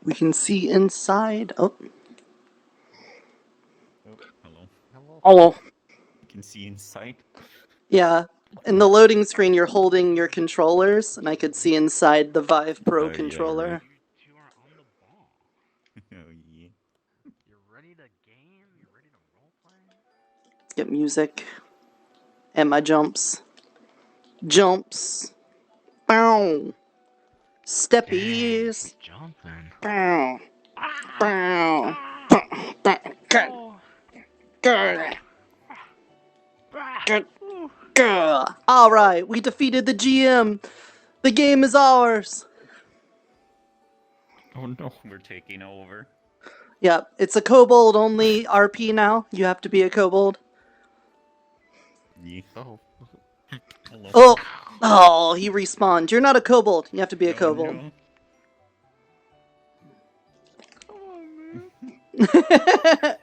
We can see inside. Oh. Oh, hello. Hello. You can see inside. Yeah. In the loading screen, you're holding your controllers, and I could see inside the Vive Pro Oh, yeah, controller. right. You are on the ball. Oh, yeah. You're ready to game? You're ready to roleplay? Let's get music. And my jumps. Jumps. Bow. Steppies. Jumping. Bow. Bow. Good. Good. Good. Alright, we defeated the GM. The game is ours. Oh no, we're taking over. Yep, it's a kobold only RP now. You have to be a kobold. Yeah. Oh. Hello. Oh! Oh, he respawned. You're not a kobold. You have to be a kobold. No. Come on, man.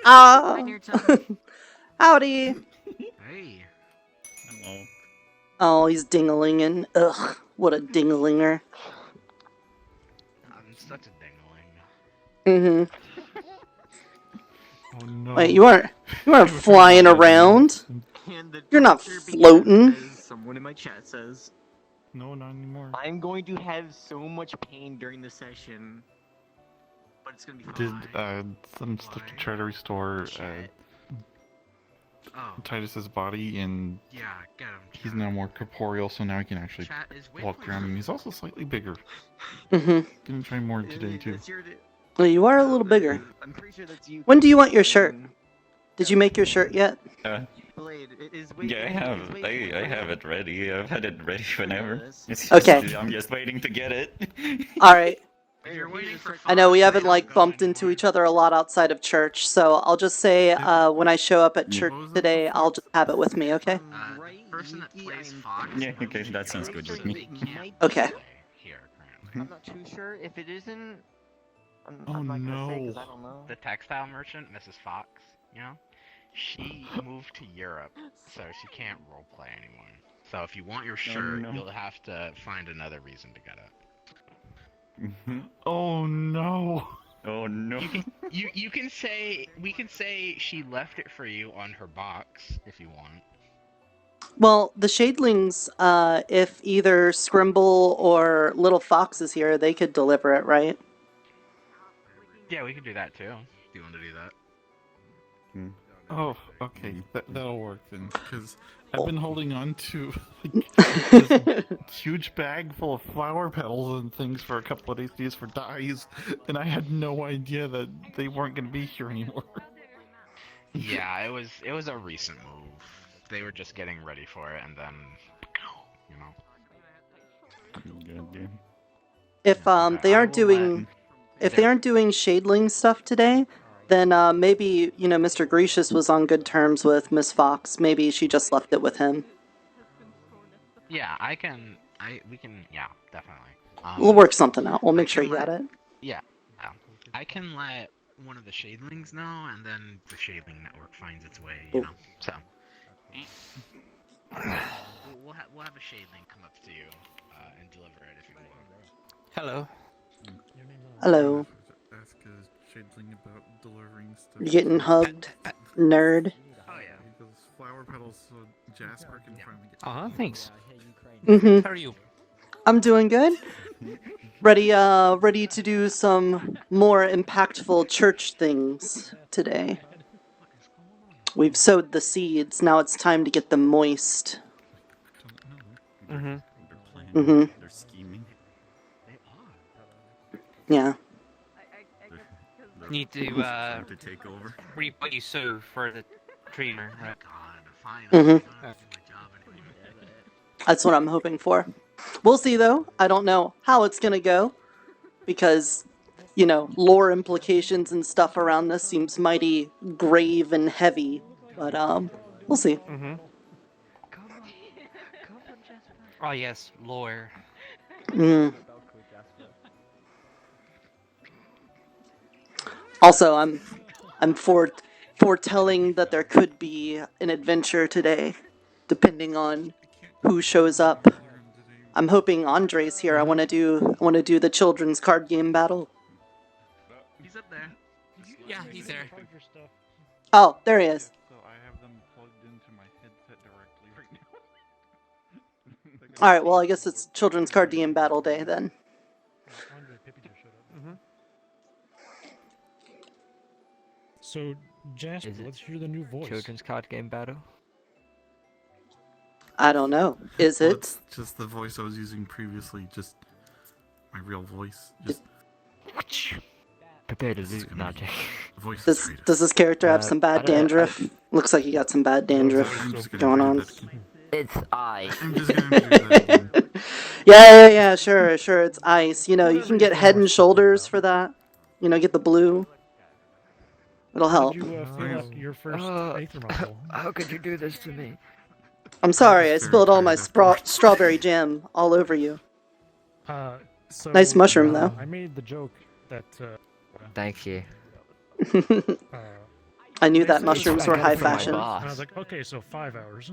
Ah! Hi, Nirta. Howdy! Hey. Hello. Oh, he's dinglinging. Ugh, what a dinglinger. I'm such a dingling. Mm-hmm. Oh no. Wait, you aren't flying around? And the You're not doctor floating. says, someone in my chat says, No, not anymore. I'm going to have so much pain during the session, but it's gonna be Did fine. some stuff to try to restore Chat. Oh, Titus's body, and yeah, get him. he's now more corporeal, so now he can actually Chat is walk around, and he's also slightly bigger. Mm-hmm. Gonna try more today too. That's your- Well, you are a little bigger. I'm pretty sure that's you. When do you want your shirt? Did you make your shirt yet? Blade, it is Yeah, I have it ready. I've had it ready whenever. It's Okay. just, I'm just waiting to get it. Alright. If you're waiting for I know we Fox, haven't they like don't go bumped into anymore. each other a lot outside of church, so I'll just say when I show up at Yeah. church today, I'll just have it with me, okay? The person that plays Fox. Yeah, okay, that sounds good with me. Okay. Here, I'm not too sure if it isn't. Oh, I'm not gonna say 'cause no. I don't know. the textile merchant, Mrs. Fox, you know, she moved to Europe, so she can't roleplay anymore. So if you want your shirt, no. you'll have to find another reason to get it. Oh no. Oh no. You can say we can say she left it for you on her box if you want. Well, the Shadelings, if either Scrimble or Little Fox is here, they could deliver it, right? Yeah, we could do that too. Do you want to do that? Oh, okay. That'll work then, because I've Oh. been holding on to this huge bag full of flower petals and things for a couple of days for dyes, and I had no idea that they weren't going to be here anymore. Yeah, it was a recent move. They were just getting ready for it, and then, you know. Goddamn. If they I aren't will doing, if they aren't doing Shadeling stuff today, then maybe Mr. Gracious was on good terms with Miss Fox. Maybe she just left it with him. Yeah, we can, yeah, definitely. We'll work something out. We'll make sure you got it. Yeah, I can let one of the Shadelings know, and then the Shadeling network finds its way, you know. So we'll have a Shadeling come up to you and deliver it if you want. Hello. Hello. Ask a shadling about delivering stuff. You getting hugged, nerd? Oh yeah. Those flower petals so Jasper can finally get. Uh-huh, thanks. Mm-hmm. How are you? I'm doing good. Ready to do some more impactful church things today. We've sowed the seeds. Now it's time to get them moist. They're planning. Mhm. They're scheming. They are. Yeah. They're Need to trying to take over. reap what you sow for the trainer, right? God, finally. Mhm. I don't have to do my job anymore. That's what I'm hoping for. We'll see, though. I don't know how it's gonna go, because, lore implications and stuff around this seems mighty grave and heavy. But, we'll see. Mm-hmm. Oh yes, lawyer. Mm. Also, I'm foretelling that there could be an adventure today, depending on who shows up. I'm hoping Andre's here. I want to do the children's card game battle. He's up there. Yeah, he's there. Oh, there he is. So I have them plugged into my headset directly right now. All right. Well, I guess it's children's card game battle day then. So, Jasper, Is it let's hear the new voice. Children's card game battle. I don't know. Is Well, it? it's just the voice I was using previously, just my real voice. Just Prepare to This is loot gonna be- magic. the voice is Does great. does this character have Uh, some I bad don't know, dandruff? Looks like he got some bad dandruff I'm just gonna going do on. that. It's I. I'm just gonna do that again. Yeah, sure. It's ice. You know, you can get Head and Shoulders for that. You know, get the blue. It'll help. How'd you fill up your first Aether module? How could you do this to me? I'm sorry, I That's very spilled all my kind of you. strawberry jam all over you. So, Nice mushroom, though. I made the joke that Thank you. I knew that Basically, mushrooms I were got it high from my fashion. boss. and I was like, okay, so 5 hours.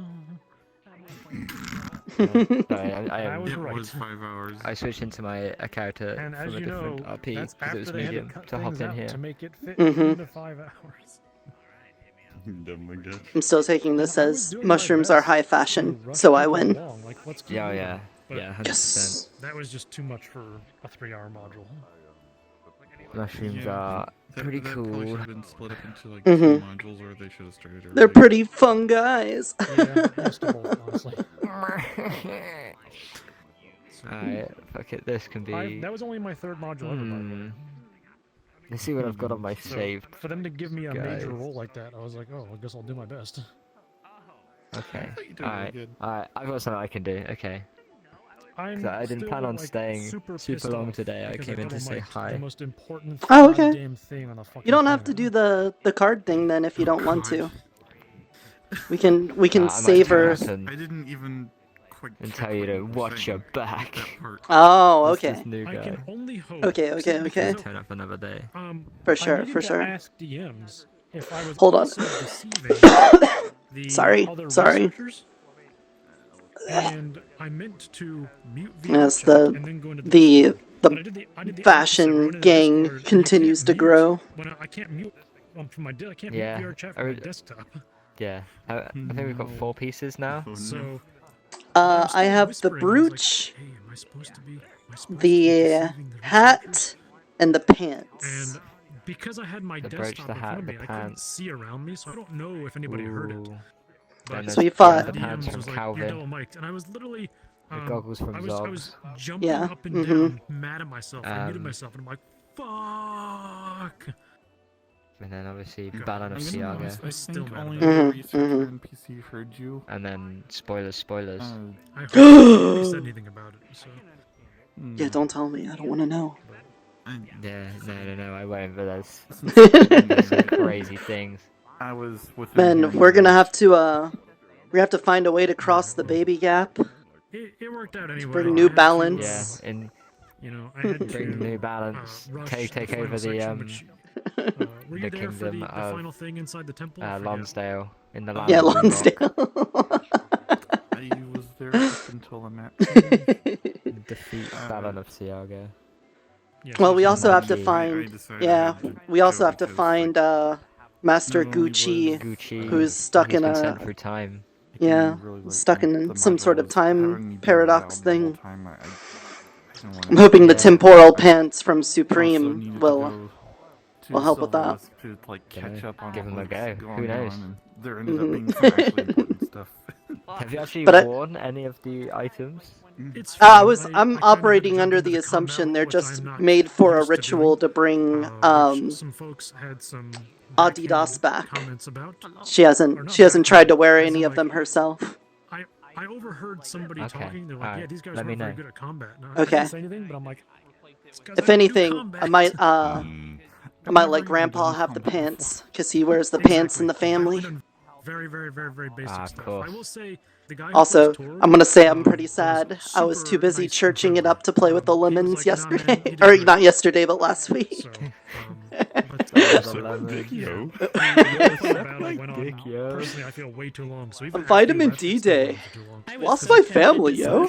I was It right. was 5 hours. I switched into my character And as from a you know, different RP that's because it after was they had medium to cut to hop things in out here. to make it fit Mhm. into 5 hours. Dumb like that. I'm still taking this I was as doing my mushrooms are best high to fashion, rush so I people win. along, like, let's keep Yeah, moving. yeah, But yeah, 100%. Yes. That was just too much for a 3-hour module. Mushrooms Yeah, are pretty that probably should cool. have been split up into like Mhm. 2 modules, or they should have started early. They're pretty fun guys. Yeah, most of both, honestly. Alright, fuck it, this can be... That was only my 3rd module ever, by the way. Hmm. Let's see what I've got on my So, saved. for them to give me a major guys. role like that, I was like, oh, I guess I'll do my best. Okay, thought you did really alright, good. alright, I've got something I can do, okay. I'm 'Cause I didn't still, plan on like, staying super super pissed long off today, I because came in to double say mic'd hi. The most important Oh, okay. goddamn thing on the fucking You don't have to planet. do the card thing then if you don't want to. God. We can I might savor. turn up I didn't even quite and catch tell you what to were watch your saying. back. That part. Oh, This okay. new I guy. can only hope. Okay. So, Turn up another day. For I sure, needed for to sure. ask DMs if I was Hold on. also deceiving the Sorry, other sorry. researchers. And I meant to mute the Yes, chat the- and then go into The Discord. But I did the opposite. fashion I went into gang Discord, you continues can't to mute grow. When I can't mute from my I can't Yeah, mute VR chat I from my would- desktop. Yeah, I think we've got 4 pieces now. Oh, no. So I have the brooch, hey, am I supposed to be? Am I supposed to be the deceiving the researchers? hat, and the pants. And because I had my The brooch, desktop the in hat, front of the me, I couldn't pants. see around me, so I don't know if anybody heard it. Ooh. But Then So you there's fought- the pants DMs from was like, Calvin. you're double mic'd, and I was literally, The goggles from I was Zogs. jumping Yeah, up and mhm. down, mad at myself. I muted Um, myself, and I'm like, fuck. And then obviously God, Baron of I'm gonna be Siaga. honest, I Still think mad only about the it. researcher NPC heard you. And then spoilers. I hope nobody said anything about it. So Yeah, don't tell me. I don't want to know. Yeah, no, I won't, but there's some crazy things. I was with. Man, we're gonna have to we have to find a way to cross the baby gap. it worked out anyway. bring I new had to, balance. Yeah, and You know, I had to bring New Balance, rush take the final over the section, which, were you the there for kingdom the of, final thing inside the temple? I forget. Lonsdale in the land Yeah, of Rock. Lonsdale. I was there up until the map changed. Defeat Baron of Siaga. Yeah, Well, so we it's also not- have to I find. decided Yeah, I had we also go have to because, find like, Master not only Gucci. Gucci, Who's stuck in been a- sent through time. it can Yeah, really, like, stuck in the some sort of module was time having me be paradox around the whole thing. time. I didn't wanna I'm hoping the Yeah. temporal pants from also Supreme needed to will. go to will help with that. Silverlist to like catch Dunno, up on give all 'em a what's go. going Who knows? on, and there ended Mhm. up being some actually important stuff. Have you actually But I- worn any of the items? It's I fine. was. I I'm kinda had to operating jump under into the combat assumption they're which just I'm not made for a used to ritual doing, to bring which some folks had some Adidas backhanded back. comments about. She Or hasn't. not She hasn't tried to wear as in, any of like, them herself. I overheard somebody Okay, talking. They're like, alright, "Yeah, these guys let me weren't very know. good at combat." No, I Okay. didn't say anything, but I'm like, "It's 'cause If I don't do anything, I combat." might. Mm. I might never let even Grandpa done have the combat pants because he wears the pants in the Exactly. I've family. done very, very, very, very basic Ah, stuff. cool. I will say the guy who Also, plays Torg, I'm gonna say I'm pretty was sad. I was too super busy nice and churching it friendly. up to play with the He was lemons like, "Nah, man, you yesterday, did or great." not yesterday, but last week. So, but That's So a lemon. big, yo. the battle like went on. dick, yo. Personally, I feel way too long. So even A after you vitamin left, D it still day. went for too long. Lost my family, yo.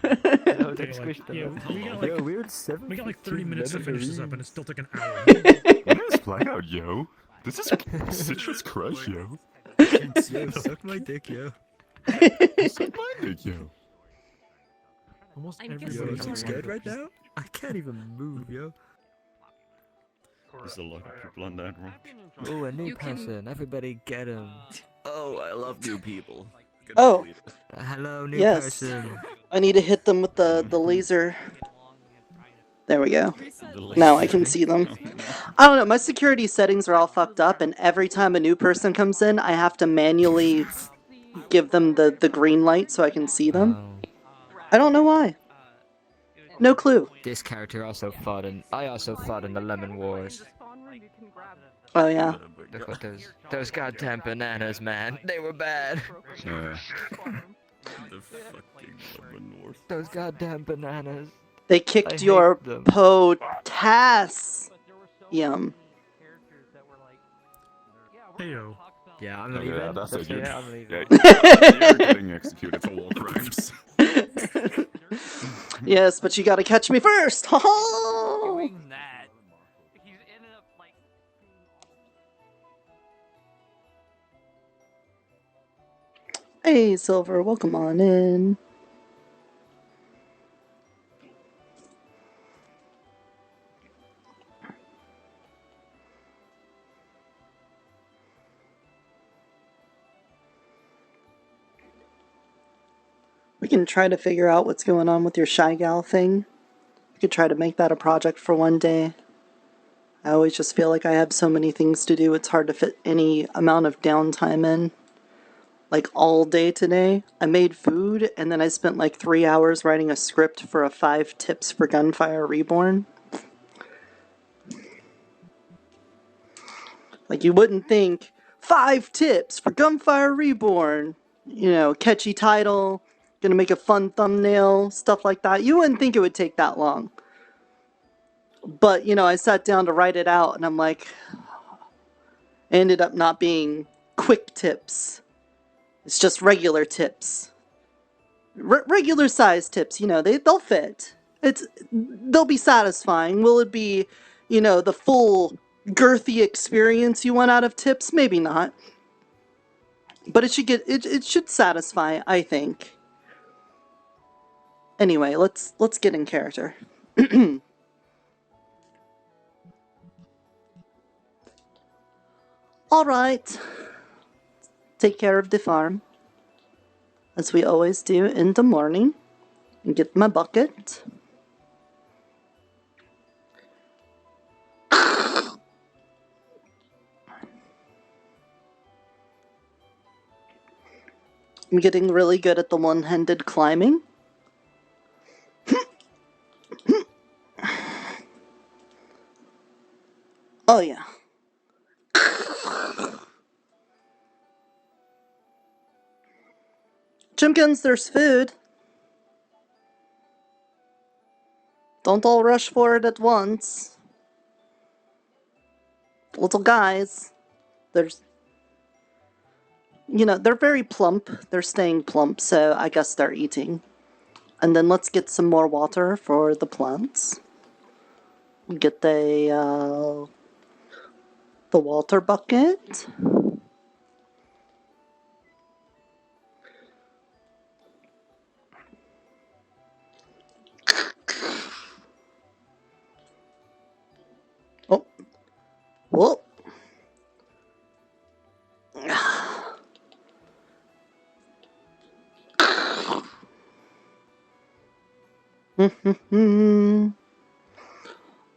Hello, Okay, Dick like, Squishter. yeah, we got Yo, like we had 7 we got like 30 minutes to finish this up, and it's still took an hour. What is blackout, yo? This is citrus crush, yo. Yo, suck my dick, yo. Suck my dick, yo. Almost Yo, everybody's I'm on scared one right now. I can't even move, yo. There's a lot of people on that room. Oh, a new person. Everybody get him. Oh, I love new people. Oh, Hello, new yes. person. I need to hit them with the laser. There we go. Now I can see them. I don't know, my security settings are all fucked up, and every time a new person comes in, I have to manually give them the green light so I can see them. Oh. I don't know why. No clue. This character also fought in. I also fought in the Lemon Wars. Oh yeah. Look at those goddamn bananas, man. They were bad. The fucking Leavenworth. Those goddamn bananas. They I kicked hate your them. potassium. Heyo. Yeah, I'm Oh, leaving. yeah, that's it. it, I'm leaving. Yeah, you're getting executed for war crimes. Yes, but you gotta catch me first. Ha ha! that. He's ended up like. Hey, Silver, welcome on in. We can try to figure out what's going on with your Shy Gal thing. We could try to make that a project for one day. I always just feel like I have so many things to do, it's hard to fit any amount of downtime in. Like all day today, I made food, and then I spent like 3 hours writing a script for a 5 tips for Gunfire Reborn. Like, you wouldn't think, 5 tips for Gunfire Reborn, you know, catchy title, gonna make a fun thumbnail, stuff like that. You wouldn't think it would take that long. But, you know, I sat down to write it out, and I'm like, it ended up not being quick tips. It's just regular tips. Regular size tips, you know, they'll fit. They'll be satisfying. Will it be, you know, the full girthy experience you want out of tips? Maybe not. But it should satisfy, I think. Anyway, let's get in character. All right. Take care of the farm, as we always do in the morning, and get my bucket. I'm getting really good at the one-handed climbing. Oh yeah. Chimkins, there's food. Don't all rush for it at once. Little guys. There's... You know, they're very plump. They're staying plump, so I guess they're eating. And then let's get some more water for the plants. Get the water bucket. Oh. Whoa.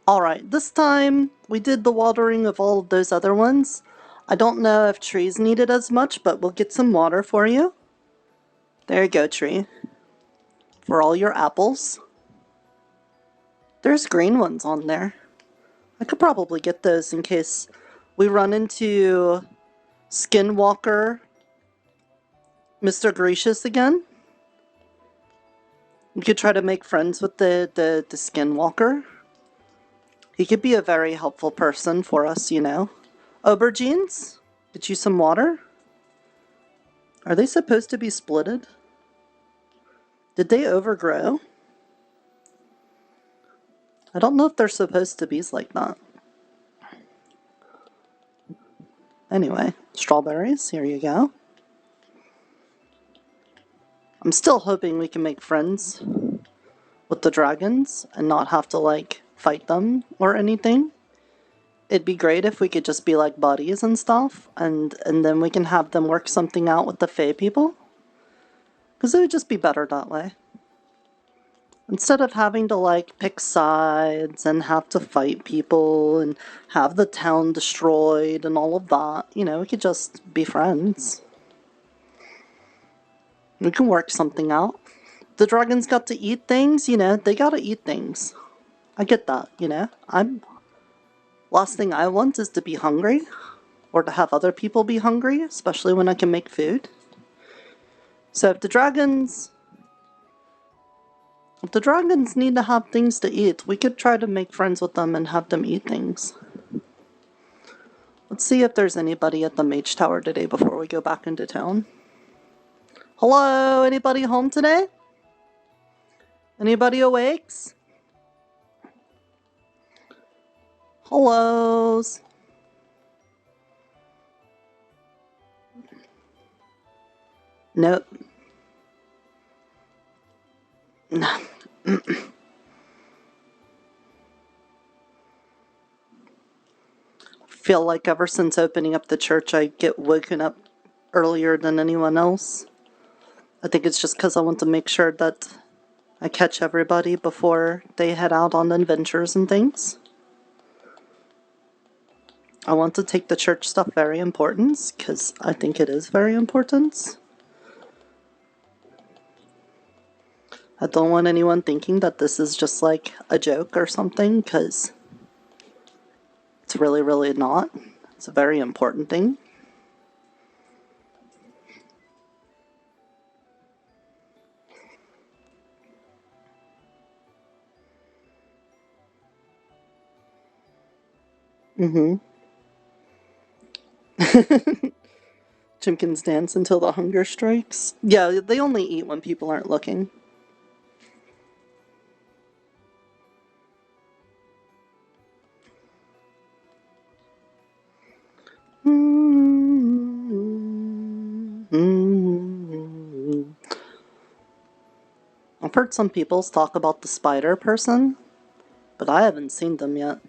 Alright, this time we did the watering of all of those other ones. I don't know if trees needed as much, but we'll get some water for you. There you go, tree. For all your apples. There's green ones on there. I could probably get those in case we run into Skinwalker Mr. Gracious again. We could try to make friends with the Skinwalker. He could be a very helpful person for us, you know. Aubergines? Get you some water? Are they supposed to be splitted? Did they overgrow? I don't know if they're supposed to be like that. Anyway, strawberries, here you go. I'm still hoping we can make friends with the dragons and not have to, like, fight them or anything. It'd be great if we could just be, like, buddies and stuff, and then we can have them work something out with the Fae people. Because it would just be better that way. Instead of having to, like, pick sides and have to fight people and have the town destroyed and all of that, you know, we could just be friends. We can work something out. The dragons got to eat things, you know, they gotta eat things. I get that, you know. Last thing I want is to be hungry, or to have other people be hungry, especially when I can make food. So if the dragons need to have things to eat, we could try to make friends with them and have them eat things. Let's see if there's anybody at the Mage Tower today before we go back into town. Hello? Anybody home today? Anybody awakes? Hellos? Nope. Feel like ever since opening up the church, I get woken up earlier than anyone else. I think it's just because I want to make sure that I catch everybody before they head out on adventures and things. I want to take the church stuff very important, because I think it is very important. I don't want anyone thinking that this is just like a joke or something, because it's really, really not. It's a very important thing. Chimkins dance until the hunger strikes. Yeah, they only eat when people aren't looking. I've heard some people talk about the spider person, but I haven't seen them yet.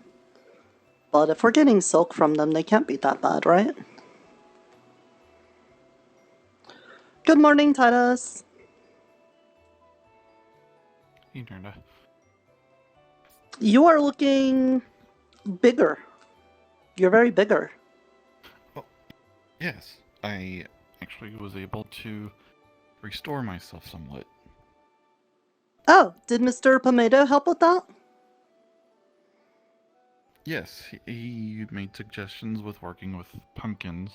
But if we're getting silk from them, they can't be that bad, right? Good morning, Titus. Hey, Nirta. You are looking bigger. You're very bigger. Oh, yes. I actually was able to restore myself somewhat. Oh, did Mr. Pomato help with that? Yes, he made suggestions with working with pumpkins,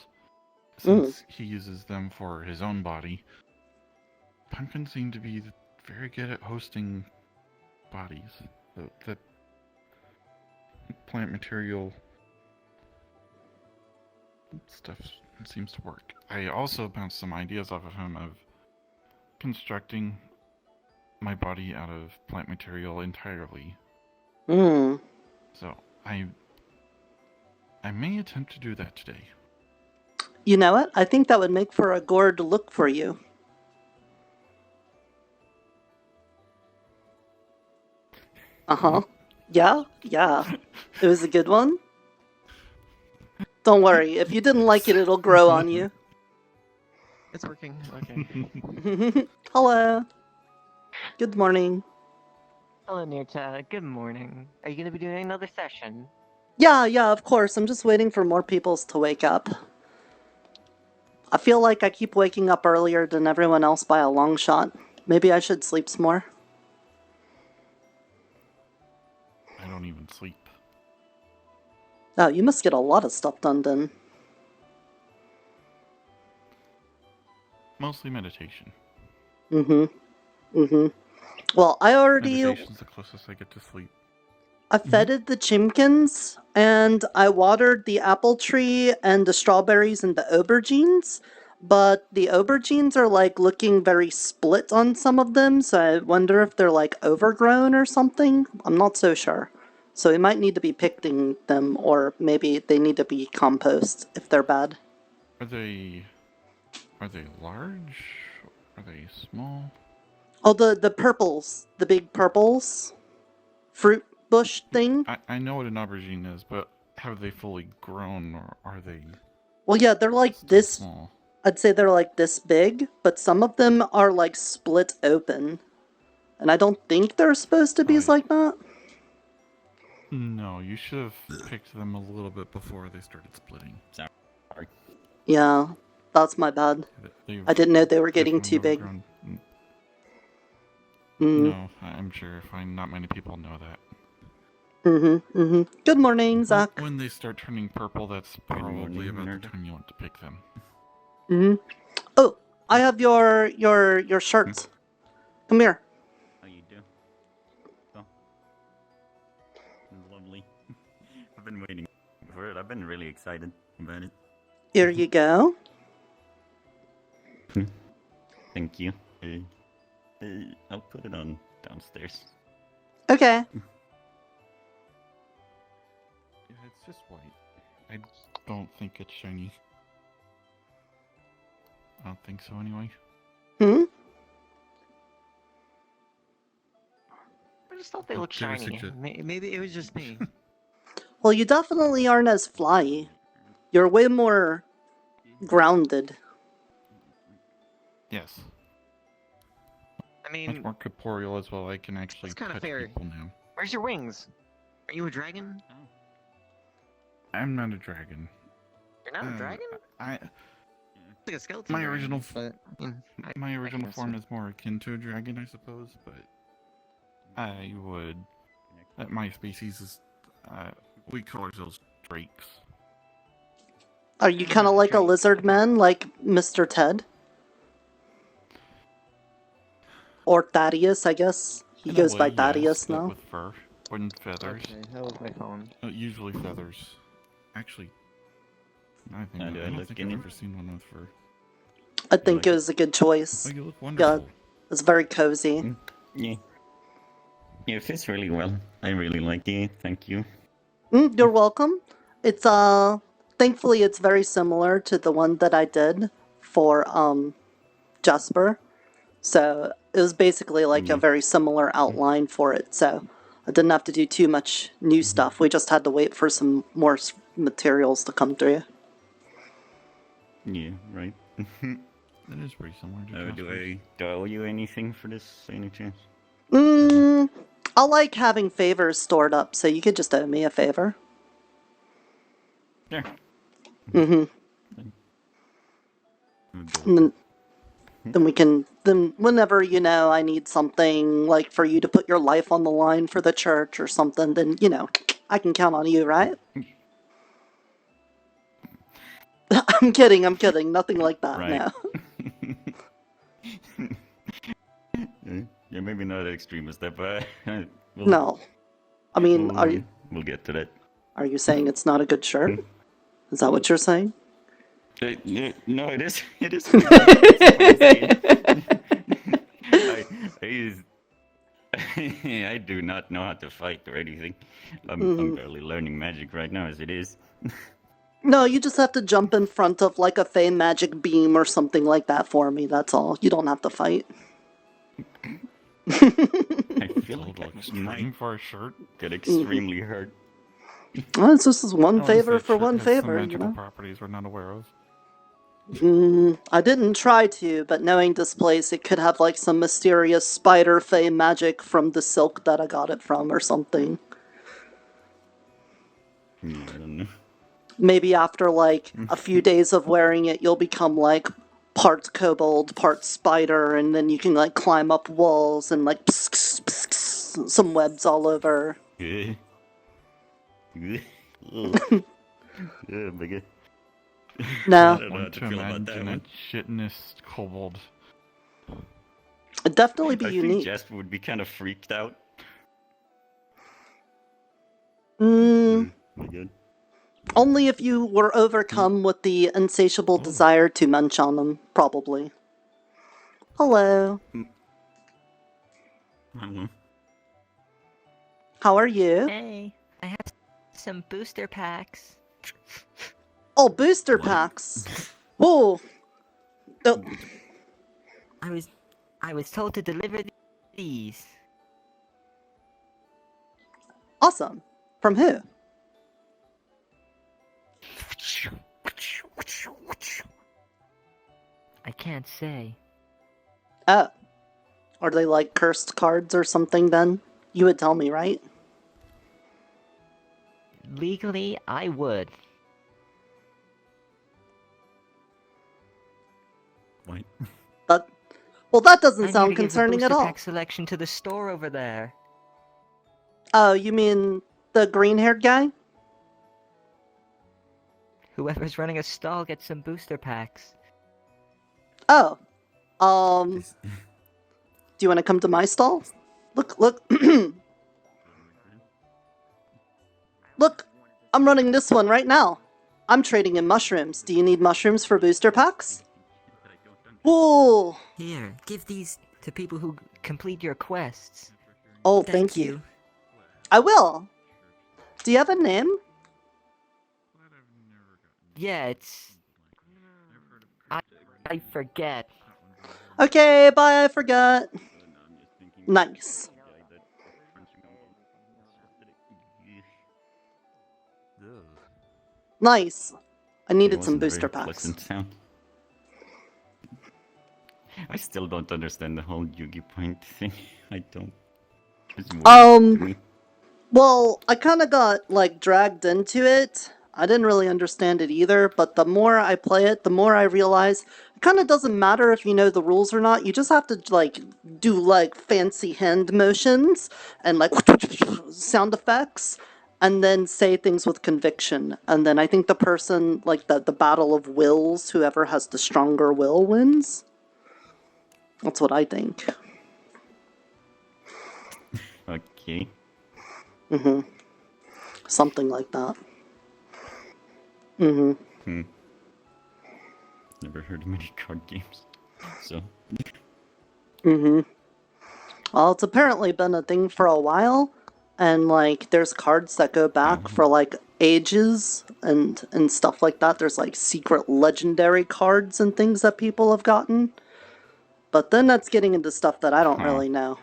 since he uses them for his own body. Pumpkins seem to be very good at hosting bodies. The plant material stuff seems to work. I also bounced some ideas off of him of constructing my body out of plant material entirely. So I may attempt to do that today. You know what? I think that would make for a gourd look for you. Uh-huh. Yeah. It was a good one. Don't worry. If you didn't like it, it'll grow on you. It's working. Okay. Hello. Good morning. Hello, Nirta. Good morning. Are you going to be doing another session? Yeah, of course. I'm just waiting for more people to wake up. I feel like I keep waking up earlier than everyone else by a long shot. Maybe I should sleep some more. I don't even sleep. Oh, you must get a lot of stuff done then. Mostly meditation. Well, I already... Meditation's the closest I get to sleep. I feted the chimkins, and I watered the apple tree and the strawberries and the aubergines, but the aubergines are like looking very split on some of them, so I wonder if they're like overgrown or something. I'm not so sure. So we might need to be picking them, or maybe they need to be compost if they're bad. Are they large? Are they small? Oh, the purples, the big purples, fruit bush thing. I know what an aubergine is, but have they fully grown, or are they Well, yeah, they're like still this. small? I'd say they're like this big, but some of them are like split open. And I don't think they're supposed to be like that. No, you should have picked them a little bit before they started splitting. Sorry. Yeah, that's my bad. I didn't know they were getting too big. No, I'm sure not many people know that. Good morning, Zach. When they start turning purple, that's probably about the time you want to pick them. Oh, I have your shirt. Come here. Oh, you do? Oh. Lovely. I've been waiting for it. I've been really excited about it. Here you go. Thank you. I'll put it on downstairs. Okay. Yeah, it's just white. I don't think it's shiny. I don't think so anyway. I just thought they looked shiny. Maybe it was just me. Well, you definitely aren't as flyy. You're way more grounded. Yes. I mean, much more corporeal as well. I can actually touch people now. Where's your wings? Are you a dragon? I'm not a dragon. You're not a dragon? Like a skeleton. My dragon, original, but, my original form is more akin to a dragon, I suppose. But I would. My species is. We call ourselves drakes. Are you kind of like a lizard man, like Mr. Ted? Or Thaddeus, I guess. He goes by Thaddeus now. With fur and feathers. Okay, how was my phone? Usually feathers. Actually, I don't think I've ever seen one with fur. I think it was a good choice. Oh, you look wonderful. Yeah, it's very cozy. Yeah. Yeah, it fits really well. I really like it. Thank you. You're welcome. It's thankfully it's very similar to the one that I did for Jasper. So it was basically like a very similar outline for it. So I didn't have to do too much new stuff. We just had to wait for some more materials to come through. Yeah, right. That is pretty similar to do I owe you anything for this, any chance? I like having favors stored up, so you could just owe me a favor. Sure. Then we can, whenever, I need something, like for you to put your life on the line for the church or something, then, I can count on you, right? I'm kidding, nothing like that, right. no. Yeah, maybe not as extreme as that, but No. I mean, we'll get to that. Are you saying it's not a good shirt? Is that what you're saying? No, it is. It is. I do not know how to fight or anything. I'm barely learning magic right now as it is. No, you just have to jump in front of like a Fey magic beam or something like that for me, that's all. You don't have to fight. I feel like I might for a shirt. Get extremely hurt. Well, it's just one favor for one favor, some magical properties we're not aware of. I didn't try to, but knowing this place, it could have like some mysterious spider Fey magic from the silk that I got it from or something. Yeah, I don't know. Maybe after like a few days of wearing it, you'll become like part kobold, part spider, and then you can like climb up walls and like some webs all over. Yeah. Bigger. No. I don't know how to feel about that one. Shitness kobold. It'd definitely be I unique. think Jasper would be kind of freaked out. Good. Only if you were overcome with the insatiable desire to munch on them, probably. Hello. Hello. How are you? Hey, I have some booster packs. Oh, booster packs. Whoa. Oh, I was told to deliver these. awesome. From who? I can't say. Oh. Are they like cursed cards or something then? You would tell me, right? Legally, I would. What? Well, that doesn't I need sound to give the concerning at booster all. pack selection to the store over there. Oh, you mean the green-haired guy? Whoever's running a stall gets some booster packs. Oh. Do you want to come to my stall? Look. Look, I'm running this one right now. I'm trading in mushrooms. Do you need mushrooms for booster packs? Whoa! Here, give these to people who complete your quests. Oh, thank you. I will. Do you have a name? Yeah, it's... I forget. Okay, bye, I forgot. Nice. Nice. I needed some booster packs. Sound. I still don't understand the whole Yugi point thing. I don't. It's weird to me. Well, I kind of got, like, dragged into it. I didn't really understand it either, but the more I play it, the more I realize it kind of doesn't matter if you know the rules or not. You just have to, like, do, like, fancy hand motions and, like, sound effects, and then say things with conviction. And then I think the person, like, the battle of wills, whoever has the stronger will wins. That's what I think. Okay. Mm-hmm. Something like that. Mm-hmm. Never heard of many card games. So. Mm-hmm. Well, it's apparently been a thing for a while, and, like, there's cards that go back for, like, ages and stuff like that. There's, like, secret legendary cards and things that people have gotten. But then that's getting into stuff that I don't really know.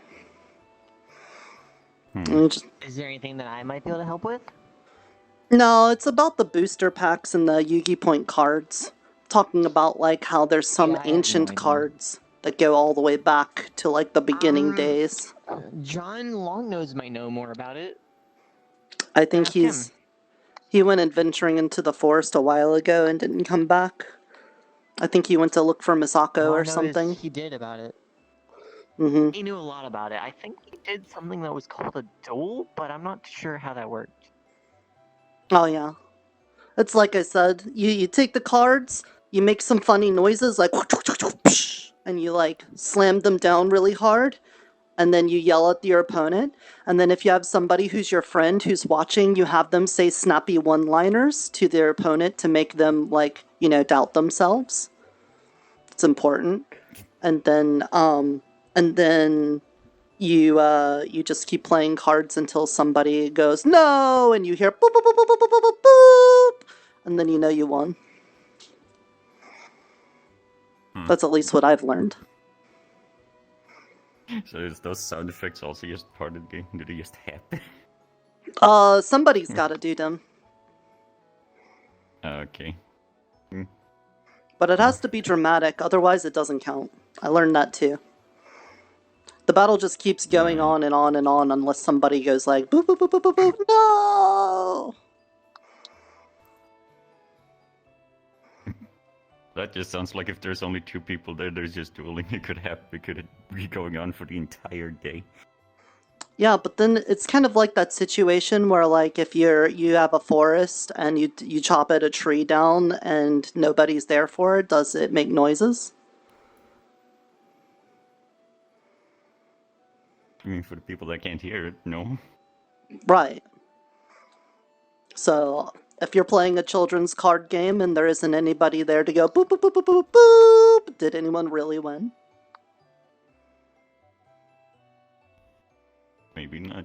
Is there anything that I might be able to help with? No, it's about the booster packs and the Yugi Point cards. Talking about, like, how there's some ancient cards that go all the way back to, like, the beginning days. John Longnose might know more about it. I think he went adventuring into the forest a while ago and didn't come back. I think he went to look for Misako or something. He did about it. Mm-hmm. He knew a lot about it. I think he did something that was called a duel, but I'm not sure how that worked. Oh, yeah. It's like I said, you take the cards, you make some funny noises, like, and you, like, slam them down really hard, and then you yell at your opponent, and then if you have somebody who's your friend who's watching, you have them say snappy one-liners to their opponent to make them, like, you know, doubt themselves. It's important. And then you just keep playing cards until somebody goes, no, and you hear boop, boop, boop, boop, boop, boop, boop, boop, and then you know you won. That's at least what I've learned. So is those sound effects also just part of the game? Do they just happen? Somebody's gotta do them. Okay. But it has to be dramatic, otherwise it doesn't count. I learned that too. The battle just keeps going on and on and on unless somebody goes like, boop, boop, boop, boop, boop, boop, no! That just sounds like if there's only two people there, there's just dueling. It could be going on for the entire day. Yeah, but then it's kind of like that situation where, like, if you have a forest and you chop a tree down and nobody's there for it, does it make noises? I mean, for the people that can't hear it, no. Right. So If you're playing a children's card game and there isn't anybody there to go boop boop boop boop boop boop, did anyone really win? Maybe not.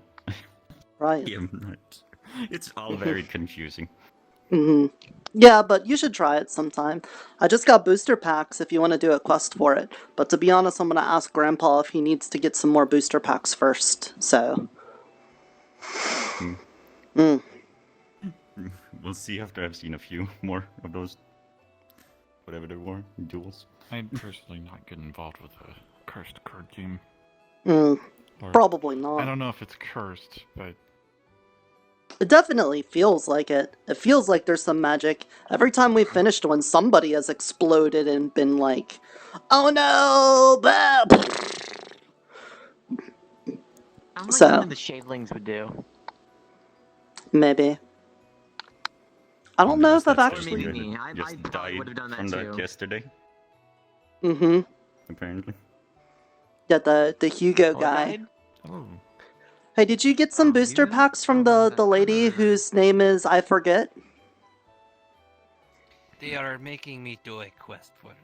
Right. Yeah, not. It's all very confusing. Yeah, but you should try it sometime. I just got booster packs if you want to do a quest for it. But to be honest, I'm going to ask Grandpa if he needs to get some more booster packs first, so... We'll see after I've seen a few more of those, whatever they were, duels. I'd personally not get involved with a cursed card game. Or, Probably I not. don't know if it's cursed, but It definitely feels like it. It feels like there's some magic. Every time we've finished one, somebody has exploded and been like, oh no! Bah! I'm like So- something the shavelings would do. Maybe. I don't know if I've That's actually... maybe me. I just probably died would've done that from that too. yesterday, Mm-hmm. apparently. Yeah, the Hugo Oh, guy. died? oh, Hey, did you get some Oh, booster Hugo? packs from Oh, the lady whose name is I forget? They are making me do a quest for them.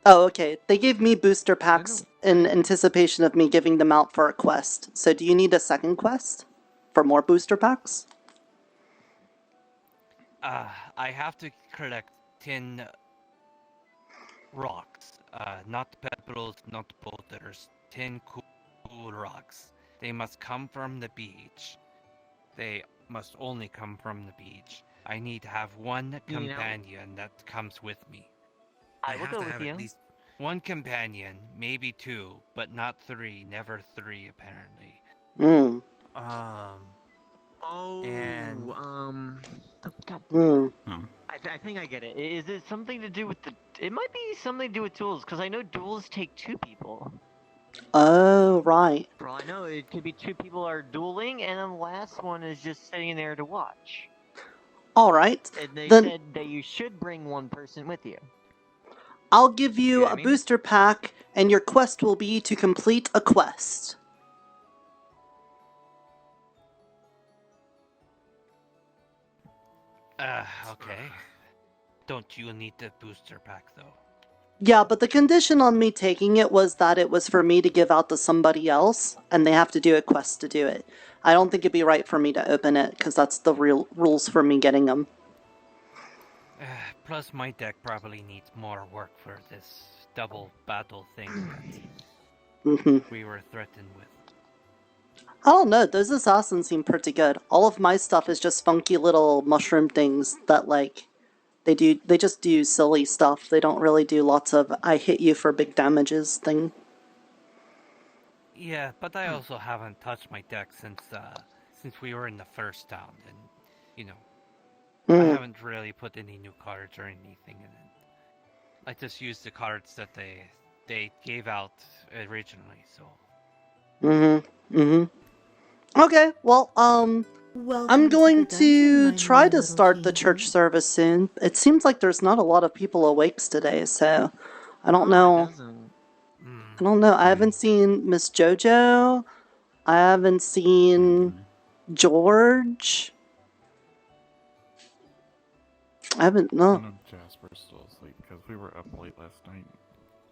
Oh, okay. They gave me booster packs in anticipation of me giving them out for a quest. So do you need a second quest for more booster packs? I have to collect 10 rocks. Not pebbles, not boulders. 10 cool rocks. They must come from the beach. They must only come from the beach. I need to have one You know- companion that comes with me. I will go with you. One companion, maybe 2, but not 3. Never 3, apparently. Hmm. Oh, And- God. Hmm. I think I get it. Is it something to do with the... It might be something to do with duels, because I know duels take 2 people. Oh, right. For all I know, it could be 2 people are dueling, and then the last one is just sitting there to watch. Alright. And they Then said that you should bring one person with you. I'll give you what I a mean? booster pack, and your quest will be to complete a quest. Okay. Don't you need the booster pack, though? Yeah, but the condition on me taking it was that it was for me to give out to somebody else, and they have to do a quest to do it. I don't think it'd be right for me to open it, because that's the real rules for me getting them. Plus, my deck probably needs more work for this double battle thing that we were threatened with. I don't know, those assassins seem pretty good. All of my stuff is just funky little mushroom things that, like, they just do silly stuff. They don't really do lots of I hit you for big damages thing. Yeah, but I also haven't touched my deck since we were in the first town, and you know, I haven't really put any new cards or anything in it. I just used the cards that they gave out originally. So. Okay, well, I'm going to try to start the church service soon. It seems like there's not a lot of people awakes today, so I don't know. I don't know. I haven't seen Miss Jojo. I haven't seen George. I haven't, I no. know Jasper's still asleep because we were up late last night.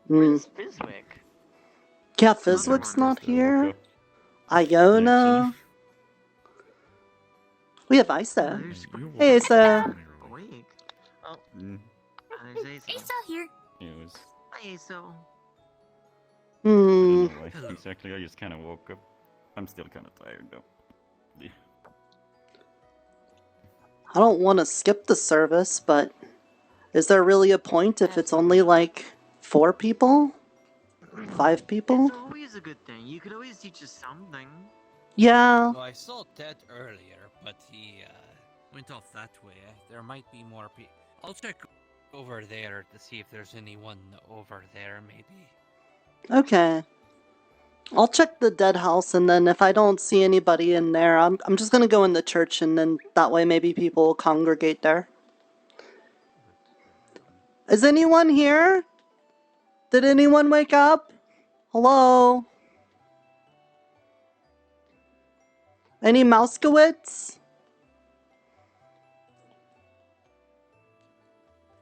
Where's Fizwick? Yeah, Fizwick's not Still woke here. up. Iona. We have Isa. Hey, Isa. Awake. Oh, Mm, there's Aso. here. it was. Hi, Aso. I don't know why exactly. I just kind of woke up. I'm still kind of tired though. Yeah. I don't want to skip the service, but is there really a point if it's only like 4 people? 5 people? It's always a good thing. You could always teach us something. Yeah. Well, I saw Ted earlier, but he went off that way. There might be more people. I'll check over there to see if there's anyone over there, maybe. Okay. I'll check the dead house, and then if I don't see anybody in there, I'm just gonna go in the church, and then that way maybe people will congregate there. Is anyone here? Did anyone wake up? Hello? Any Mouskowitz?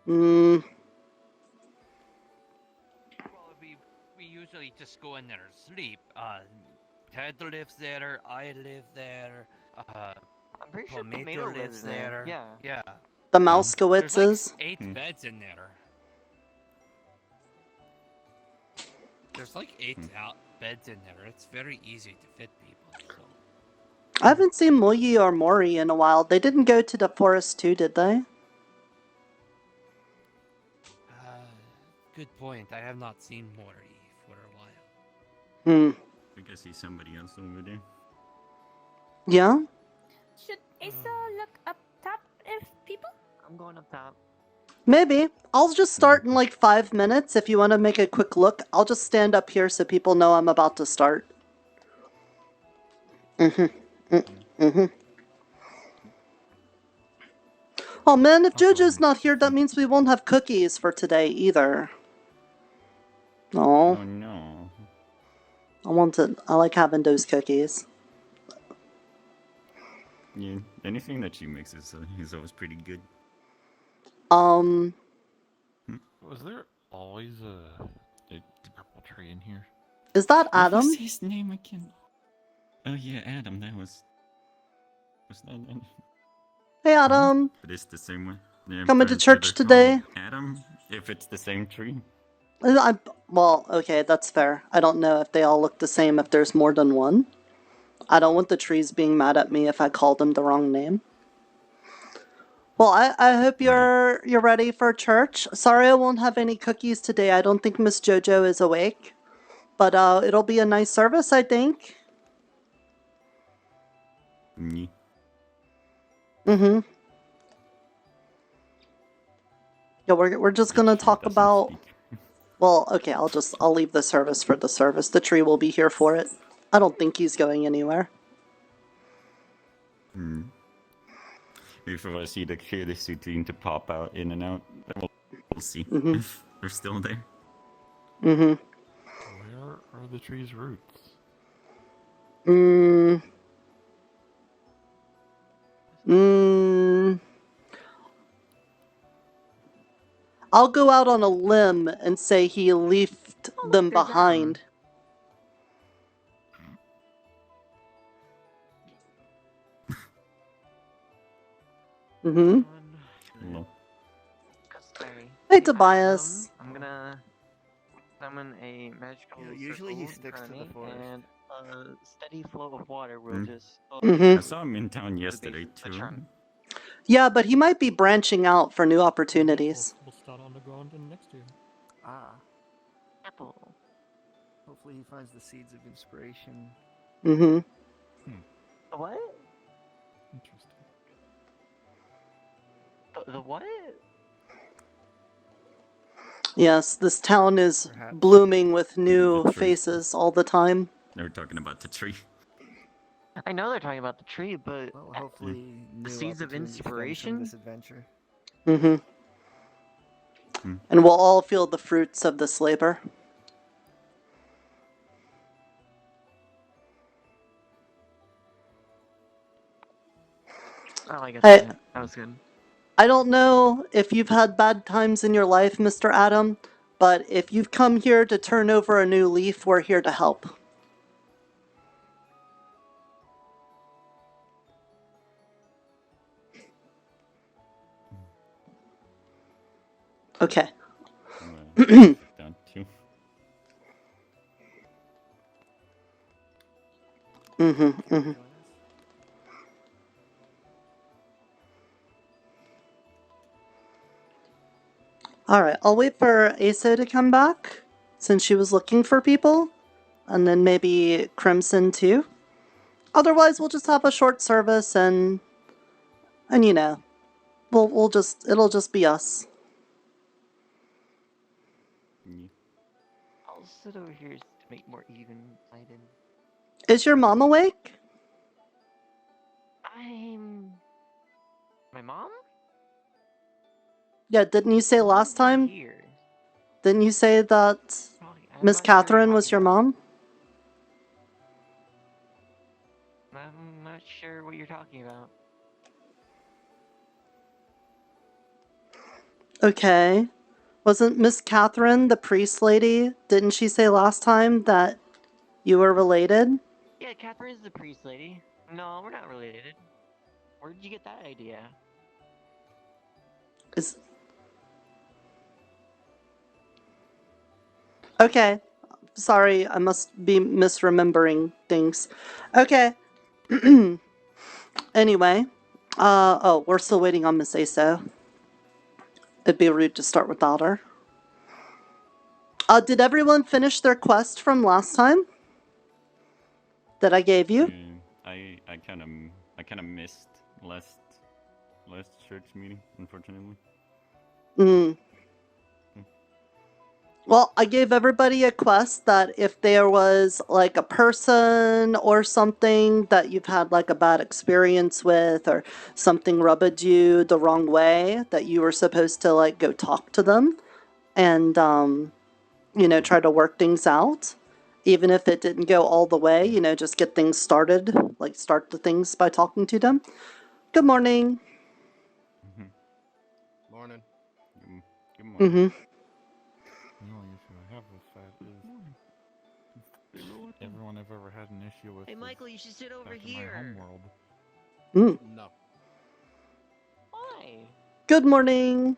Mm, Well, we usually just go in there and sleep. Ted lives there. I live there. I'm pretty sure Tomato Tomato lives lives there. there. Yeah. Yeah. the There's like Mouskowitzes. 8 Hmm. beds in there. There's like 8 beds in there. It's very easy to fit people. So. I haven't seen Moyi or Mori in a while. They didn't go to the forest too, did they? Good point. I have not seen Mori for a while. Hmm. I think I see somebody else over there. Yeah? Should Asa look up top if people? I'm going up top. Maybe. I'll just start in like 5 minutes. If you want to make a quick look, I'll just stand up here so people know I'm about to start. Oh man, if JoJo's not here, that means we won't have cookies for today either. Oh Oh, no. I like having those cookies. Yeah, anything that she makes is always pretty good. Was there always a purple tree in here? Is that What Adam? was his name again? Oh yeah, Adam. That was that? Hey Adam, But it's the same one. Yeah, coming to but church they're today? called Adam, if it's the same tree. Well, okay, that's fair. I don't know if they all look the same if there's more than one. I don't want the trees being mad at me if I call them the wrong name. Well, I hope you're ready for church. Sorry I won't have any cookies today. I don't think Miss JoJo is awake. But it'll be a nice service, I think. Yeah. Mm-hmm. Yeah, we're just gonna talk about. Well, okay, I'll leave the service for the service. The tree will be here for it. I don't think he's going anywhere. If I see the kid is seem to pop out in and out, then we'll see if they're still there. Mm-hmm. Where are the tree's roots? I'll go out on a limb and say he left them behind. Mm-hmm. No. Hey, Tobias. I'm gonna summon a magical usually he circle sticks in to front the of me, forest. and a steady flow of water will just. I saw him in town yesterday too. Yeah, but he might be branching out for new opportunities. We'll start on the ground and next to you. Ah, Apple. hopefully he finds the seeds of inspiration. Mm-hmm. What? Interesting. The what? Yes, this town is blooming with new The tree. faces all the time. They were talking about the tree. I know they're talking about the tree, but Well, hopefully the new seeds of opportunities stem from inspiration. this adventure. Mm-hmm. And we'll all feel the fruits of this labor. Oh, I guess Hey, that was good. I don't know if you've had bad times in your life, Mr. Adam, but if you've come here to turn over a new leaf, we're here to help. Okay. Down two. Mm-hmm. Alright, I'll wait for Asa to come back, since she was looking for people. And then maybe Crimson too. Otherwise, we'll just have a short service and you know, it'll just be us. I'll sit over here to make more even-sided. Is your mom awake? My mom? Yeah, didn't you say last time? Here. Didn't you say that Miss Catherine was your mom? I'm not sure what you're talking about. Okay. Wasn't Miss Catherine the priest lady? Didn't she say last time that you were related? Yeah, Catherine's the priest lady. No, we're not related. Where did you get that idea? Is okay. Sorry, I must be misremembering things. Okay. Anyway. Oh, we're still waiting on Miss Aso. It'd be rude to start without her. Did everyone finish their quest from last time? That I gave you? I kind of missed last church meeting, unfortunately. Well, I gave everybody a quest that if there was like a person or something that you've had like a bad experience with or something rubbed you the wrong way, that you were supposed to like go talk to them and, you know, try to work things out. Even if it didn't go all the way, you know, just get things started, like start the things by talking to them. Good morning. Morning. Good morning. The only issue I have with that is everyone I've ever had an issue with. Hey, Michael, you should sit over back here. in my homeworld. No. Why? Good morning.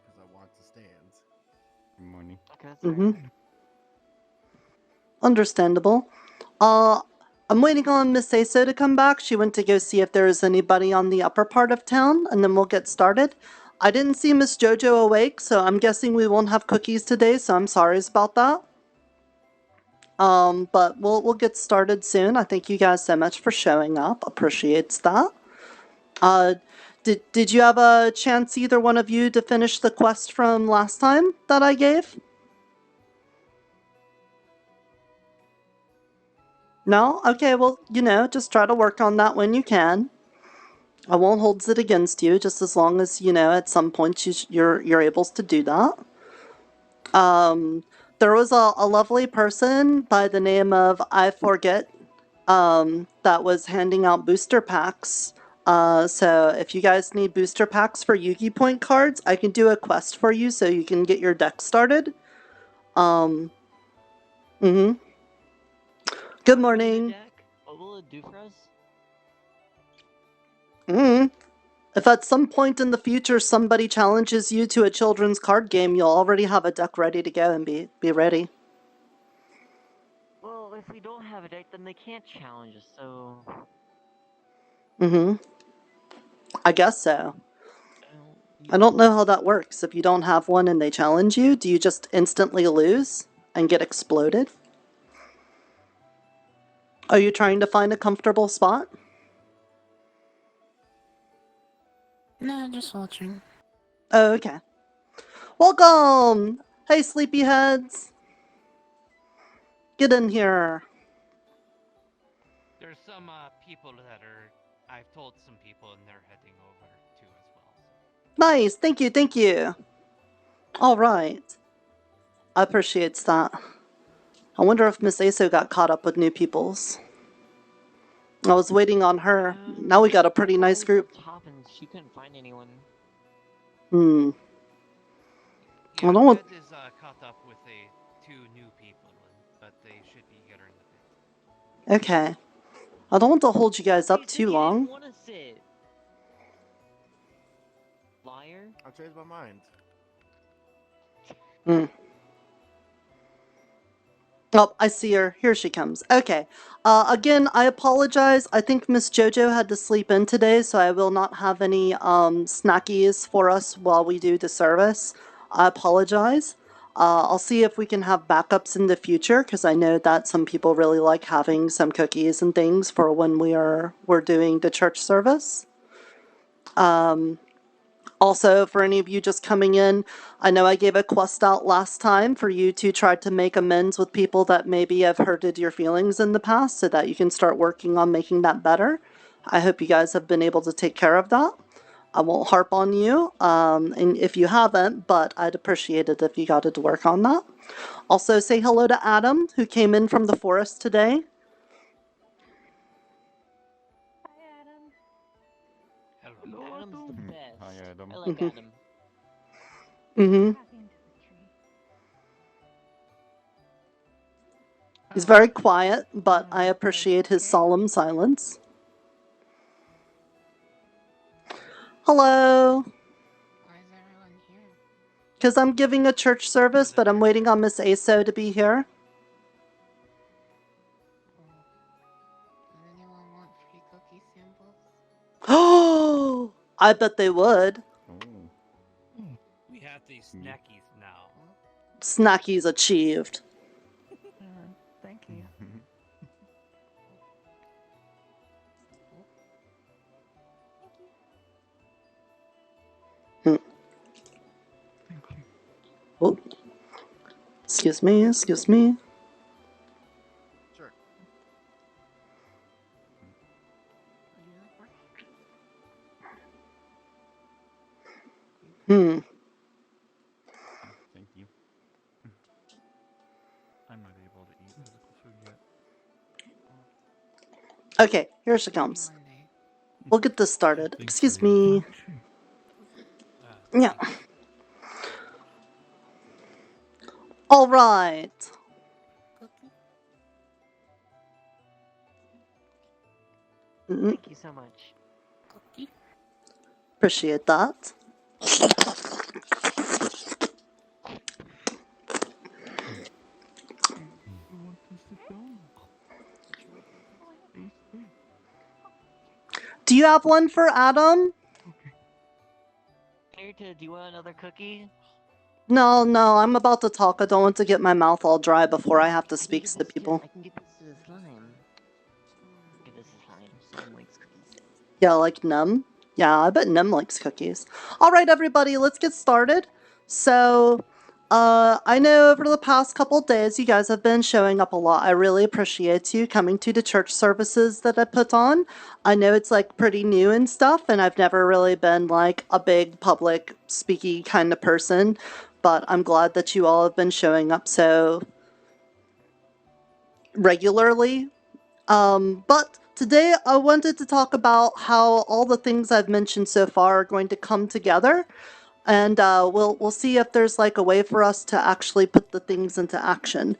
Because I want to stand. Good morning. Okay, that's alright. Understandable. I'm waiting on Miss Aso to come back. She went to go see if there is anybody on the upper part of town, and then we'll get started. I didn't see Miss Jojo awake, so I'm guessing we won't have cookies today, so I'm sorry about that. But we'll get started soon. I thank you guys so much for showing up. Appreciates that. Did you have a chance, either one of you, to finish the quest from last time that I gave? No? Okay, well, you know, just try to work on that when you can. I won't hold it against you, just as long as, you know, at some point you're able to do that. There was a lovely person by the name of I Forget that was handing out booster packs. So if you guys need booster packs for Yugi Point cards, I can do a quest for you so you can get your deck started. Good morning. What will it do for us? If at some point in the future somebody challenges you to a children's card game, you'll already have a deck ready to go and be ready. Well, if we don't have a deck, then they can't challenge us, so... I guess so. I don't know how that works. If you don't have one and they challenge you, do you just instantly lose and get exploded? Are you trying to find a comfortable spot? No, just watching. Oh, okay. Welcome! Hey, sleepyheads! Get in here. There's some people that are. I've told some people, and they're heading over too as well. Nice, thank you, thank you. All right. I appreciate that. I wonder if Miss Aso got caught up with new peoples. I was waiting on her. Now we got a pretty nice group. Top and she couldn't find anyone. Yeah, I don't want... Red is caught up with two new people, but they should be here in a bit. Okay. I don't want to hold you guys up too long. I didn't want to sit. Liar. I changed my mind. Oh, I see her. Here she comes. Okay. Again, I apologize. I think Miss Jojo had to sleep in today, so I will not have any snackies for us while we do the service. I apologize. I'll see if we can have backups in the future, because I know that some people really like having some cookies and things for when we're doing the church service. Also, for any of you just coming in, I know I gave a quest out last time for you to try to make amends with people that maybe have hurted your feelings in the past so that you can start working on making that better. I hope you guys have been able to take care of that. I won't harp on you, and if you haven't, but I'd appreciate it if you got to work on that. Also, say hello to Adam, who came in from the forest today. Adam's the best. Hi, Adam. I like Adam. Mm-hmm. He's very quiet, but I appreciate his solemn silence. Hello. Why is everyone here? Because I'm giving a church service, but I'm waiting on Miss Aso to be here. Does anyone want free cookie samples? Oh, I bet they would. We have these snackies now. Snackies achieved. Thank you. Oh. Excuse me, excuse me. Sure. Thank you. I'm not able to eat physical food yet. Okay, here she comes. We'll get this started. Excuse me. Yeah. All right. Thank you so much. Appreciate that. Do you have one for Adam? Nirta, do you want another cookie? No, I'm about to talk. I don't want to get my mouth all dry before I have to speak to people. I can give this to the slime. Give this to slime. Slime likes cookies. Yeah, like Nem? Yeah, I bet Nem likes cookies. Alright, everybody, let's get started. So, I know over the past couple days you guys have been showing up a lot. I really appreciate you coming to the church services that I put on. I know it's like pretty new and stuff, and I've never really been like a big public speaky kind of person, but I'm glad that you all have been showing up so regularly. But today I wanted to talk about how all the things I've mentioned so far are going to come together, and we'll see if there's like a way for us to actually put the things into action.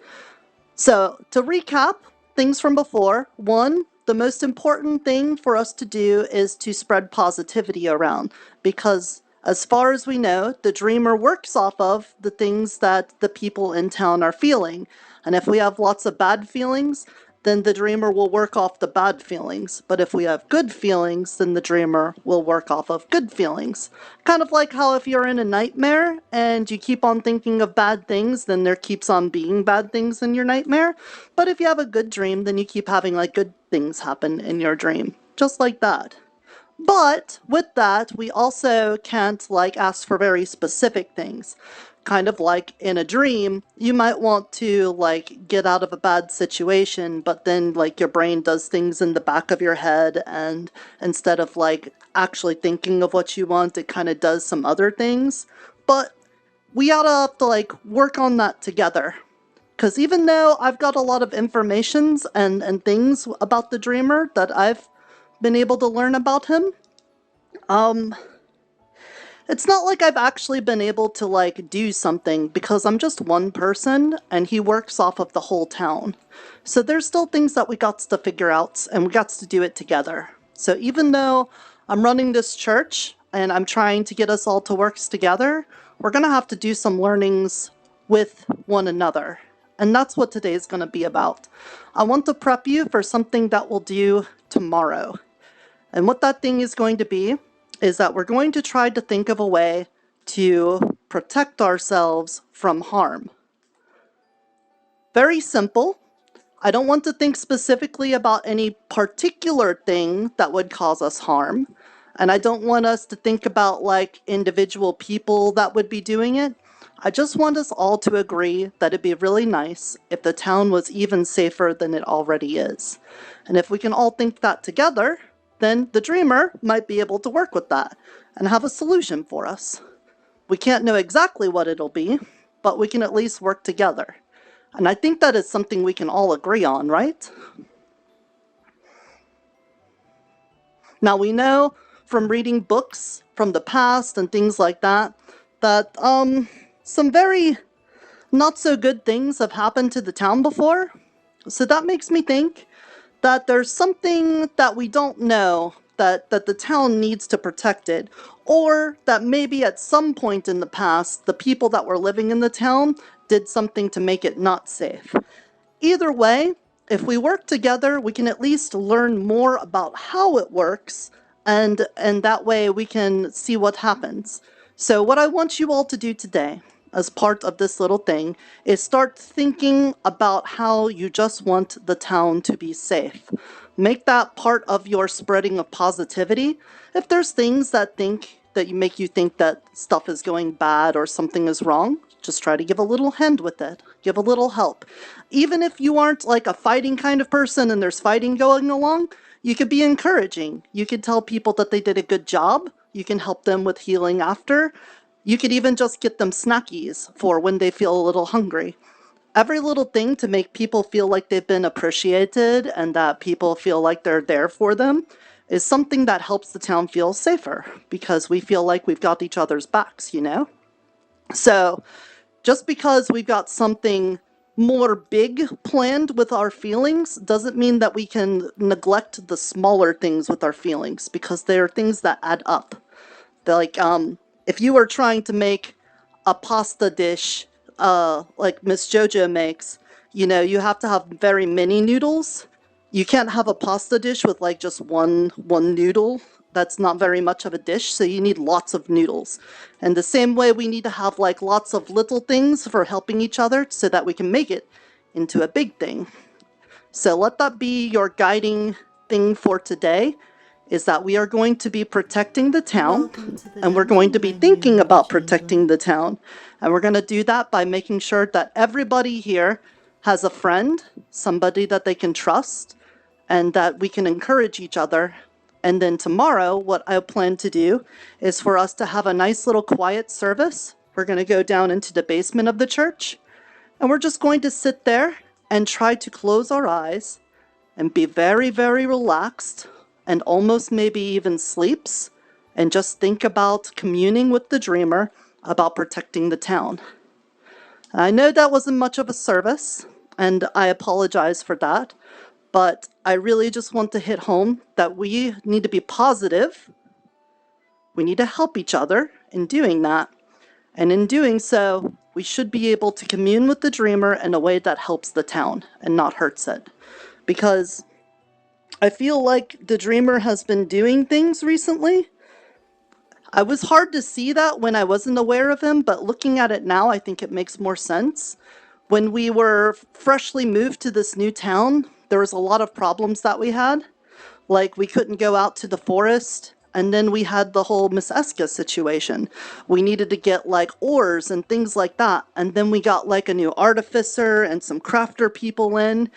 So to recap things from before, one, the most important thing for us to do is to spread positivity around, because as far as we know, the dreamer works off of the things that the people in town are feeling. And if we have lots of bad feelings, then the dreamer will work off the bad feelings. But if we have good feelings, then the dreamer will work off of good feelings. Kind of like how if you're in a nightmare and you keep on thinking of bad things, then there keeps on being bad things in your nightmare. But if you have a good dream, then you keep having like good things happen in your dream. Just like that. But with that, we also can't like ask for very specific things. Kind of like in a dream, you might want to like get out of a bad situation, but then like your brain does things in the back of your head, and instead of like actually thinking of what you want, it kind of does some other things. But we ought to have to like work on that together. Because even though I've got a lot of informations and things about the dreamer that I've been able to learn about him, it's not like I've actually been able to like do something, because I'm just one person and he works off of the whole town. So there's still things that we got to figure out, and we got to do it together. So even though I'm running this church and I'm trying to get us all to work together, we're gonna have to do some learnings with one another. And that's what today is going to be about. I want to prep you for something that we'll do tomorrow. And what that thing is going to be is that we're going to try to think of a way to protect ourselves from harm. Very simple. I don't want to think specifically about any particular thing that would cause us harm. And I don't want us to think about like individual people that would be doing it. I just want us all to agree that it'd be really nice if the town was even safer than it already is. And if we can all think that together, then the dreamer might be able to work with that and have a solution for us. We can't know exactly what it'll be, but we can at least work together. And I think that is something we can all agree on, right? Now we know from reading books from the past and things like that, that some very not so good things have happened to the town before. So that makes me think that there's something that we don't know that the town needs to protect it, or that maybe at some point in the past, the people that were living in the town did something to make it not safe. Either way, if we work together, we can at least learn more about how it works, and that way we can see what happens. So what I want you all to do today, as part of this little thing, is start thinking about how you just want the town to be safe. Make that part of your spreading of positivity. If there's things that make you think that stuff is going bad or something is wrong, just try to give a little hand with it. Give a little help. Even if you aren't like a fighting kind of person and there's fighting going along, you could be encouraging. You could tell people that they did a good job. You can help them with healing after. You could even just get them snackies for when they feel a little hungry. Every little thing to make people feel like they've been appreciated and that people feel like they're there for them is something that helps the town feel safer, because we feel like we've got each other's backs, you know? So just because we've got something more big planned with our feelings doesn't mean that we can neglect the smaller things with our feelings, because they are things that add up. They're like, if you were trying to make a pasta dish like Miss Jojo makes, you know, you have to have very many noodles. You can't have a pasta dish with like just one noodle. That's not very much of a dish, so you need lots of noodles. And the same way, we need to have like lots of little things for helping each other so that we can make it into a big thing. So let that be your guiding thing for today, is that we are going to be protecting the town, and we're going to be thinking about protecting the town. And we're going to do that by making sure that everybody here has a friend, somebody that they can trust, and that we can encourage each other. And then tomorrow, what I plan to do is for us to have a nice little quiet service. We're going to go down into the basement of the church, and we're just going to sit there and try to close our eyes and be very, very relaxed, and almost maybe even sleeps, and just think about communing with the dreamer about protecting the town. I know that wasn't much of a service, and I apologize for that, but I really just want to hit home that we need to be positive. We need to help each other in doing that, and in doing so, we should be able to commune with the dreamer in a way that helps the town and not hurts it. Because I feel like the dreamer has been doing things recently. I was hard to see that when I wasn't aware of him, but looking at it now, I think it makes more sense. When we were freshly moved to this new town, there was a lot of problems that we had. Like, we couldn't go out to the forest, and then we had the whole Miss Eska situation. We needed to get, like, oars and things like that, and then we got, like, a new artificer and some crafter people in.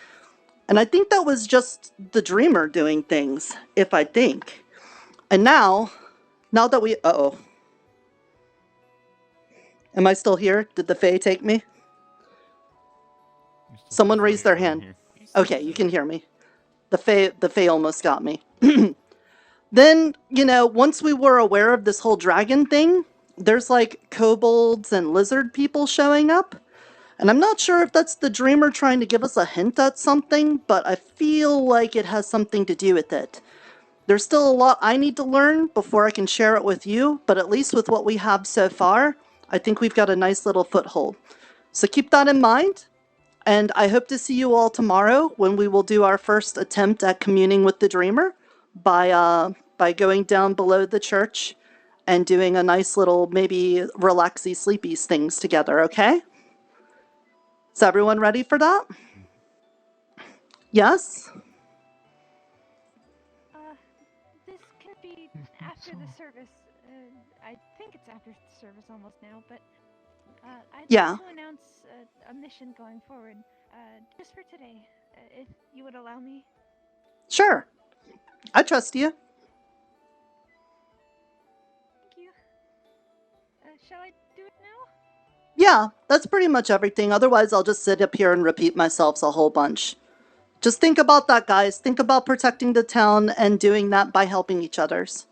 And I think that was just the dreamer doing things, if I think. And now that we... Uh-oh. Am I still here? Did the Fae take me? Someone raised their hand. Okay, you can hear me. The Fae almost got me. Then, you know, once we were aware of this whole dragon thing, there's like kobolds and lizard people showing up. And I'm not sure if that's the dreamer trying to give us a hint at something, but I feel like it has something to do with it. There's still a lot I need to learn before I can share it with you, but at least with what we have so far, I think we've got a nice little foothold. So keep that in mind, and I hope to see you all tomorrow when we will do our first attempt at communing with the dreamer by going down below the church and doing a nice little maybe relaxy sleepies things together, okay? Is everyone ready for that? Yes? This can be after the service. I think it's after the service almost now, but I'd like to announce a mission going forward, just for today, if you would allow me. Sure. I trust you. Thank you. Shall I do it now? Yeah, that's pretty much everything. Otherwise, I'll just sit up here and repeat myself a whole bunch. Just think about that, guys. Think about protecting the town and doing that by helping each others.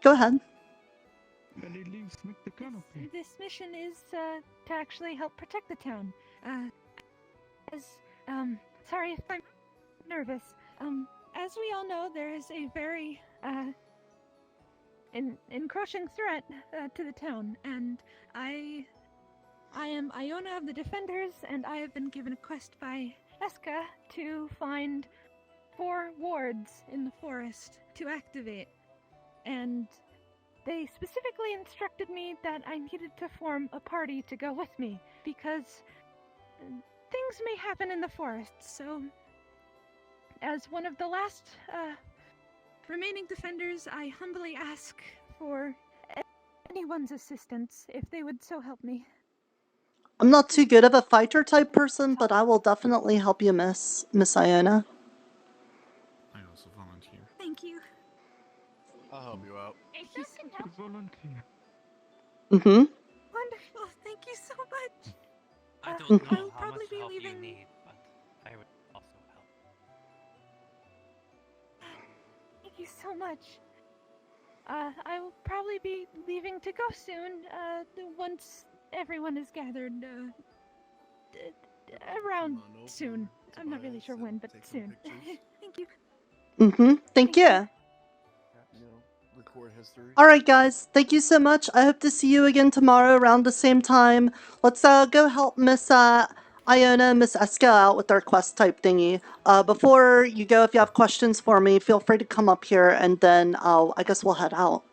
Go ahead. Many leaves make the canopy. This mission is to actually help protect the town. Sorry if I'm nervous. As we all know, there is a very encroaching threat to the town, and I am Iona of the Defenders, and I have been given a quest by Eska to find 4 wards in the forest to activate. And they specifically instructed me that I needed to form a party to go with me, because things may happen in the forest, so as one of the last remaining defenders, I humbly ask for anyone's assistance, if they would so help me. I'm not too good of a fighter type person, but I will definitely help you, Miss Iona. I also volunteer. Thank you. I'll help you out. Volunteer. Mm-hmm. Wonderful. Thank you so much. I don't know I'll how probably much be help you leaving. need, but I would also help. Thank you so much. I will probably be leaving to go soon, once everyone is gathered, around soon. I'm not really sure when, but soon. Thank you. Mm-hmm. Thank you. Record history. Alright guys, thank you so much. I hope to see you again tomorrow around the same time. Let's go help Miss Iona and Miss Eska out with their quest type thingy. Before you go, if you have questions for me, feel free to come up here and then I guess we'll head out.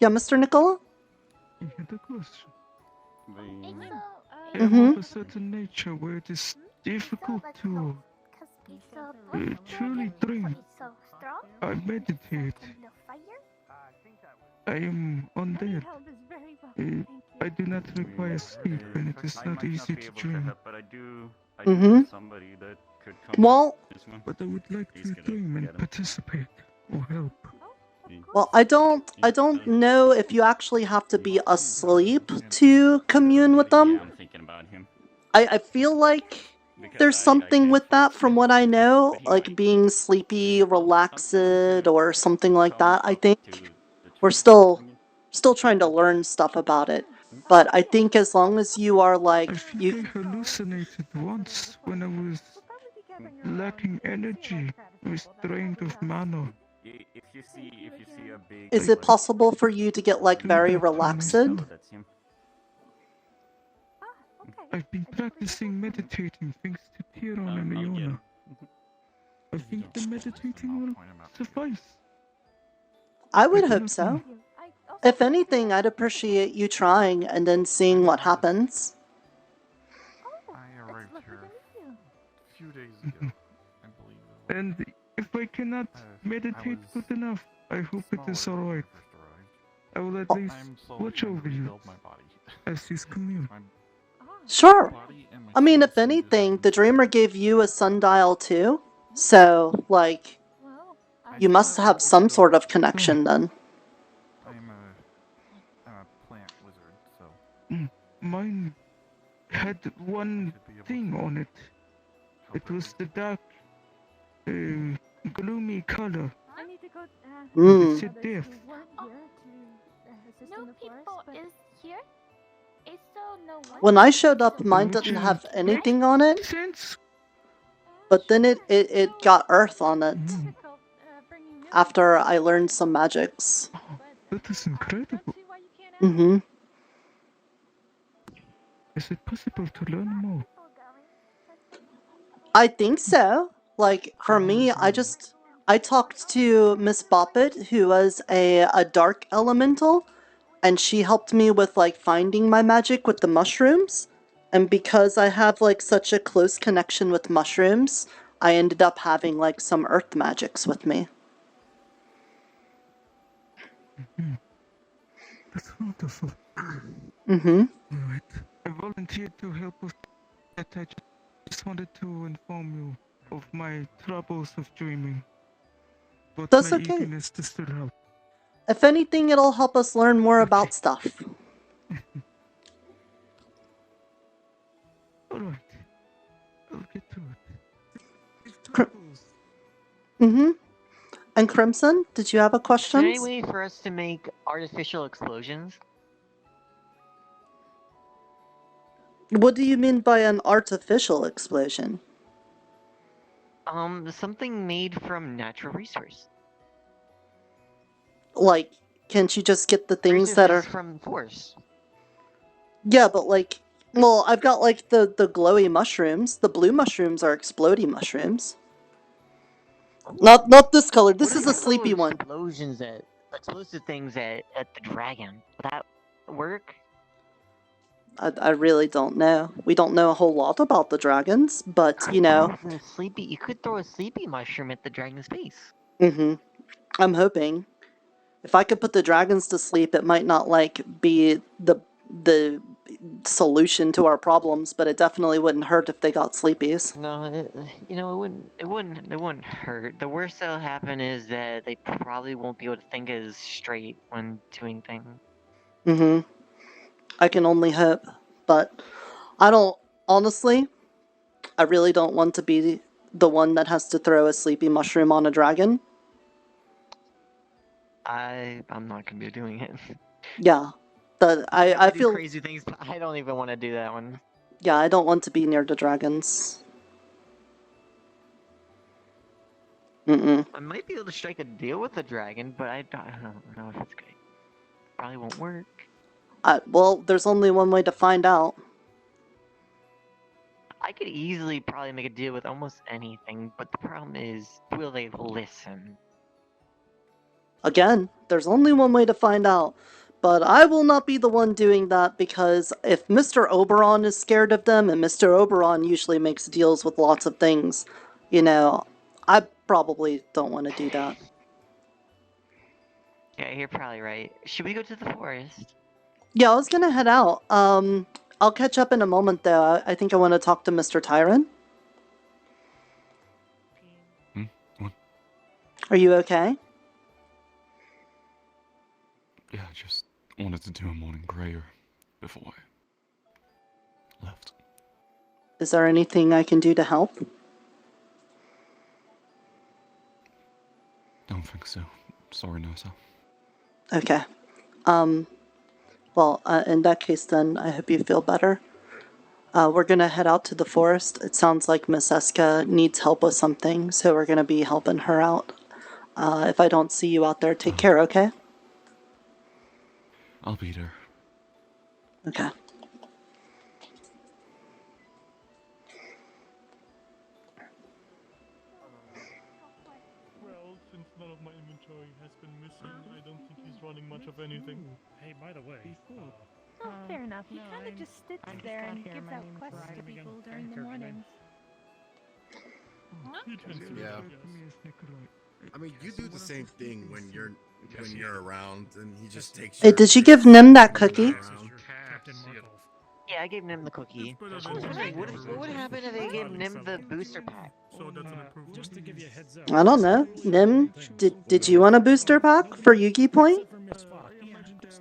Yeah, Mr. Nicola? I had a question. I Mm-hmm. have a certain nature where it is difficult to truly dream. I meditate. I am undead. I do not require sleep, and it is not easy to dream. But I do Mm-hmm. know somebody that could come Well, with this one. But I would like to dream and participate or help. well, I don't know if you actually have to be asleep to commune with them. Yeah, I'm thinking about him. I feel like there's something with that from what I know, like being sleepy, relaxed, or something like that. I think we're still trying to learn stuff about it. But I think as long as you are like I think I hallucinated once when I was lacking energy. I was drained of mana. If you see a big... Is it possible for you to get like very relaxed? That's him. I've been practicing meditating thanks to Tyron and Iona. I think the meditating will suffice. I would hope so. If anything, I'd appreciate you trying and then seeing what happens. I arrived here a few days ago, I believe. And if I cannot meditate good enough, I hope it is alright. I will at least watch over you as his commune. Sure. I mean, if anything, the Dreamer gave you a sundial too. So, like, you must have some sort of connection then. I'm a plant wizard, so... Mine had one thing on it. It was the dark, gloomy color. I need to go. Mm. It said death. No people is here. Is so no one. When I showed up, mine didn't have anything on it. But then it got earth on it. After I learned some magics. That is incredible. Mm-hmm. Is it possible to learn more? I think so. Like, for me, I talked to Miss Boppet, who was a dark elemental, and she helped me with, like, finding my magic with the mushrooms. And because I have, like, such a close connection with mushrooms, I ended up having, like, some earth magics with me. Mm-hmm. That's wonderful. Mm-hmm. Alright. I volunteered to help with that. I just wanted to inform you of my troubles of dreaming. But That's my okay. eagerness to still help. If anything, it'll help us learn more about stuff. Alright. I'll get to it. Mm-hmm. And Crimson, did you have a Is question? there any way for us to make artificial explosions? What do you mean by an artificial explosion? Something made from natural resource. Like, can't you just get the things that are... Resources from force. Yeah, but like... Well, I've got like the glowy mushrooms. The blue mushrooms are explodey mushrooms. Not this color. This is a sleepy one. Explosions that explosive things at the dragon. Would that work? I really don't know. We don't know a whole lot about the dragons, but you know. You could throw a sleepy mushroom at the dragon's face. Mm-hmm. I'm hoping. If I could put the dragons to sleep, it might not like be the solution to our problems, but it definitely wouldn't hurt if they got sleepies. No, it wouldn't hurt. The worst that'll happen is that they probably won't be able to think as straight when doing things. Mm-hmm. I can only hope, but I don't, honestly, I really don't want to be the one that has to throw a sleepy mushroom on a dragon. I'm not gonna be doing it. Yeah. I do feel crazy things, but I don't even want to do that one. Yeah, I don't want to be near the dragons. Mm-mm. I might be able to strike a deal with the dragon, but I don't know if it's good. Probably won't work. Well, there's only one way to find out. I could easily probably make a deal with almost anything, but the problem is, will they listen? Again, there's only one way to find out. But I will not be the one doing that, because if Mr. Oberon is scared of them, and Mr. Oberon usually makes deals with lots of things, you know, I probably don't want to do that. Yeah, you're probably right. Should we go to the forest? Yeah, I was gonna head out. I'll catch up in a moment, though. I think I want to talk to Mr. Tyron. What? Are you okay? Yeah, I just wanted to do a morning prayer before I left. Is there anything I can do to help? Don't think so. Sorry, Nirta. Okay. Well, in that case then, I hope you feel better. We're gonna head out to the forest. It sounds like Miss Eska needs help with something, so we're gonna be helping her out. If I don't see you out there, take care, okay? I'll be there. Okay. Well, since none of my inventory has been missing, I don't think he's running much of anything. Hey, by the way, Oh, fair enough. He kind of just sits there and gives out quests to people during the mornings. He tends to Yeah. yes. I mean, you do the same thing when you're around, and he just takes. Hey, did you give Nim that cookie? Yeah, I gave Nim the cookie. What would happen if I gave Nim the booster pack? Just to give you a heads up. I don't know. Nim, did you want a booster pack for Yugi Point?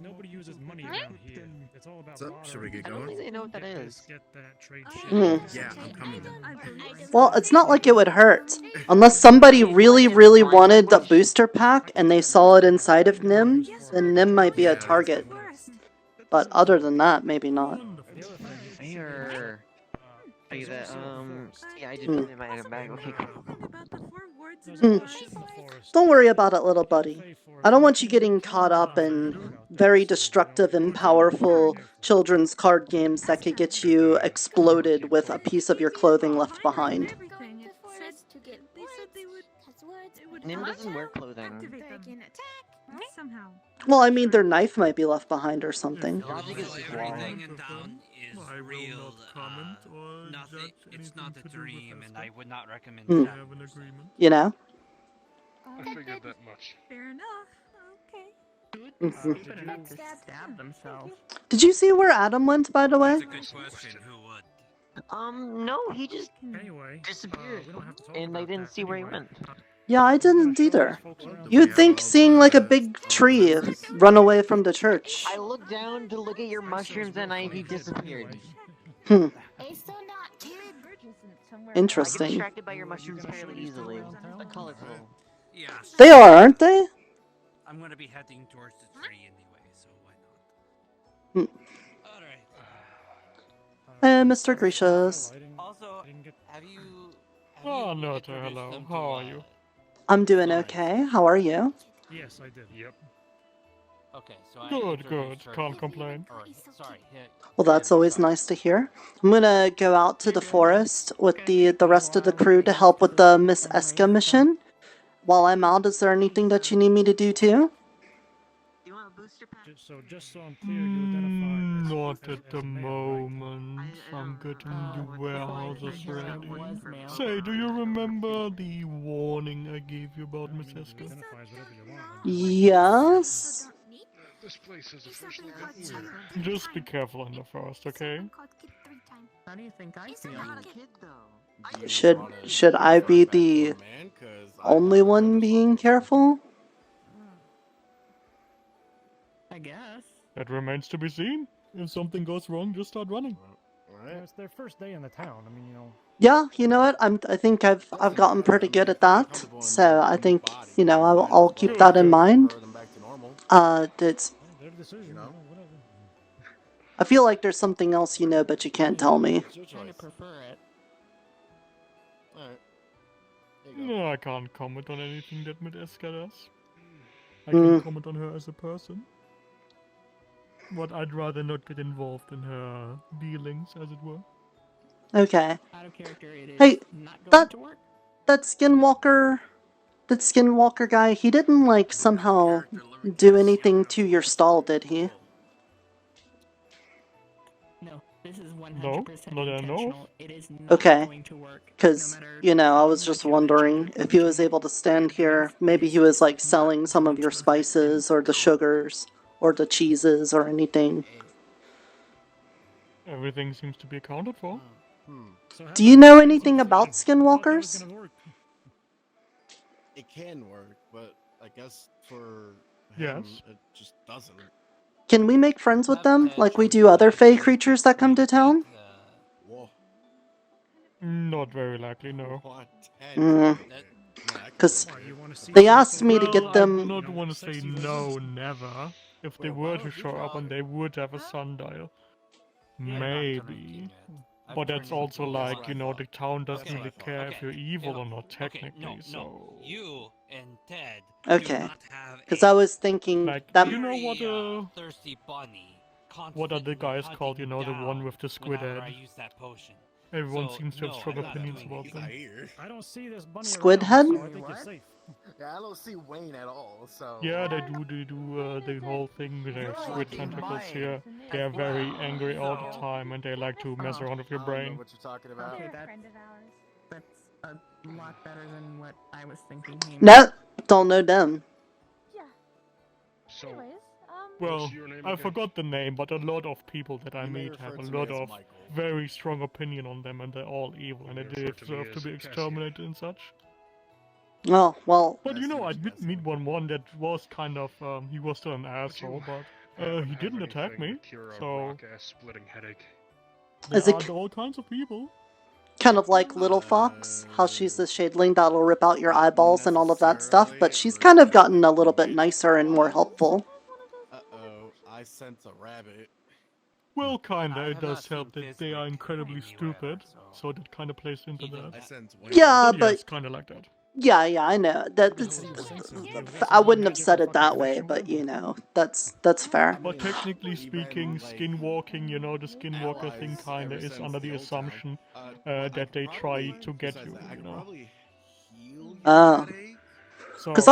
Nobody uses money around here. It's all about So, should we get I don't going? think they know what that is. Yeah, I'm coming then. Well, it's not like it would hurt. Unless somebody really, really wanted the booster pack and they saw it inside of Nim, then Nim might be a target. But other than that, maybe not. Fair. Yeah, I did put it in my item bag. Okay, cool. Don't worry about it, little buddy. I don't want you getting caught up in very destructive and powerful children's card games that could get you exploded with a piece of your clothing left behind. Nim doesn't wear clothing. Somehow. Well, I mean, their knife might be left behind or something. Logic is Everything in town is I will real. not comment or Nothing. judge It's not anything a to do with dream, and Eska. I would not recommend Hmm. We that. have an agreement. You know? I figured that much. Fair enough. Okay. Mhm. Stab themselves. Did you see where Adam went, by the way? That's a good question. Who would? No, he just Anyway, disappeared, we don't have to talk and I about didn't that see where he anyway. went. Yeah, I didn't either. You'd think seeing like a big tree run away from the church. I looked down to look at your mushrooms, and he disappeared. Hmm. I get Interesting. distracted by your mushrooms fairly easily. Colorful. Yeah. They are, aren't they? I'm gonna be heading towards the tree anyway, so why not? Alright. Mr. Gracious. Also, have you Oh, Nirta, introduced hello. them How to, are you? I'm doing okay. How are you? Yes, I did. Yep. Okay, so I Good, introduced good. her Can't to- complain. or, sorry, Well, that's always nice to hear. I'm gonna go out to the forest with the rest of the crew to help with the Miss Eska mission. While I'm out, is there anything that you need me to do too? Just so I'm clear, you identify Not at the moment. I'm getting the warehouses ready. Say, do you remember the warning I gave you about Miss Eska? Yes. This place is officially Just be careful in the forest, okay? How do you think I feel? Should I be the only one being careful? I guess. That remains to be seen. If something goes wrong, just start running. It's their first day in the town. I mean, Yeah, you know what? I think I've gotten pretty good at that. So I think I'll keep that in mind. It's. their decision. Whatever. I feel like there's something else you know, but you can't tell me. Kind of prefer it. No, I can't comment on anything that Miss Eska does. I can comment on her as a person. But I'd rather not get involved in her dealings, as it were. Okay. Out of character, it is Hey, not going to work. that Skinwalker guy, he didn't like somehow do anything to your stall, did he? No, this is 100% not that I know of. intentional. It is not Okay. going to work. Because, I was just wondering if he was able to stand here, maybe he was like selling some of your spices or the sugars or the cheeses or anything. Everything seems to be accounted for. Do you know anything about skinwalkers? It can work, but I guess for Yes. him, it just doesn't. Can we make friends with them like we do other fey creatures that come to town? Whoa. Not very likely, no. Because they asked me to get I them. do not want to say no, never. If they were to show up and they would have a sundial. Maybe. But that's also like, the town doesn't really care if you're evil or not, technically, so... You and Ted Okay. do not have Because I was thinking that. You know what, thirsty bunny. what are the guys called, the one with the squid whenever I head? use that potion. Everyone So, seems to have no, strong I'm not opinions doing about them. I don't see this bunny Squid around, head? so I think you're safe. Yeah, I don't see Wayne at all, so... Yeah, they do the whole thing with their squid tentacles here. They're very angry all the time and they like to mess around with your I don't know brain. what you're talking about. Okay, that's a lot better than what I was thinking. No, don't know them. So, well, I forgot the name, but a lot of people that I meet have a lot of very strong opinion on them and they're all evil and they deserve to be exterminated and such. Well. But I did meet one that was kind of, he was still an asshole, but he didn't attack me, so... Is There it are all kinds of people. kind of like Little Fox? How she's the shadeling that'll rip out your eyeballs and all of that stuff, but she's kind of gotten a little bit nicer and more helpful. Uh-oh, I sense a rabbit. Well, kinda, it does help that they are incredibly stupid, so that kinda plays into that. Yeah, Yeah, but it's kinda like that. yeah, I know I wouldn't have said it that way, but that's fair. But technically speaking, skinwalking, the skinwalker thing kinda is under the assumption that they try to get you, Oh. So, Because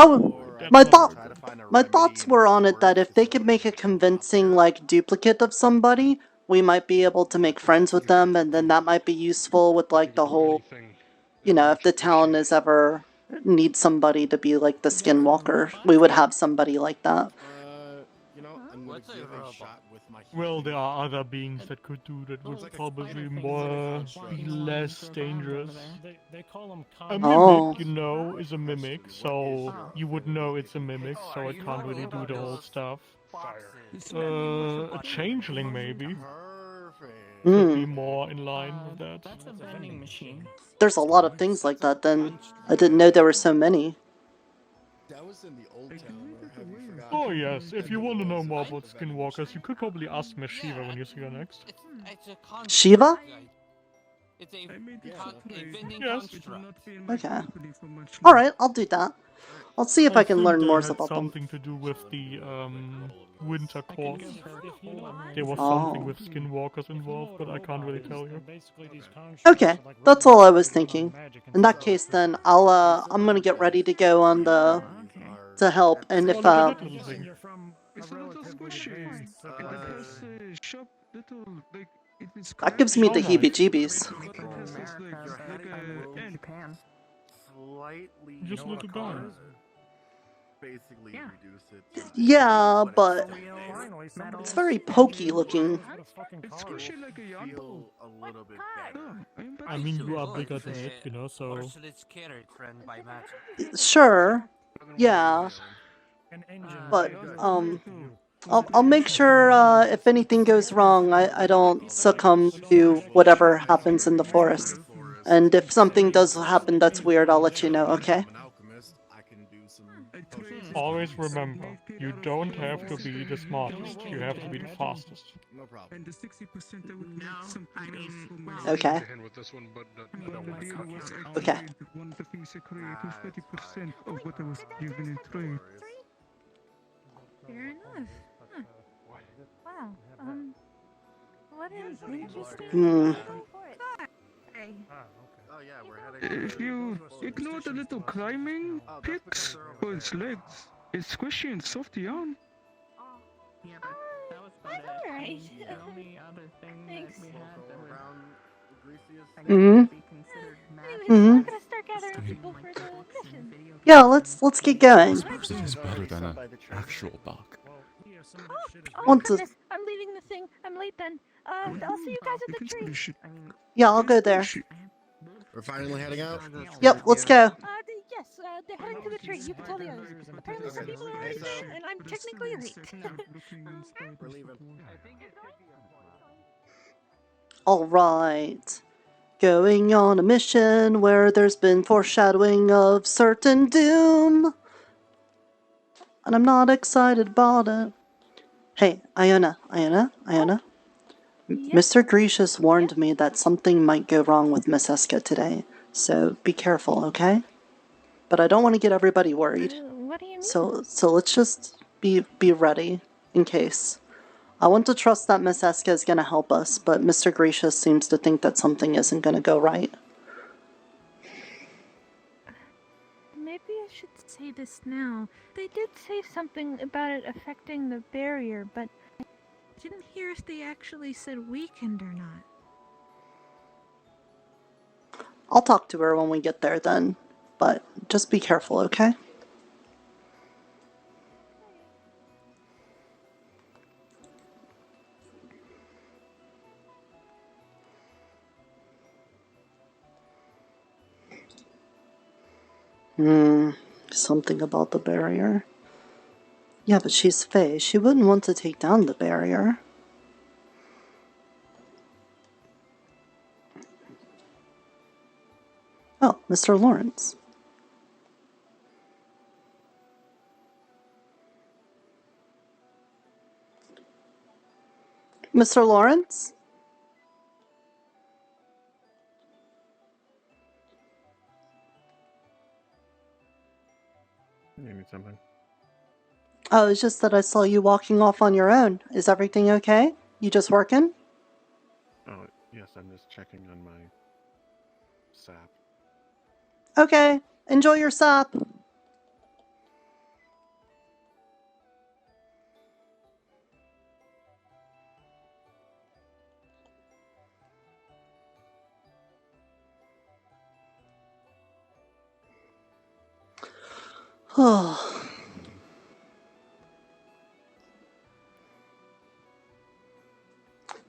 my thoughts were on it that if they could make a convincing duplicate of somebody, we might be able to make friends with them, and then that might be useful with the whole, if the town is ever needs somebody to be like the skinwalker, we would have somebody like that. I'm gonna give a shot with my... Well, there are other beings that could do that would probably be less dangerous. They call them A mimic, is a mimic, so you would know it's a mimic, so it can't really do the whole stuff. A changeling, maybe. Could be more in line with that. That's a vending machine. There's a lot of things like that then. I didn't know there were so many. that was in the old town, or have you forgotten? Oh yes, if you want to know more about skinwalkers, you could probably ask Miss Shiva when you see her next. It's a construct. Shiva? It's a Yes. vending Yes. construct. Okay. Alright, I'll do that. I'll see if I can think learn they more had about them. something to do with the winter course. There was Oh. something with skinwalkers involved, but I can't really tell you. Okay, that's all I was thinking. In that case, then I'm gonna get ready to go on to help, and if It's a little squishy. Shop little like that gives me the heebie-jeebies. Slightly Just little guy. basically reduce it to Yeah, but it's very pokey looking. It's squishy like a yambo. a little bit better. I mean, you are bigger than it, you know, so... Merciless carrot friend by magic. Sure, yeah, but I'll make sure if anything goes wrong, I don't succumb to whatever happens in the forest. And if something does happen that's weird, I'll let you know. Okay? Always remember, you don't have to be the smartest, you have to be the fastest. No problem. And the 60% I would make something else for myself. Okay. Okay. One of the things I created was 30% of what I was given in trade. Fair enough. Huh. Wow. What an interesting. Hmm. Hey. Oh yeah, we're heading. If you ignore the little climbing picks for its legs, it's squishy and softy on. Yeah, but that was about it. Alright. The only other thing Thanks. that we had that was Mhm. be considered Anyways, Mhm. I'm gonna start gathering people for the mission. Yeah, let's get going. This person is better than an actual bug. Oh Want to- goodness, I'm leaving the thing. I'm late then. I'll see you guys at the tree. Yeah, I'll go there. We're finally heading out. Yep, let's go. Yes, they're heading to the tree. You can tell the others. Apparently some people are already there, and I'm technically late. We're leaving. Alright. Going on a mission where there's been foreshadowing of certain doom. And I'm not excited about it. Hey, Iona. Mr. Grecius warned me that something might go wrong with Miss Eska today, so be careful, okay? But I don't want to get everybody worried. What do you mean? So let's just be ready in case. I want to trust that Miss Eska is going to help us, but Mr. Grecius seems to think that something isn't going to go right. Maybe I should say this now. They did say something about it affecting the barrier, but I didn't hear if they actually said weakened or not. I'll talk to her when we get there then, but just be careful, okay? Something about the barrier. Yeah, but she's Fae. She wouldn't want to take down the barrier. Oh, Mr. Lawrence. Mr. Lawrence? You need something? Oh, it's just that I saw you walking off on your own. Is everything okay? You just working? Oh, yes, I'm just checking on my sap. Okay, enjoy your sap. Oh.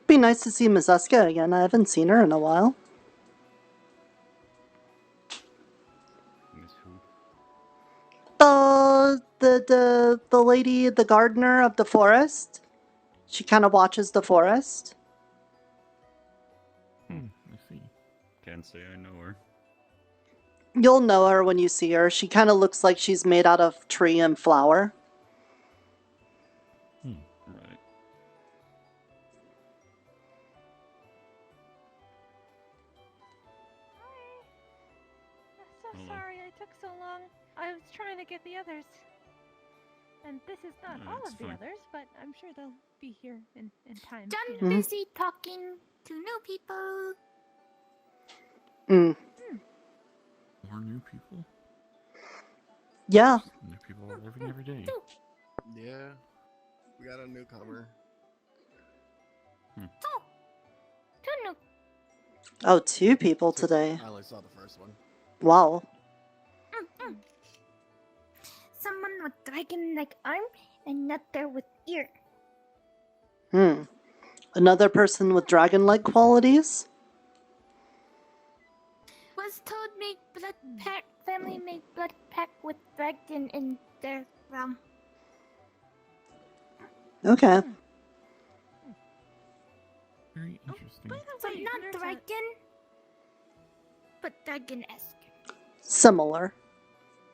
Be nice to see Miss Eska again. I haven't seen her in a while. The lady, the gardener of the forest. She kind of watches the forest. I see. Can't say I know her. You'll know her when you see her. She kind of looks like she's made out of tree and flower. Right. So sorry I took so long. I was trying to get the others. And this is not all it's of the fine. others, but I'm sure they'll be here in time. Done you know. busy talking to new people. More new people? Yeah. New people arriving every day. Yeah, we got a newcomer. Two new. Oh, 2 people today. I only saw the first one. Wow. Someone with dragon-like arm and another with ear. Another person with dragon-like qualities? Was told make blood pact. Family make blood pact with dragon in their realm. Okay. Very interesting. So not dragon, but dragon-esque. Similar.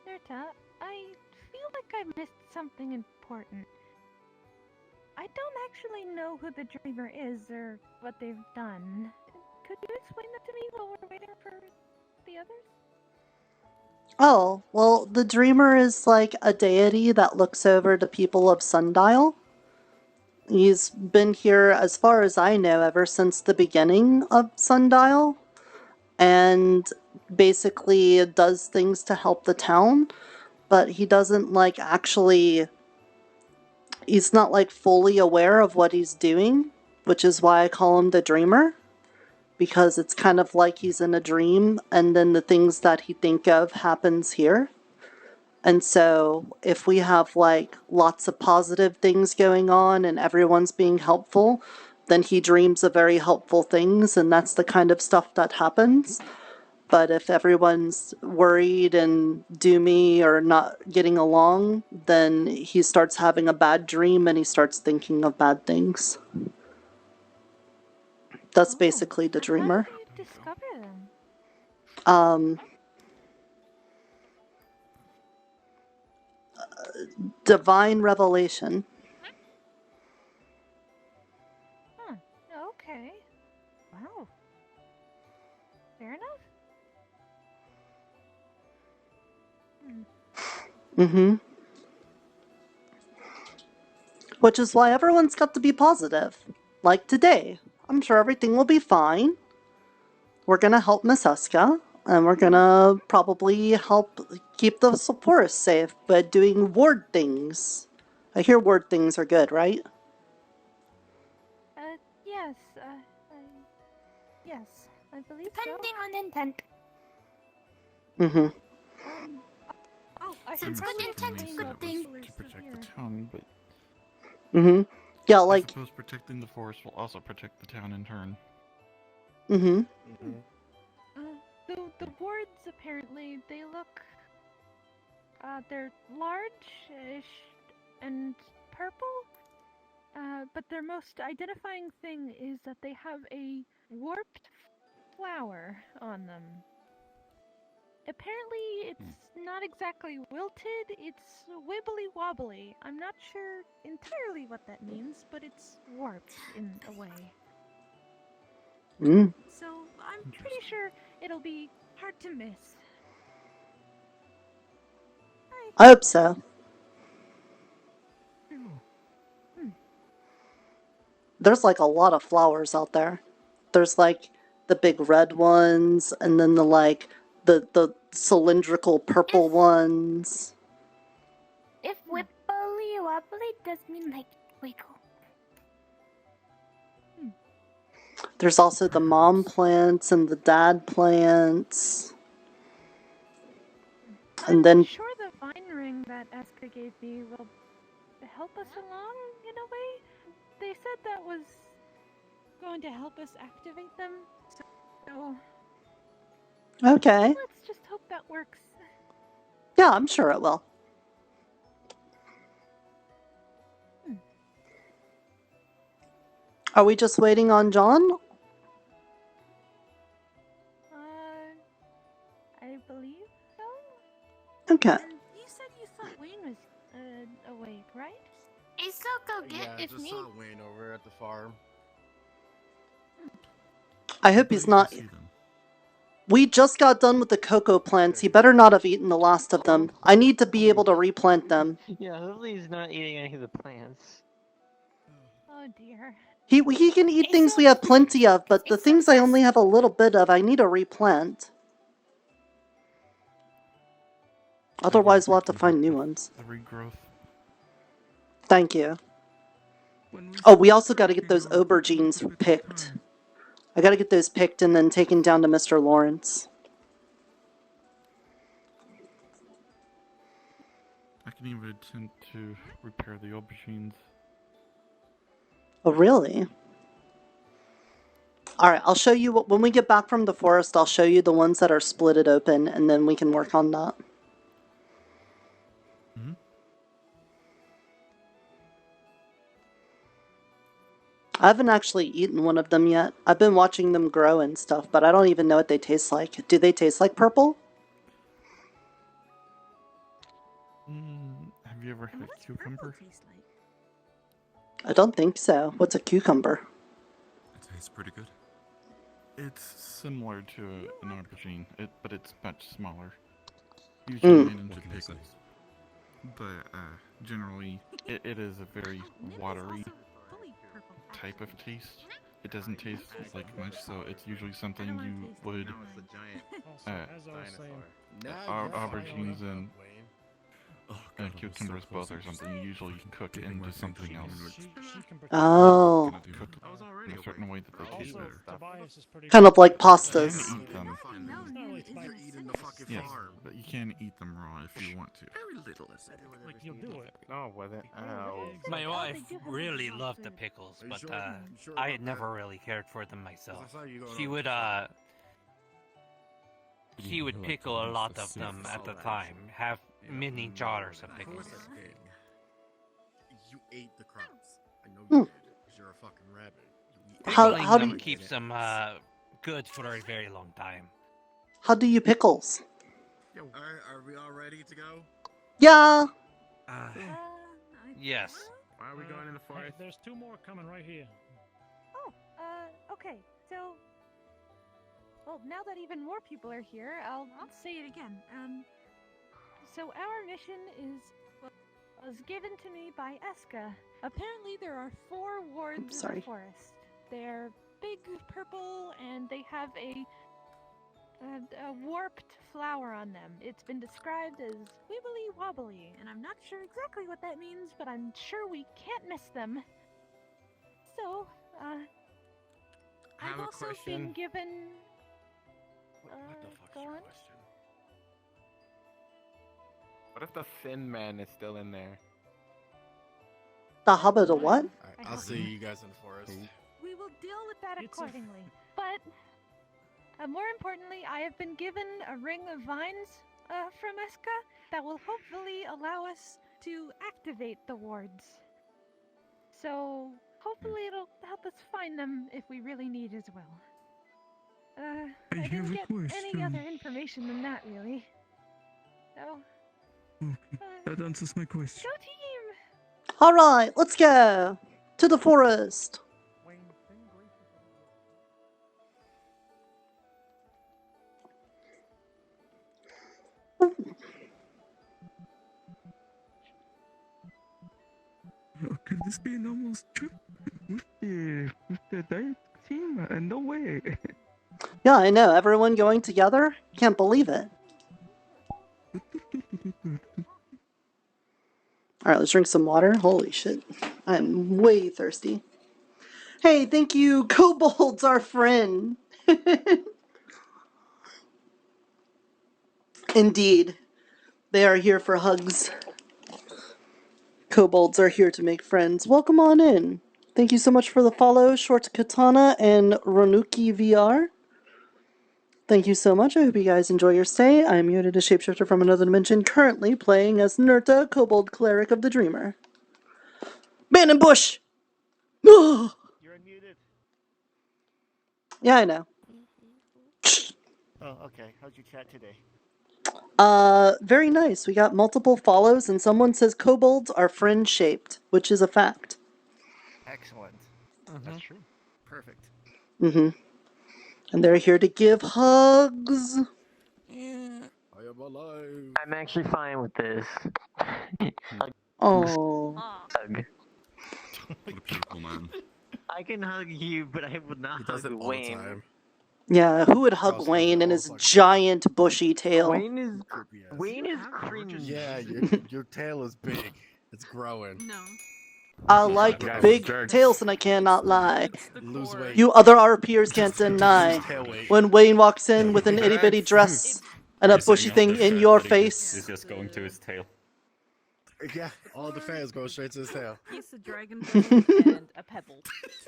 Nirta, I feel like I missed something important. I don't actually know who the dreamer is or what they've done. Could you explain that to me while we're waiting for the others? Oh, well, the Dreamer is like a deity that looks over the people of Sundial. He's been here, as far as I know, ever since the beginning of Sundial, and basically does things to help the town, but he doesn't, like, actually... He's not, like, fully aware of what he's doing, which is why I call him the Dreamer. Because it's kind of like he's in a dream, and then the things that he think of happens here. And so, if we have, like, lots of positive things going on and everyone's being helpful, then he dreams of very helpful things, and that's the kind of stuff that happens. But if everyone's worried and doomy or not getting along, then he starts having a bad dream and he starts thinking of bad things. That's basically the Dreamer. How did you discover them? Divine revelation. Huh. Okay. Wow. Fair enough. Which is why everyone's got to be positive. Like today. I'm sure everything will be fine. We're gonna help Miss Eska, and we're gonna probably help keep the forest safe by doing ward things. I hear ward things are good, right? Yes, yes, I believe Depending on intent. I Since good intent, good thing. To protect the town, but Yeah, I like... suppose protecting the forest will also protect the town in turn. The wards apparently, they look, they're large-ish and purple, but their most identifying thing is that they have a warped flower on them. Apparently, it's not exactly wilted, it's wibbly-wobbly. I'm not sure entirely what that means, but it's warped in a way. So, I'm pretty sure it'll be hard to miss. I hope so. There's like a lot of flowers out there. There's like the big red ones, and then the cylindrical purple ones. If wibbly wobbly does mean like wiggle. There's also the mom plants and the dad plants. And then... I'm sure the vine ring that Eska gave me will help us along in a way. They said that was going to help us activate them, so... Okay. Let's just hope that works. Yeah, I'm sure it will. Are we just waiting on John? I believe Okay. And you said you thought Wayne was awake, right? I still go get Yeah, I if just need. saw Wayne over at the farm. I hope he's not. We just got done with the cocoa plants. He better not have eaten the last of them. I need to be able to replant them. Yeah, hopefully he's not eating any of the plants. Oh dear. He can eat things we have plenty of, but the things I only have a little bit of, I need to replant. Otherwise, we'll have to find new ones. The regrowth. Thank you. Oh, we also got to get those aubergines picked. I got to get those picked and then taken down to Mr. Lawrence. I can even attempt to repair the aubergines. Oh, really? Alright, I'll show you, when we get back from the forest, I'll show you the ones that are splitted open, and then we can work on that. Mm-hmm. I haven't actually eaten one of them yet. I've been watching them grow and stuff, but I don't even know what they taste like. Do they taste like purple? Have you ever had a cucumber? I don't think so. What's a cucumber? It tastes pretty good. It's similar to an aubergine, but it's much smaller. Usually made into pickles. But generally, it is a very watery type of taste. It doesn't taste like much, so it's usually something you would aubergines and cucumbers both are something you usually cook into something else. Oh. Cook in a certain way that they taste better. Kind of like pastas. You can eat them. Yes, but you can eat them raw if you want to. Very little is it. Like, you'll do it. No, with it. Ow. My wife really loved the pickles, but I had never really cared for them myself. He would pickle a lot of them at the time, have mini jars of pickles. You ate the crumbs. I know you did, because you're a fucking rabbit. Pickling How do them you... keeps them good for a very long time. How do you pickles? Are we all ready to go? Yeah! Yes. Why are we going in the forest? Hey, there's two more coming right here. Oh, okay. So, well, now that even more people are here, I'll say it again. So our mission was given to me by Eska. Apparently there are 4 wards in the forest. They're big, purple, and they have a warped flower on them. It's been described as wibbly wobbly, and I'm not sure exactly what that means, but I'm sure we can't miss them. So, I've also been given. What the fuck's go your on? question? What if the Thin Man is still in there? The hub of the what? I'll see you guys in the forest. We will deal with that accordingly. But more importantly, I have been given a ring of vines from Eska that will hopefully allow us to activate the wards. So hopefully it'll help us find them if we really need as well. I didn't get any other information than that, really. So. That answers my question. Go team! Alright, let's go! To the forest! Could this be a normal trip with the diet team? No way. Yeah, I know. Everyone going together? Can't believe it. Alright, let's drink some water. Holy shit. I'm way thirsty. Hey, thank you, Kobolds, our friend. Indeed. They are here for hugs. Kobolds are here to make friends. Welcome on in. Thank you so much for the follow, Short Katana and Ronuki VR. Thank you so much. I hope you guys enjoy your stay. I am Eotidiss, shapeshifter from another dimension, currently playing as Nirta, Kobold Cleric of the Dreamer. Man in bush! You're unmuted. Yeah, I know. Oh, okay. How's your chat today? Very nice. We got multiple follows, and someone says kobolds are friend-shaped, which is a fact. Excellent. That's true. Perfect. Mm-hmm. And they're here to give hugs. I am alive. I'm actually fine with this. Oh. Hug. What a beautiful man. I can hug you, but I would not hug Wayne. Yeah, who would hug Wayne and his giant bushy tail? Wayne is cringe. Yeah, your tail is big. It's growing. No. I like big tails and I cannot lie. Lose weight. You other RPers can't deny. Tail weight. When Wayne walks in with an itty bitty dress and a bushy thing in your face. He's just going to his tail. Yeah, all the fans go straight to his tail. Piece of dragon and a pebble.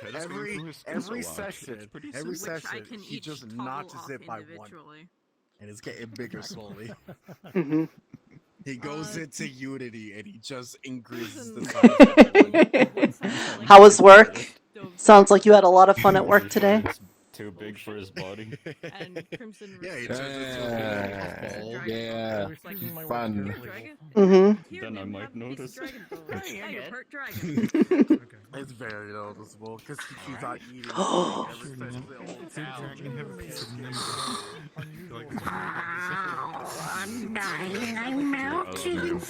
Every session, can he each just toggle notches off it by one, individually. and it's getting bigger slowly. Mhm. He goes into Unity and he just increases the size. How was work? Sounds like you had a lot of fun at work today. Too big for his body. And Crimson Yeah, he turns into a yeah, fun. Mm-hmm. Then I might notice. It's very noticeable because he keeps on eating. I'm dying. I'm melting.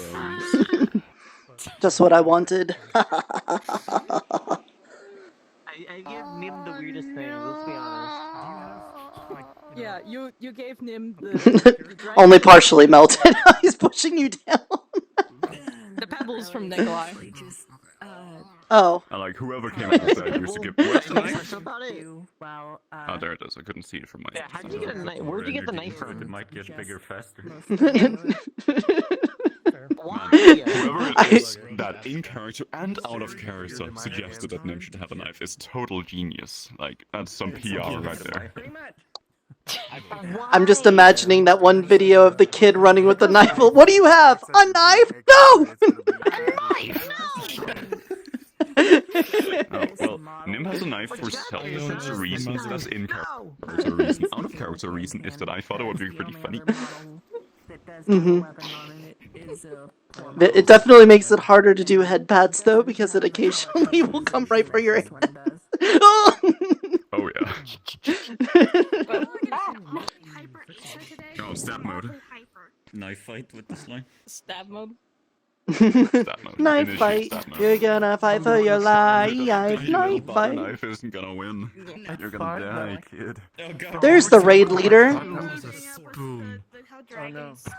Just what I wanted. I give Nim the weirdest thing, let's be honest. Yeah, you gave Nim the dragon. Only partially melted. He's pushing you down. The pebbles from Nikolai. Oh. I like whoever came up with that used to give. Where's the knife? Well, Oh, there it is. I couldn't see it from my. Yeah, how did you get a knife? Where'd you get the knife from? It might get bigger faster. Whoever it is that in character and out of character suggested that Nim should have a knife is total genius. Like, that's some PR right there. I'm just imagining that one video of the kid running with the knife. What do you have? A knife? No! Oh, well, Nim has a knife for selfish reasons. That's in character reason. Out of character reason is that I thought it would be pretty funny. Mm-hmm. It definitely makes it harder to do head pads though, because it occasionally will come right for your head. Oh yeah. Oh, stab mode. Knife fight with the slime. Stab mode. Knife fight. You're gonna fight for your life. Knife The fight. knife isn't gonna win. You're gonna die, kid. There's the raid leader.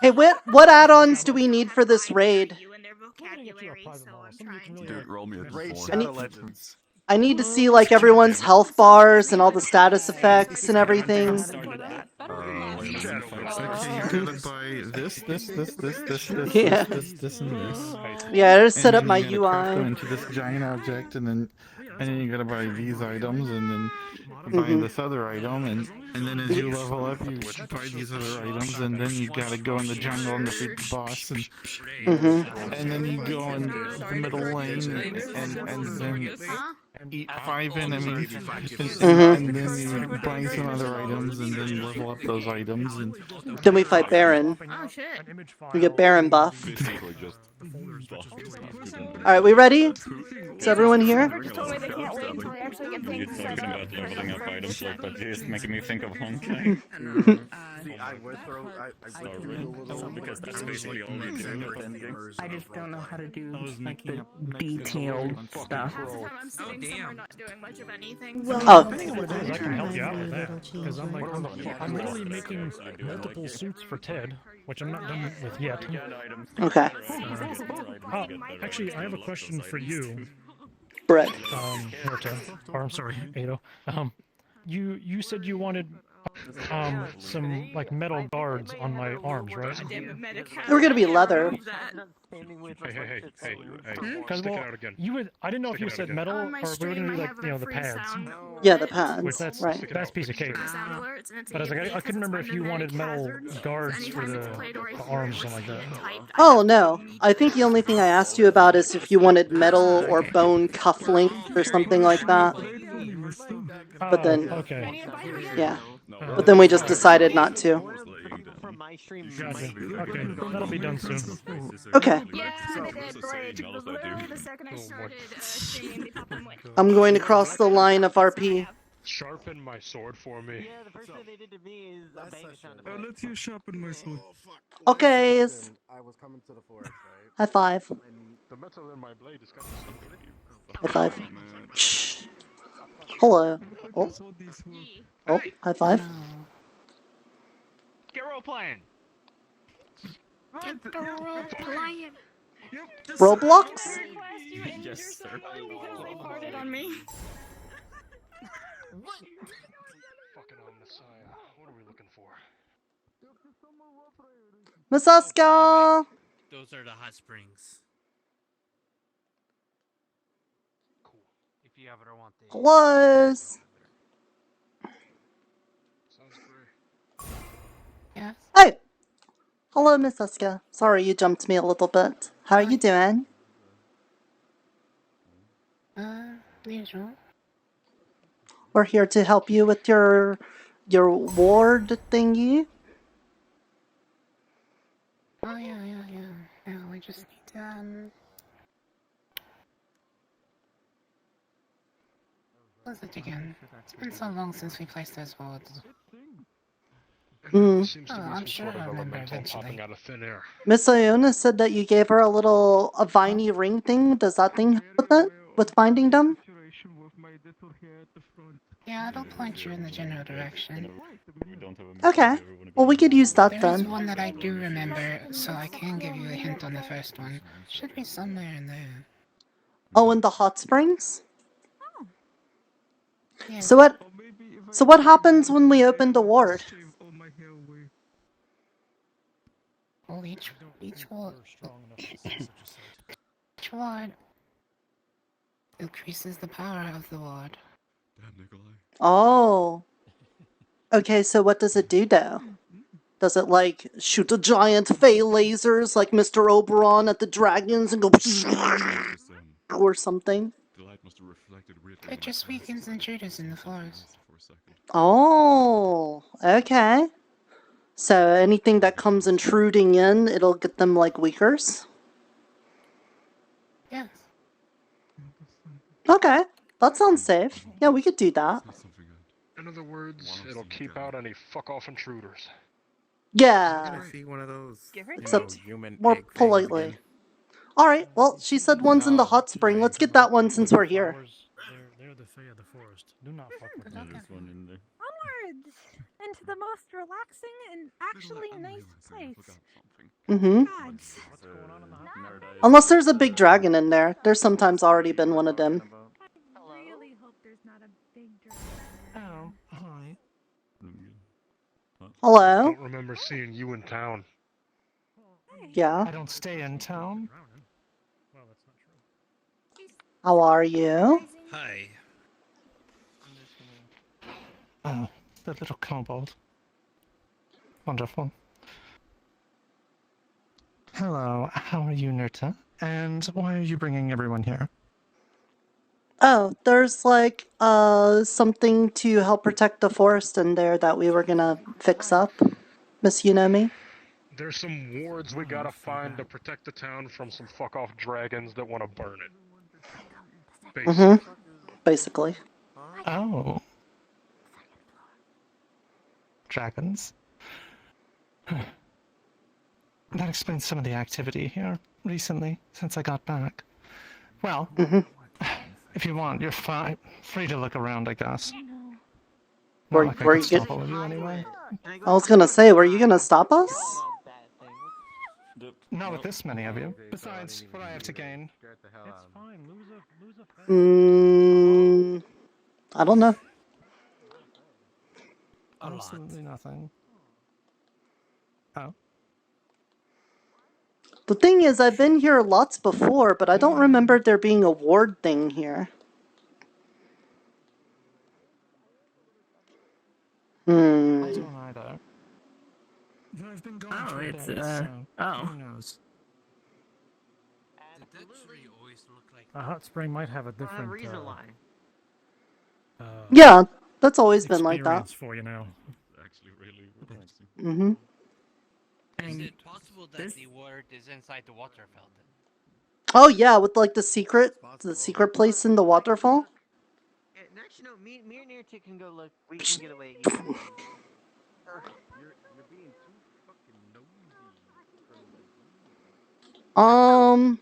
Hey, what add-ons do we need for this raid? Dude, roll me a Raid d4. Shadow Legends. I need to see like everyone's health bars and all the status effects and everything. Actually, you do it by this, Yeah. this, and this. Yeah, I just set up And my then you gotta craft them UI. into this giant object, and then you gotta buy these items, and then buy this other item, and then as you level up, you buy these other items, and then you gotta go in the jungle and defeat the boss, and then you go in the middle lane, and then eat 5 enemies, and then you buy some other items, and then level up those items, and Then we fight Baron. Oh shit. We get Baron buff. Basically just. Alright, we ready? Is everyone here? You're talking about leveling up items like that. It's making me think of Honkai. See, I would throw. I would do a little Because that's basically all you do. I just don't know how to do like the detailed stuff. I'm sitting somewhere not doing much of anything. Oh. I can help you out with that because I'm really making multiple suits for Ted, which I'm not done with yet. Okay. Actually, I have a question for you, Brett. Nirta, or I'm sorry, Ado. You said you wanted some like metal guards on my arms, right? They were gonna be leather. Hey, Because stick it well, out again. I didn't know if Stick you it out said again. metal or if we were gonna do like the pads. Yeah, the pads. Which that's Right. that's a piece of cake. But I was like, I couldn't remember if you wanted metal guards for the arms or something like that. Oh no. I think the only thing I asked you about is if you wanted metal or bone cufflinks or something like that. But then, okay. yeah. But then we just decided not to. From my my stream. Gotcha. Okay, that'll be done soon. Okay. Yeah, I did. Like, literally the second I started streaming, the top of my... I'm going to cross the line of RP. Sharpen my sword for me. Yeah, the first thing they did to me is a bang sound I'll effect. let you sharpen my sword. Okay. I was coming to the forest, right? High five. And the metal in my blade is kind of stuck. High five. Shh. Hello. Oh. Oh, high five. Get role playing. Get the role playing. Roblox? Yes, sir. Because they farted on me. Fucking on Messiah. What are we looking for? Miss Oscar! Those are the hot springs. Cool. If you ever want the... Close! Yes. Hey! Hello, Miss Oscar. Sorry you jumped me a little bit. How are you doing? Usual. We're here to help you with your ward thingy. Oh, yeah. Yeah, we just need to, what was it again? It's been so long since we placed those wards. Seems to be I'm some sure sort of I remember elemental eventually. popping out of thin air. Miss Iona said that you gave her a viney ring thing. Does that thing help with it? With finding them? Yeah, it'll point you in the general direction. Okay. Well, we could use that There is then. one that I do remember, so I can give you a hint on the first one. Should be somewhere in there. Oh, in the hot springs? Yeah. So what happens when we open the ward? Well, each ward each ward increases the power of the ward. Oh. Okay, so what does it do though? Does it like shoot a giant fey lasers like Mr. Oberon at the dragons and go or something? It just weakens intruders in the forest. Oh, okay. So anything that comes intruding in, it'll get them like weakers? Yes. Okay, that sounds safe. Yeah, we could do that. In other words, it'll keep out any fuck-off intruders. Yeah. I see one of those. Except human more egg things politely. again. Alright, well, she said one's in the hot spring. Let's get that one since we're here. They're the Fae of the forest. Do not fuck with them. There's one in there. Onwards! Into the most relaxing and actually nice place. Mm-hmm. Gods. Unless there's a big dragon in there. There's sometimes already been one of them. I really hope there's not a big dragon. Oh, hi. Hello? Don't remember seeing you in town. Yeah. I don't stay in town. How are you? Hi. Oh, the little kobold. Wonderful. Hello, how are you, Nirta? And why are you bringing everyone here? Oh, there's like something to help protect the forest in there that we were gonna fix up. Miss Yunomi? There's some wards we gotta find to protect the town from some fuck-off dragons that want to burn it. Mm-hmm. Basically. Oh. Dragons. That explains some of the activity here recently, since I got back. Well, if you want, you're free to look around, I guess. Were Not like I you could stop all of you anyway. I was gonna say, were you gonna stop us? Not with this many of you. Besides, what I have to gain. It's fine. Lose I don't know. Absolutely nothing. Oh. The thing is, I've been here lots before, but I don't remember there being a ward thing here. I don't either. I've been going Oh, for a it's, day, so oh. who knows? Did that tree always look like A hot spring might have a different reason why. Yeah, that's always been like that. experience for you now. Actually, really relaxing. Mm-hmm. Is it possible that the word is inside the water fountain? Oh yeah, with like the secret place in the waterfall. Yeah, actually, no. Me and Nirta can go look. We can get away. You guys. You're being too fucking nosy for me.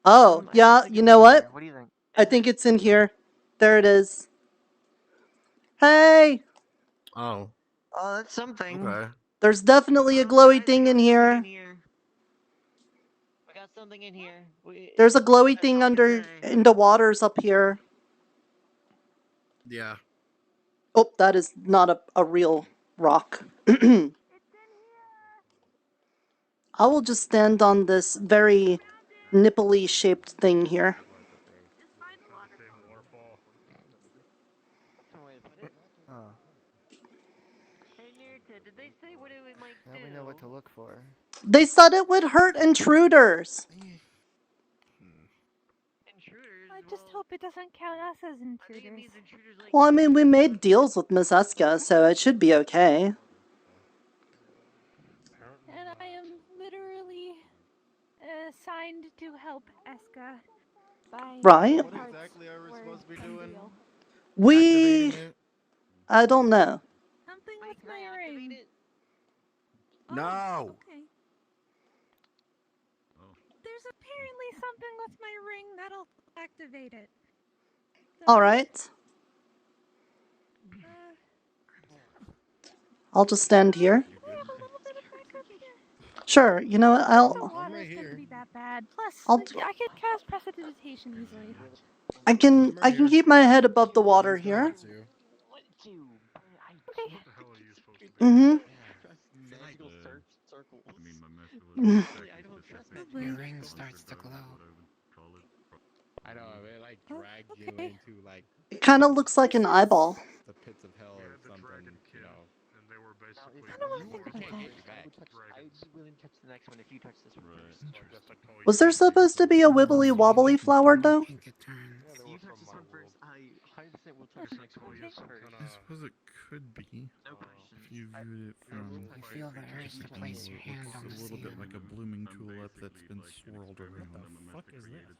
Oh, yeah, you know what? What do you think? I think it's in here. There it is. Hey! Oh. Oh, that's something. Okay. There's definitely a glowy thing in here. We got something in here. There's a glowy thing in the waters up here. Yeah. Oh, that is not a real rock. I will just stand on this very nipply shaped thing here. Oh. Hey Nirta, did they say what it might do? Now we know what to look for. They said it would hurt intruders. I just hope it doesn't count us as intruders. Well, I mean, we made deals with Miss Eska, so it should be okay. And I am literally assigned to help Eska by Right. What exactly are we supposed to be doing? I don't know. Something with my ring. No. Okay. There's apparently something with my ring that'll activate it. All right. I'll just stand here. Sure. You know what? The water's gonna be that bad. Plus, I could cast prestidigitation easily. I can keep my head above the water here. Okay. Mm-hmm. Your ring starts to glow. I know, it like dragged you into like It kind of looks like an eyeball. the pits of hell or something, you know. I would be willing to touch the next one if you touch this one first. Was there supposed to be a wibbly wobbly flower though? You touch this one first. I 100% will touch the next one first. I suppose it could be. No question. If you viewed it from I feel the urge to place your hand on the a little bit seal. like a blooming tulip that's been swirled around. What the fuck is this?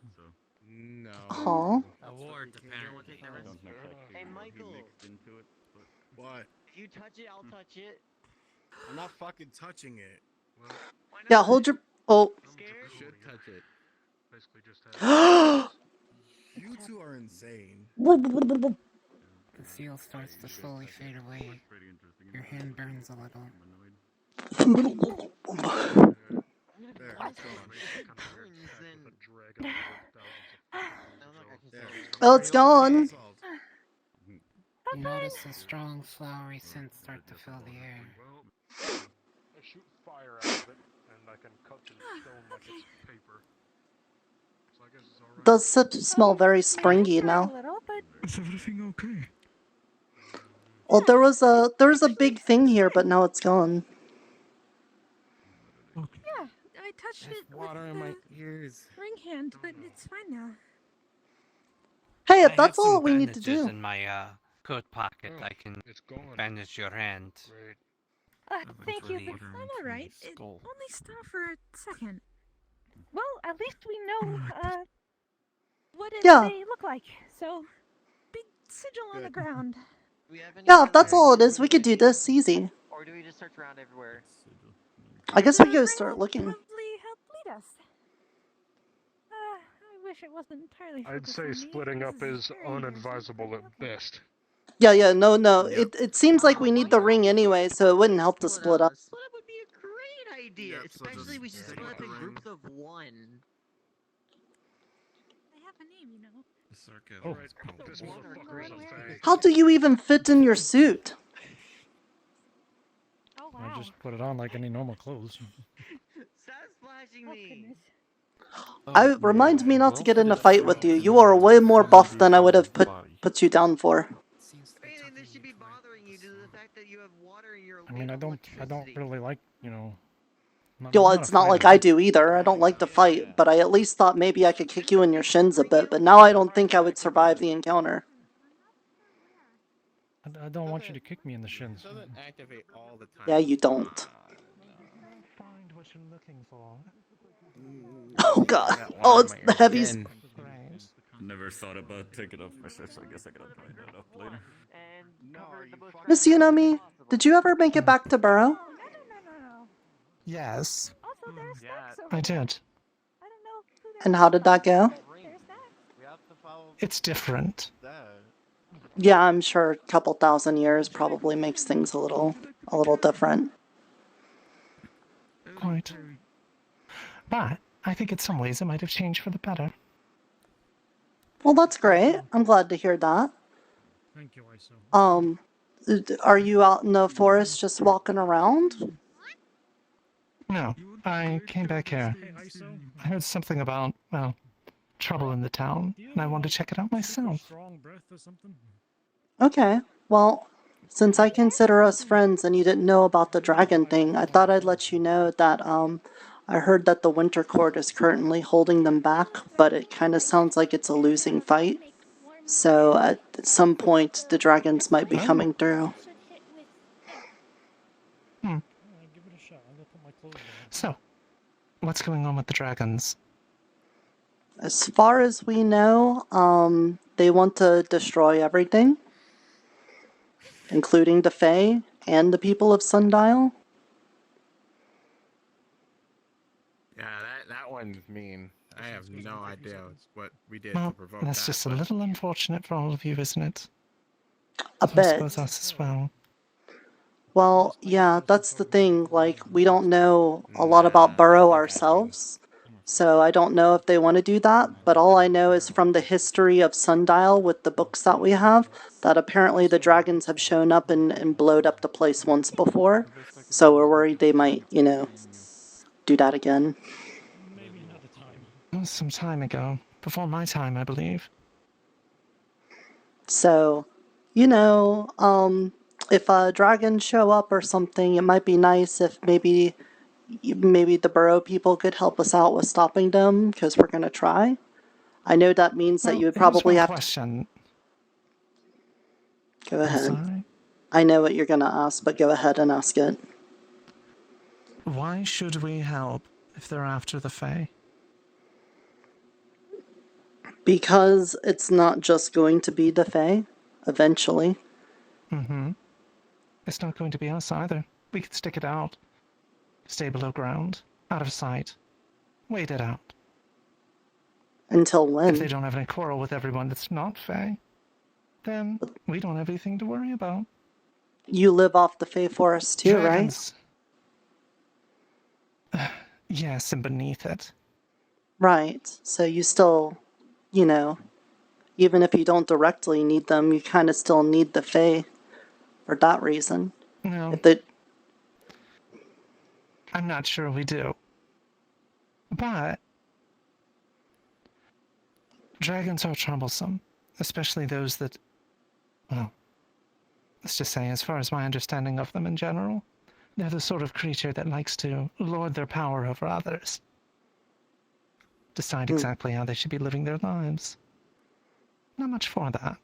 No. Huh? Award, apparently. Hey, Michael. What? If you touch it, I'll touch it. I'm not fucking touching it. Yeah, hold your. Oh. You should touch it. You two are insane. The seal starts to slowly fade away. Your hand burns a little. There, it's gone. Oh, it's gone. You notice a strong flowery scent start to fill the air. I shoot fire out of it, and I can cut the stone like it's paper. So I guess it's alright. Does smell very springy now. Is everything okay? Well, there was a big thing here, but now it's gone. Yeah, I touched it with Water in my ears. ring hand, but it's fine now. Hey, I if that's have some all we need to bandages do. in my coat pocket. I can bandage your hand. Thank you, but I'm alright. It only stopped for a second. Well, at least we know, what they look like. So, big sigil on the ground. Yeah, if that's all it is, we could do this easy. Or do we just search around everywhere? I guess we go start looking. Probably help lead us. I wish it wasn't entirely I'd focused say on me. splitting This up is very unadvisable at best. Yeah, no. It seems like we need the ring anyway, so it wouldn't help to split up. Split up would be a great idea, especially we should split up in groups of one. They have a name, you know. How do you even fit in your suit? Oh, wow. I just put it on like any normal clothes. Stop splashing me! Remind me not to get in a fight with you. You are way more buff than I would have put you down for. This should be bothering you due to the fact that you have water in your. I mean, I don't really like, Well, it's not like I do either. I don't like to fight, but I at least thought maybe I could kick you in your shins a bit, but now I don't think I would survive the encounter. I don't want you to kick me in the shins. Doesn't activate all the time. Yeah, you don't. Find what you're looking for. Oh god. Oh, it's the heavies. Never thought about taking off my shirt, so I guess I gotta tie that up later. Miss Unami, did you ever make it back to Burrow? Yes, Also, there's snacks over I there. did. I don't know who they're And how did that go? There's snacks. It's different. Yeah, I'm sure a couple thousand years probably makes things a little different. Quite. But I think in some ways it might have changed for the better. Well, that's great. I'm glad to hear that. Thank you, Iso. Are you out in the forest just walking around? No, I came back here. I heard something about, well, trouble in the town, and I wanted to check it out myself. Strong breath or something? Okay, well, since I consider us friends and you didn't know about the dragon thing, I thought I'd let you know that, I heard that the Winter Court is currently holding them back, but it kind of sounds like it's a losing fight. So at some point, the dragons might be coming through. So, what's going on with the dragons? As far as we know, they want to destroy everything, including the Fae and the people of Sundial. Yeah, that one's mean. I have no idea what we did Well, to provoke that's that. just a little unfortunate for all of you, isn't it? A I suppose bit. us as well. Well, yeah, that's the thing. Like, we don't know a lot about Burrow ourselves, so I don't know if they want to do that. But all I know is from the history of Sundial with the books that we have, that apparently the dragons have shown up and blowed up the place once before. So we're worried they might, do that again. It was some time ago. Before my time, I believe. So, if dragons show up or something, it might be nice if maybe the Burrow people could help us out with stopping them, because we're going to try. I know that means that you would probably have question. Go ahead. Sorry? I know what you're going to ask, but go ahead and ask it. Why should we help if they're after the Fae? Because it's not just going to be the Fae, eventually. Mm-hmm. It's not going to be us either. We could stick it out. Stay below ground, out of sight. Wait it out. Until when? If they don't have any quarrel with everyone that's not Fae, then we don't have anything to worry about. You live off the Fae Forest too, Dragons. Right? Yes, and beneath it. Right. So you still, even if you don't directly need them, you kind of still need the Fae for that reason. No. If they... I'm not sure we do. But dragons are troublesome, especially those that, well, let's just say, as far as my understanding of them in general, they're the sort of creature that likes to lord their power over others. Decide exactly how they should be living their lives. Not much for that.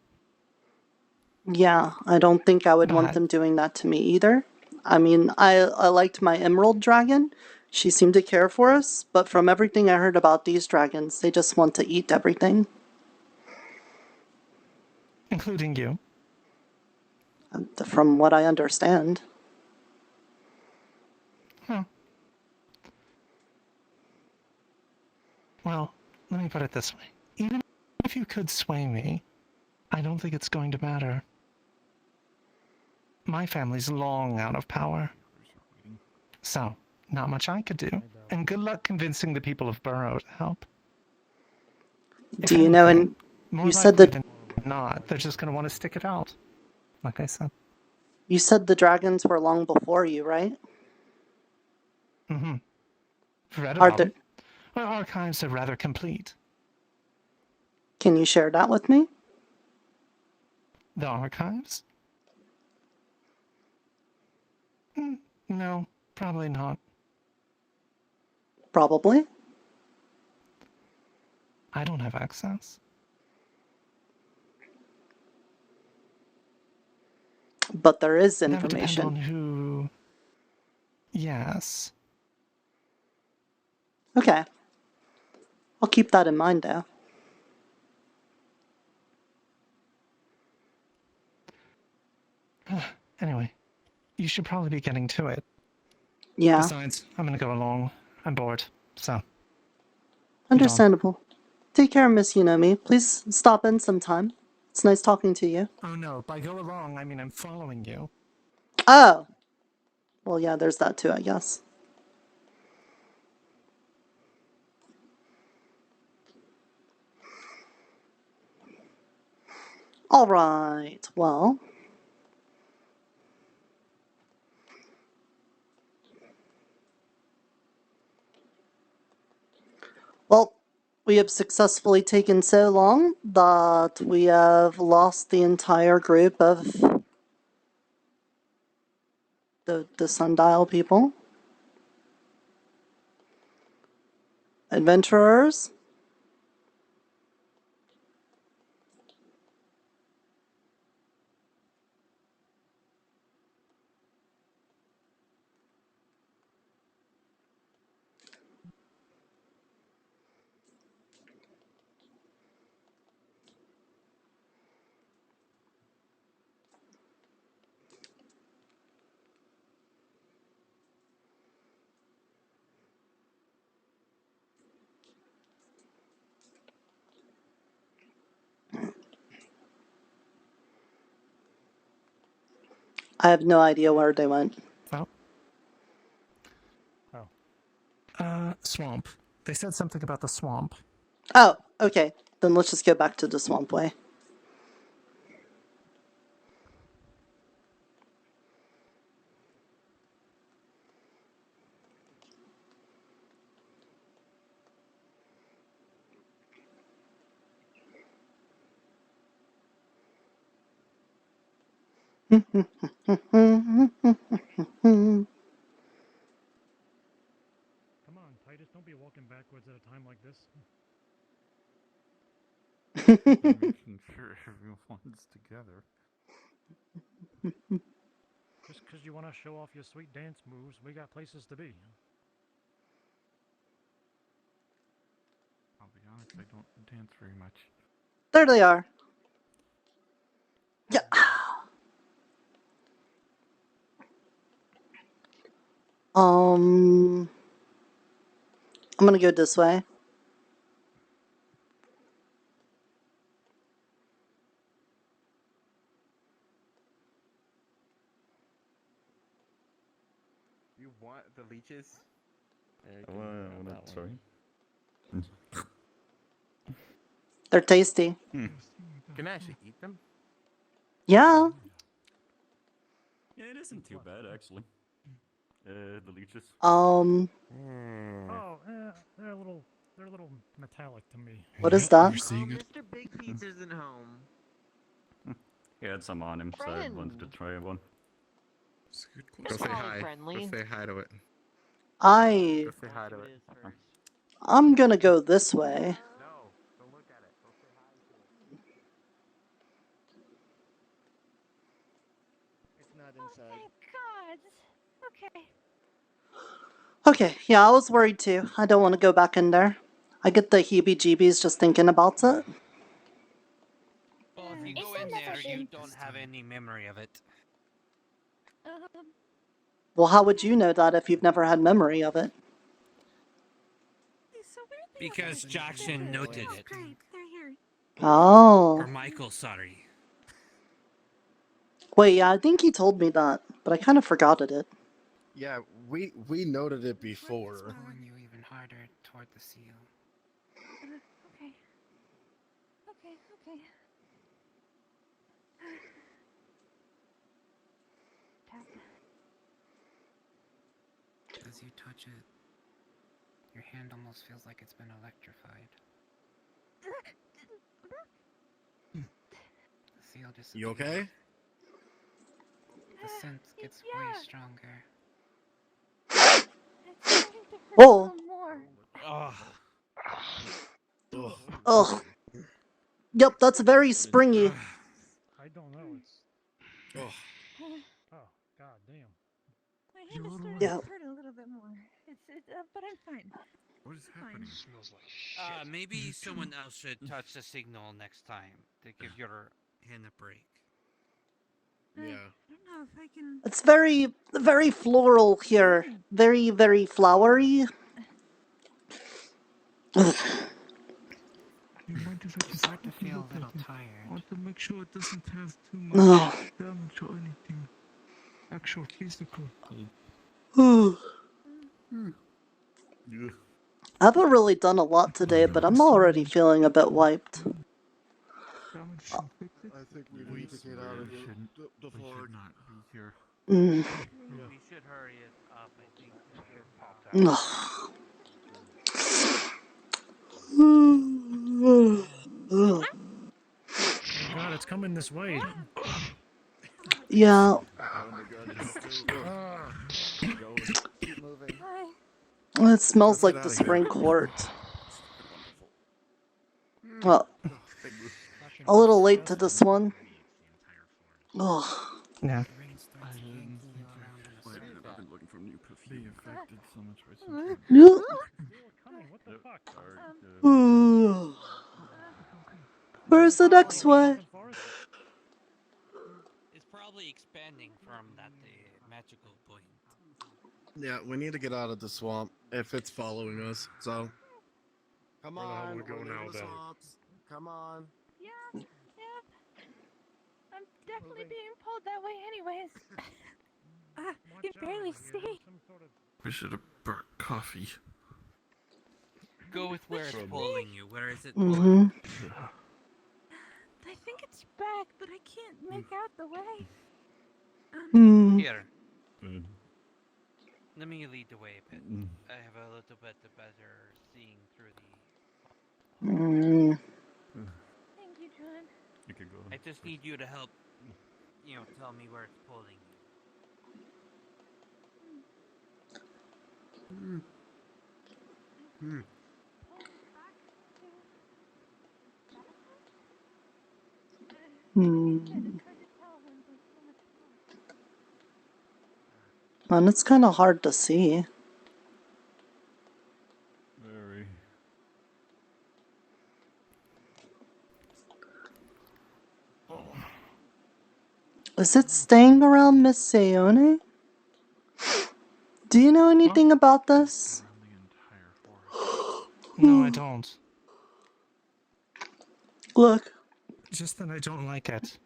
Yeah, I don't think I would want them doing that to me either. I mean, I liked my emerald dragon. She seemed to care for us, but from everything I heard about these dragons, they just want to eat everything. Including you. From what I understand. Huh. Well, let me put it this way. Even if you could sway me, I don't think it's going to matter. My family's long out of power. So, not much I could do. And good luck convincing the people of Burrow to help. Do you know, and you said that... Not, they're just going to want to stick it out. Like I said. You said the dragons were long before you, right? Mm-hmm. Read Are about there... them. Our archives are rather complete. Can you share that with me? The archives? No, probably not. Probably? I don't have access. but there is That would depend information. on who. Yes. Okay. I'll keep that in mind, though. Anyway, you should probably be getting to it. Yeah. Besides, I'm gonna go along. I'm bored, so. Understandable. Take care, Miss Yunomi. Please stop in sometime. It's nice talking to you. Oh no, by go along, I mean I'm following you. Oh! Well, yeah, there's that too, I guess. Alright, well. Well, we have successfully taken so long that we have lost the entire group of the Sundial people. Adventurers. I have no idea where they went. Oh. Swamp. They said something about the swamp. Oh, okay. Then let's just go back to the swamp way. Come on, Titus, don't be walking backwards at a time like this. Making sure everyone's together. Just because you want to show off your sweet dance moves, we got places to be. I'll be honest, I don't dance very much. There they are. Yeah. I'm gonna go this way. You want the leeches? Sorry. They're tasty. Can I actually eat them? Yeah. Yeah, it isn't too bad, actually. The leeches. Oh, they're a little metallic to me. What is that? Mr. Big Pizza isn't home. He had some on him, so I wanted to try one. Go say hi. Go say hi to it. Go say hi to it. I'm gonna go this way. No, go look at it. Go say hi to it. It's not inside. Thank God. Okay. Okay, yeah, I was worried too. I don't want to go back in there. I get the heebie-jeebies just thinking about it. Well, if you go in there, you don't have any memory of it. Well, how would you know that if you've never had memory of it? Because Jackson noted it. Great, they're here. Oh. Or Michael, sorry. Wait, yeah, I think he told me that, but I kind of forgotted it. Yeah, we noted it before. Pulling you even harder toward the seal. Okay. Okay. Tap. As you touch it, your hand almost feels like it's been electrified. The seal disappears. You okay? The scent gets way stronger. Oh. Ugh. Yep, that's very springy. I don't know. It's. hand is starting Yeah. to hurt a little bit more. But I'm fine. What is happening? Smells like shit. Maybe someone else should touch the signal next time to give your hand a break. Yeah. I don't know if I can. It's very, very floral here. Very, very flowery. You mind if I just start to quickly feel look a little at it? tired. I want to make sure it doesn't have too much No. damage or anything. Actual physical. I haven't really done a lot today, but I'm already feeling a bit wiped. Damage inflicted. I think we need to get out of here. The Ford. not be here. Mm. We should hurry it up. I think it popped out. Oh God, it's coming this way. Yeah. Keep moving. It smells Let's get like the outta here. spring court. Well, a little late to this one. Ugh. Yeah. I've been looking for new perfume. Be affected so much by What the fuck? Where's the next one? It's probably expanding from that magical point. Yeah, we need to get out of the swamp if it's following us. So, come Where the hell on, we go we're now, near the then? swamps. Come on. Yeah. I'm definitely being pulled that way, anyways. You can barely see. We should have brought coffee. Go with where it's pulling you. Where is it Mm-hmm. pulling? I think it's back, but I can't make out the way. Here. Let me lead the way a bit. I have a little bit better seeing through the... Thank you, John. You could go. I just need you to help, tell me where it's pulling you. And it's kind of hard to see. Very. Is it staying around Miss Sayone? Do you know anything about this? No, I don't. Look, Just that I don't like it.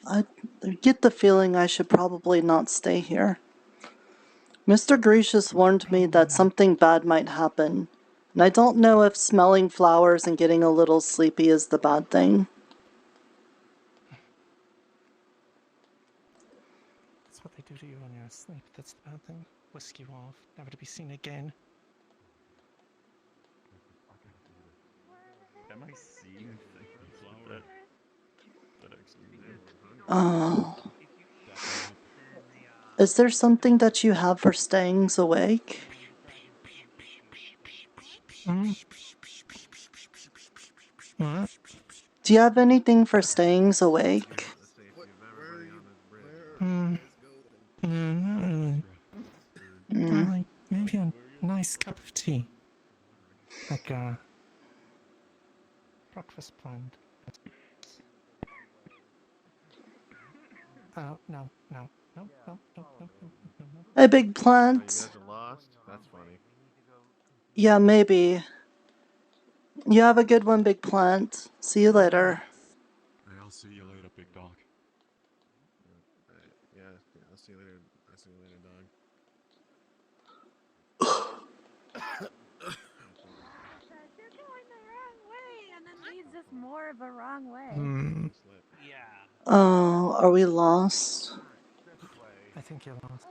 I get the feeling I should probably not stay here. Mr. Gracious warned me that something bad might happen, and I don't know if smelling flowers and getting a little sleepy is the bad thing. That's what they do to you when you're asleep. That's the bad thing. Whisk you off, never to be seen again. Am I seeing things that actually do? Oh. Is there something that you have for staying awake? What? Do you have anything for staying awake? Not really. Like, maybe a nice cup of tea. Like a breakfast planned. No. A big You plant? guys are lost? That's funny. Yeah, maybe. You have a good one, big plant. See you later. Hey, I'll see you later, big dog. Yeah, I'll see you later. I'll see you later, dog. You're going the wrong way, and then leads us more of a wrong way. Yeah. Oh, are we lost? I think you're lost.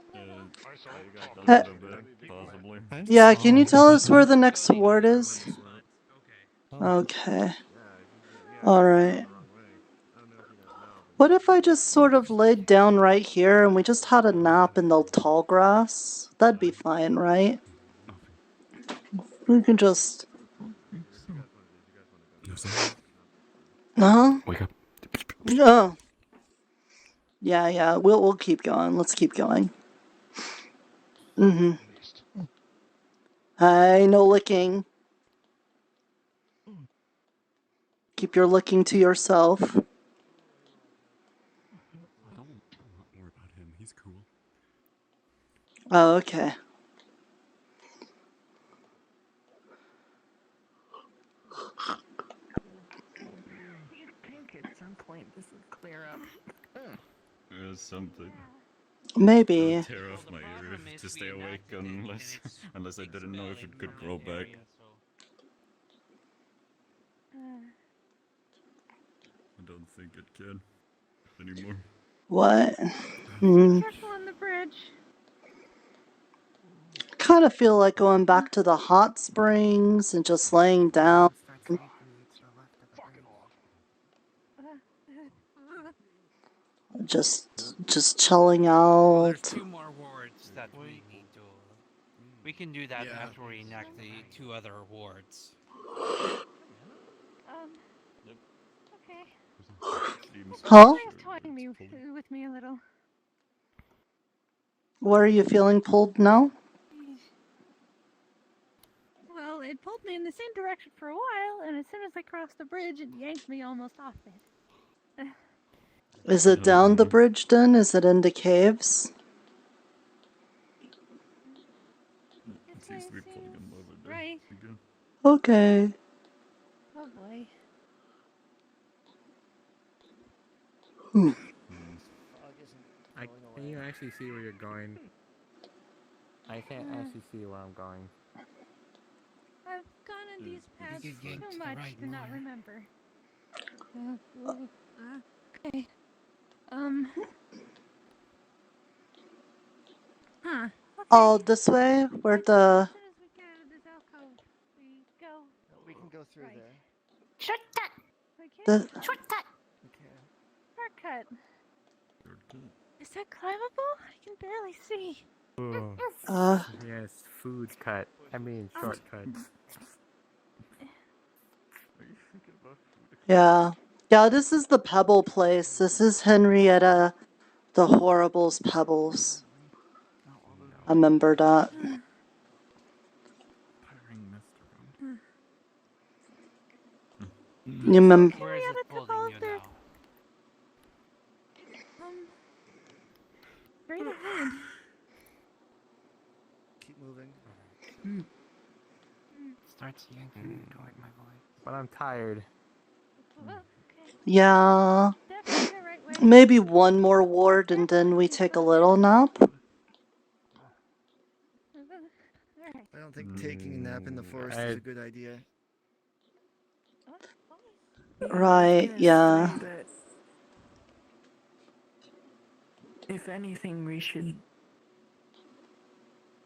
Possibly. Yeah, can you tell us where the next ward is? Okay. Alright. What if I just sort of laid down right here and we just had a nap in the tall grass? That'd be fine, right? We can just... Huh? Wake up. Oh. Yeah, we'll keep going. Let's keep going. Mm-hmm. Hey, no licking. Keep your licking to yourself. I'm not worried about him. He's cool. Oh, okay. You'd think at some point this would clear up. Something. Maybe. I'll tear off my ear to stay awake unless I didn't know if it could grow back. I don't think it can anymore. What? Be careful on the bridge. Kind of feel like going back to the hot springs and just laying down. Just chilling Well, there's out. 2 more wards that we need to. We can do that after we enact the 2 other wards. Okay. Huh? It's toying me with me a little. Where are you feeling pulled now? Well, it pulled me in the same direction for a while, and as soon as I crossed the bridge, it yanked me almost off it. Is it down the bridge then? Is it in the caves? It seems to be pulling him over there. Right. Again. Okay. Oh boy. Can you actually see where you're going? I can't actually see where I'm going. I've gone on these paths You get too to the much right to not more. remember. Okay. Huh. Okay. Oh, this way? Where the... As soon as we get out of this alcove, we go. We can go through there. Shortcut! The... Shortcut! Shortcut. Is that climbable? I can barely see. Yes, food cut. I mean, shortcut. Yeah. Yeah, this is the Pebble place. This is Henrietta the Horrible's Pebbles. I remember that. You remember? Where is it holding you now? Right ahead. Keep moving. Starts yanking toward my voice. But I'm tired. Yeah. Maybe one more ward and then we take a little nap. I don't think taking a nap in the forest is a good idea. Right, yeah. If anything, we should...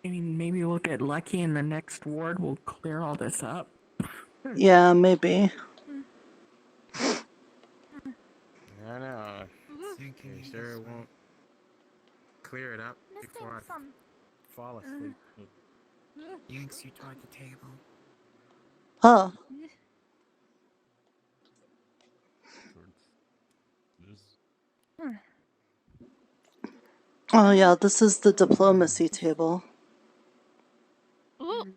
I mean, maybe we'll get lucky and the next ward will clear all this up. Yeah, maybe. I know. You sure it won't clear it up before I fall asleep? Yanks you toward the table. Huh. Oh yeah, this is the diplomacy table. Ooh.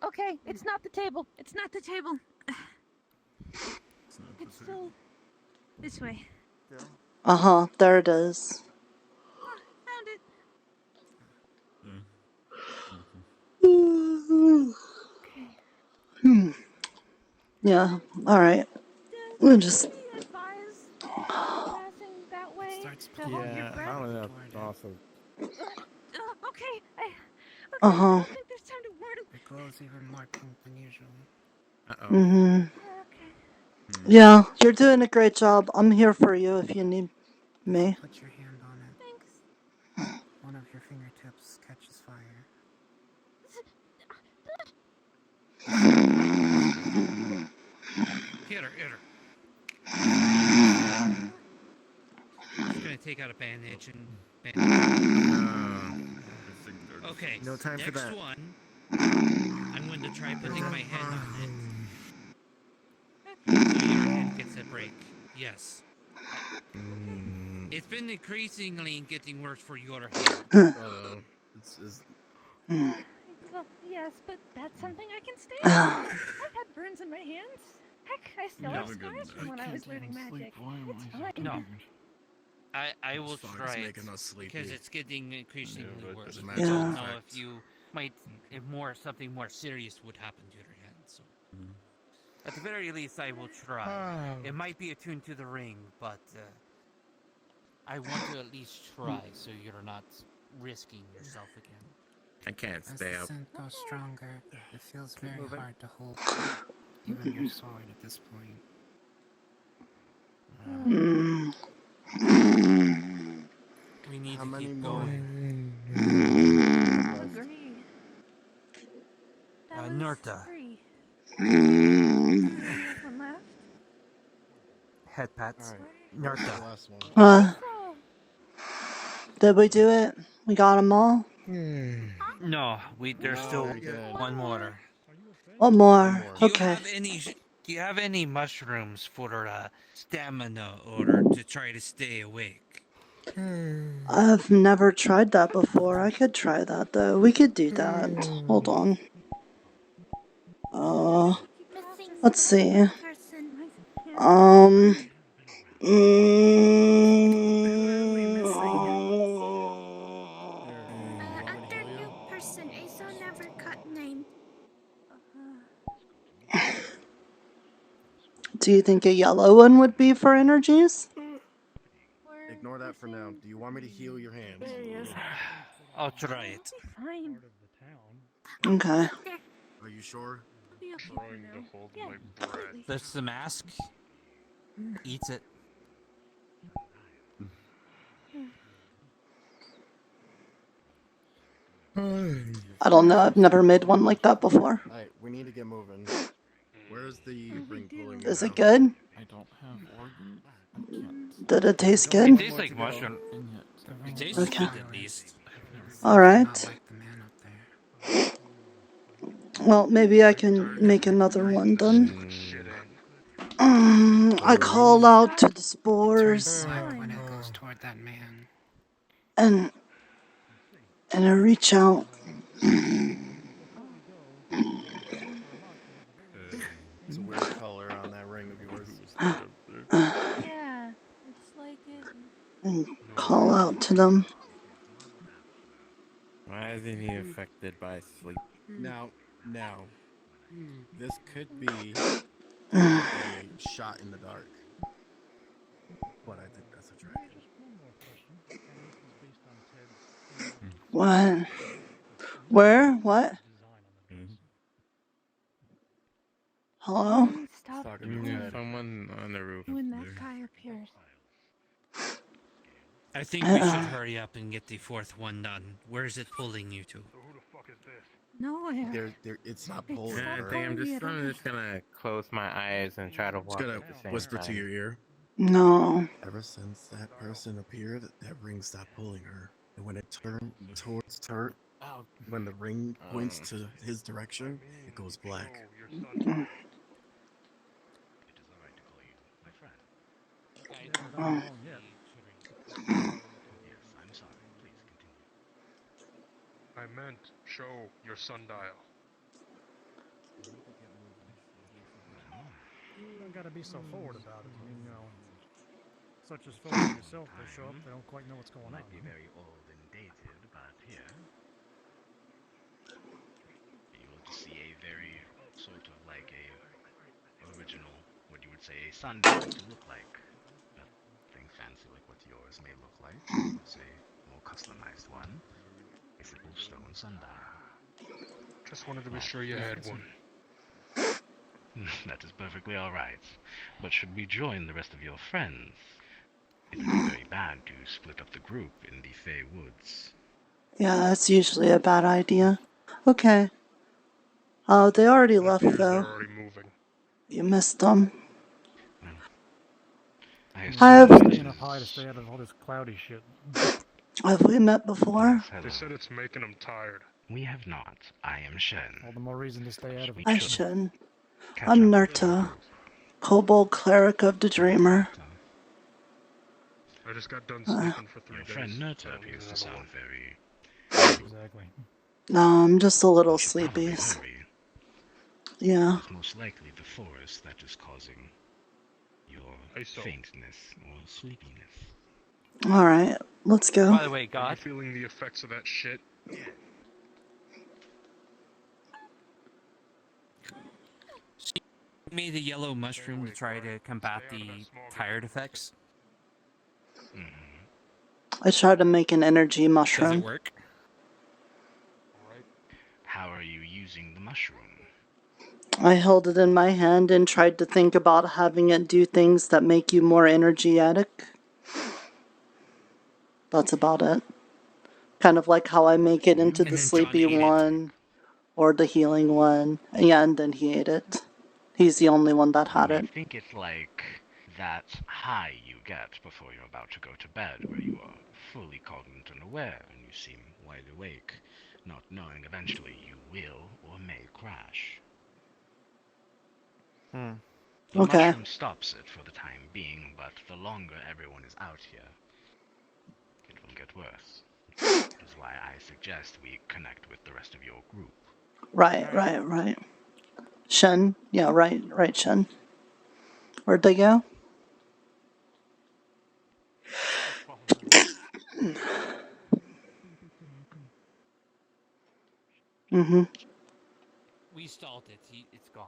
Okay, it's not the table. It's not the table. It's still this way. Uh-huh, there it is. Found it. Yeah, alright. We'll just... Passing that way. To hold your breath. I don't know. Also. Okay. Uh-huh. I think there's time to warn him. The glow's even more pink than usual. Mm-hmm. Yeah, you're doing a great job. I'm here for you if you need me. Put your hand on it. Thanks. One of your fingertips catches fire. Hit her. Just gonna take out a bandage and bandage. Okay. No time for that. Next one, I'm going to try putting my hand on it. So your hand gets a break. Yes. It's been increasingly getting worse for your hand. Well, yes, but that's something I can stand. I've had burns in my hands. Heck, I still have scars from when I was learning magic. It's fine. No. I will This fog try is it making us sleepy. because it's getting increasingly worse. Doesn't I matter. don't Yeah. know if you might, if something more serious would happen to your hand. So, at the very least, I will try. It might be attuned to the ring, but I want to at least try, so you're not risking yourself again. I can't As stay the up. scent goes stronger, it feels very moving. hard to hold even your sword at this point. We need How to many keep more? going. Agree. That was Nirta. 3. There's one left. Head pats. Alright. Nirta. The last one. So, Did we do it? We got them all? No, there's still one more. One more. Do you Okay. have any? Do you have any mushrooms for stamina or to try to stay awake? I've never tried that before. I could try that though. We could do that. Hold on. Let's see. Um. Under new person, a so never cut name. Do you think a yellow one would be for energies? Ignore that for now. Do you want me to heal your hands? I'll try it. fine. Okay. Are you sure? Trying to hold my breath. That's the mask. Eats it. I don't know. I've never made one like that before. Alright, we need to get moving. Where's the ring pulling you Is now? it good? I don't have organs. I can't. Did it taste It good? tastes like mushroom. It tastes Okay. good at least. Alright. Well, maybe I can make another one then. I call out to the spores When it goes toward that man. and I reach out. It's a weird color on that ring of yours. Yeah, it's like it. And call out to them. Why isn't he affected by sleep? Now, this could be a shot in the dark. But I think that's a dragon. What? Where? What? Hello? Stop Someone on the roof. when that guy appears. I think we should hurry up and get the fourth one done. Where is it pulling you to? Nowhere. It's not It's pulling not her. I think I'm pulling just gonna close my eyes and try to It's walk gonna at the same whisper time. to your ear. No. Ever since that person appeared, that ring stopped pulling her. And when it turned towards her, when the ring points to his direction, it goes black. Oh. I meant show your sundial. You don't gotta be so forward about it. I mean, you know, such as folks like yourself, they show up, they don't quite know what's going on. Might be very old and dated, but here you will see a very sort of like a original, what you would say, a sundial to look like. Nothing fancy like what yours may look like. It's a more customized one. A simple stone sundial. Just wanted to be sure you had one. That is perfectly alright. But should we join the rest of your friends? It would be very bad to split up the group in the Fey Woods. Yeah, that's usually a bad idea. Okay. Oh, they already left They're though. already moving. You missed them. Staying up high to stay out of all this cloudy shit. Have we met before? They said it's making them tired. We have not. I am Shen. All the more reason to stay out of it. I should. I'm Nirta, Kobold Cleric of the Dreamer. I just got done sleeping for 3 Your days. friend Nirta so I need appears to another sound one. very Exactly. No, I'm just a little You should sleepy. probably hurry. Yeah. It's most likely the forest that is causing your faintness or sleepiness. Alright, let's go. By the way, Are you God, feeling the effects of that shit? she made a yellow mushroom to try to combat the tired effects. I tried to make an energy Does mushroom. it work? How are you using the mushroom? I held it in my hand and tried to think about having it do things that make you more energetic. That's about it. Kind of like how I make it into the sleepy one or the healing one. Yeah, and then he ate it. He's the only one that had I it. think it's like that high you get before you're about to go to bed, where you are fully cognizant and aware, and you seem wide awake, not knowing eventually you will or may crash. The Okay. mushroom stops it for the time being, but the longer everyone is out here, it will get worse. That is why I suggest we connect with the rest of your group. Right. Shen? Yeah, right, Shen. Where'd they go? Mm-hmm. We stalled it. It's gone.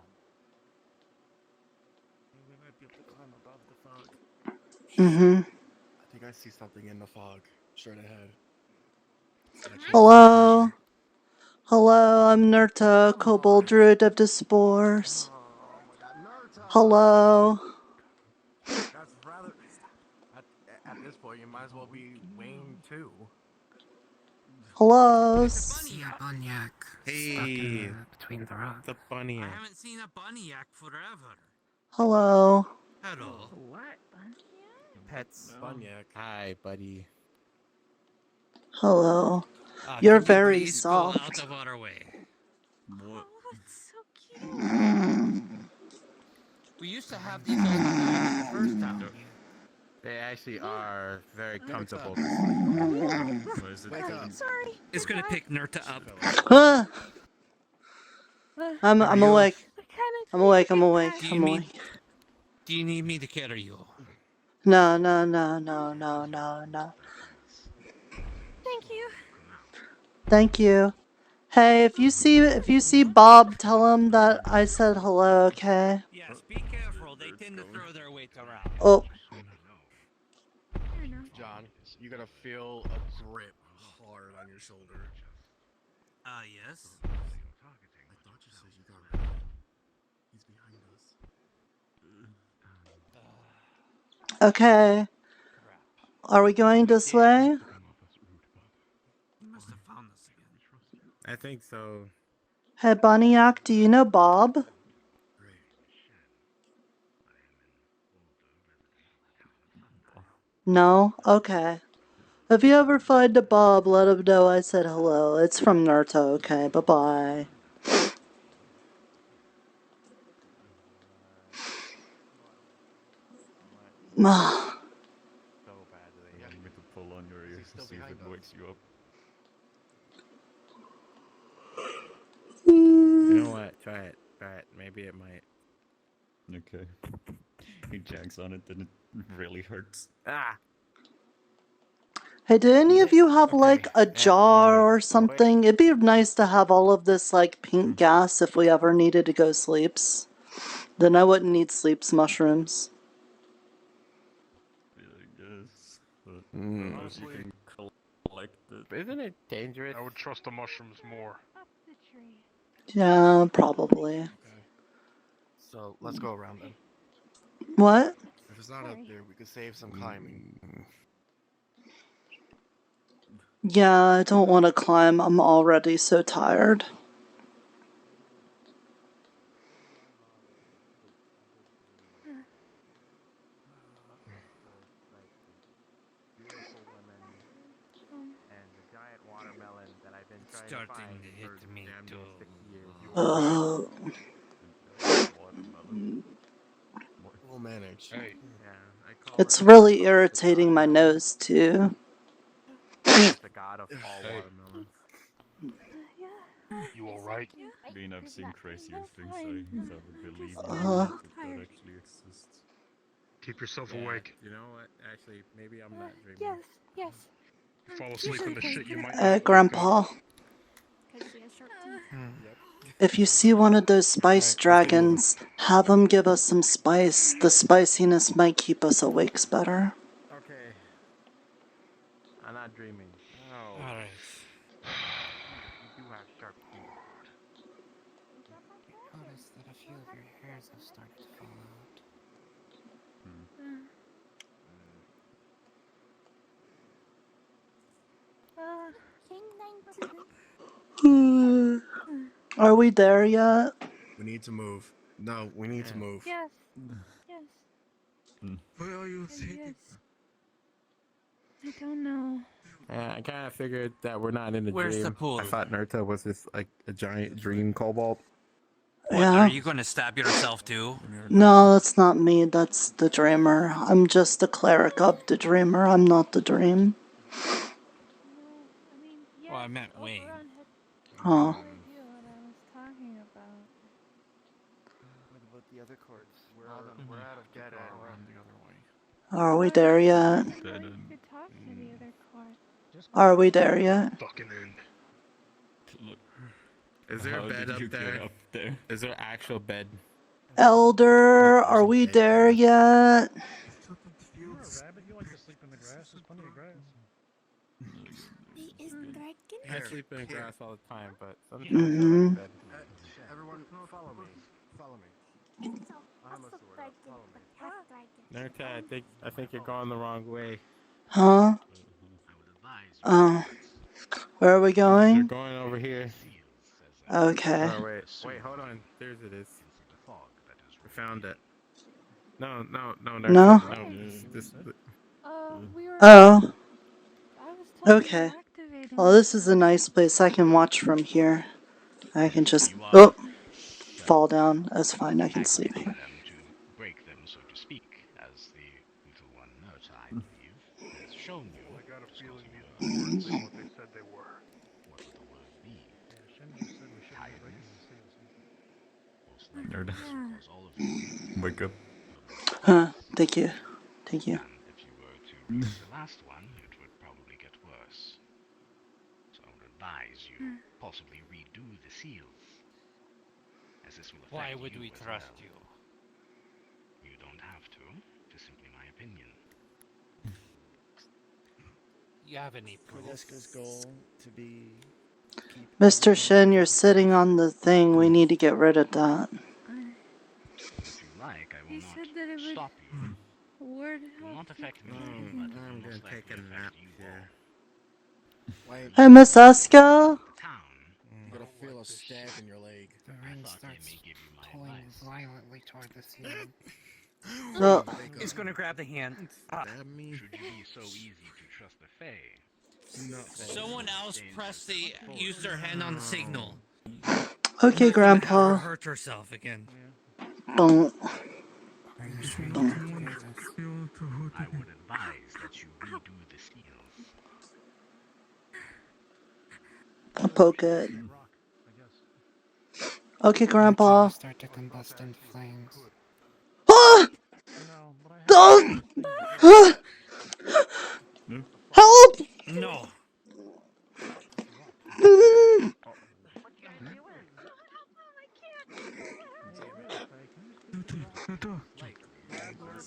We might be able to climb above the fog. Mm-hmm. I think I see something in the fog, straight ahead. Hello? Hello, I'm Nirta, Kobold Druid of the Spores. Hello? That's rather. At this point, you might as well be Wayne too. Hello? Bunyak. Hey, Between the rocks. the bunny. I haven't seen a bunyak forever. Hello? Hello. What? Pets. Bunyak. Hi, buddy. Hello. You're Can you very please go out soft. of our way? What? That's so cute. We used to have these all the time in the first town. They actually are very comfortable. Why is it Sorry. It's gonna pick Nirta up. Huh? I'm Are you- awake. I I'm awake. Do you I'm need? awake. Do you need me to carry you? No. Thank you. Thank you. Hey, if you see Bob, tell him that I said hello, okay? Yes, be careful. They tend to throw their weight around. Oh. John, you gotta feel a grip hard on your shoulder. Yes. I thought you said you got rid. He's behind us. Okay. Are we going this way? He must have found us again. I think so. Hey, Bunyak, do you know Bob? No? Okay. If you ever find a Bob, let him know I said hello. It's from Nirta, okay? Bye-bye. So badly. You want me to pull on your ears to see if it wakes you up? You know what? Try it. Maybe it might. Okay. He jags on it, then it really hurts. Ah! Hey, do any of you have, like, a jar or something? It'd be nice to have all of this, like, pink gas if we ever needed to go sleeps. Then I wouldn't need sleeps mushrooms. Yeah, I guess. But unless you can collect it. Isn't it dangerous? I would trust the mushrooms more. Up the tree. Yeah, probably. So let's go around then. What? If it's not up there, we could save some climbing. Yeah, I don't want to climb. I'm already so tired. Starting to hit me too. Oh. We'll manage. Hey. It's really irritating my nose, too. The god of all watermelons. You alright? I mean, I've seen crazier things, so I would believe you Uh. if that actually exists. Keep yourself Yeah, awake. You know what? Actually, maybe I'm not dreaming. Yes, yes. Fall asleep in the shit you might not wake Grandpa, if you see one of those spice dragons, have them give us some spice. The spiciness might keep us awakes better. Okay. I'm not dreaming. Oh. Alright. You do have sharp teeth. Notice that a few of your hairs have started to fall out. King 19. Are we there yet? We need to move. No, we need to move. Yes. Yes. Where are you Yes. I don't know. Yeah, I kind of figured that we're not in a Where's dream. the pool? I thought Nirta was just like a giant dream kobold. What, Yeah. are you gonna stab yourself too? No, that's not me. That's the dreamer. I'm just the cleric of the dreamer. I'm not the dream. Well, I meant Wayne. Oh. What about the other courts? We're out of dead end. Run the other way. Are we there yet? Are we there yet? Fucking end. Is there How a bed did up you there? get up there? Is there an actual bed? Elder, are we there yet? You're a rabbit. You like to sleep in the grass. There's plenty of grass. Is dragon? I sleep in the grass all the time, but sometimes I Mhm. like bed. Everyone, follow me. Follow me. I must follow me. Nirta, I think you're going the wrong way. Huh? Oh. Where are we You're going? going over here. Okay. Oh wait, hold on. There's it is. We found it. No, Nirta. No? This. We were. Oh. I was told Okay. to activate Well, this is a nice place. I can watch from here. I can just fall down. That's fine. I can sleep here. Break them, so to speak, as the little one Nirta, I believe, has shown you. I got a feeling these words ain't what they said they were. What would the word be? Yeah, Shen just said we shouldn't be breaking the seals. Nirta. Because all of you, Wake up. Thank you. Thank you. if you were to read the last one, it would probably get worse. So I would advise you possibly redo the seals. As this will affect Why would you we as trust well. you? You don't have to. Just simply my opinion. You have any proof? Francesca's goal to be. Mr. Shin, you're sitting on the thing. We need to get rid of that. If you like, I will He not said that it would stop you. ward It will not affect me, I'm but it gonna will most take likely a nap affect you here. Hey, Miss Eska? You're gonna feel a stab in your leg. The ring starts pulling violently toward the ceiling. Well, He's gonna grab the hand. Should you be so easy to trust the Fae? Someone else used their hand on the signal. okay, Have her Grandpa. hurt herself again. Don't. I would advise that you redo the seals. I'll poke it. Okay, Grandpa. Start to combust into flames. Ah! Don't! Help! No.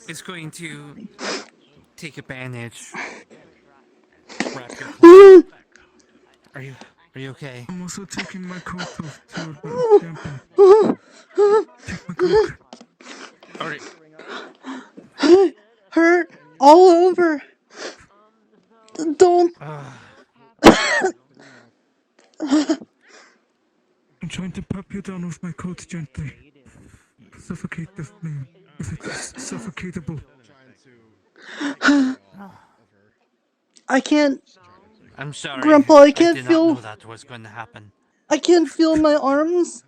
It's going to take advantage. Wrap your clothes. Are you okay? I'm also taking my coat off to dampen. Take my coat. Alright. Hurt all over. Don't. I'm trying to pop you down with my coat gently. Suffocate the flame, if it's suffocatable. I can't. I'm sorry. Grandpa, I can't did not feel. know that was going to happen. I can't feel my arms.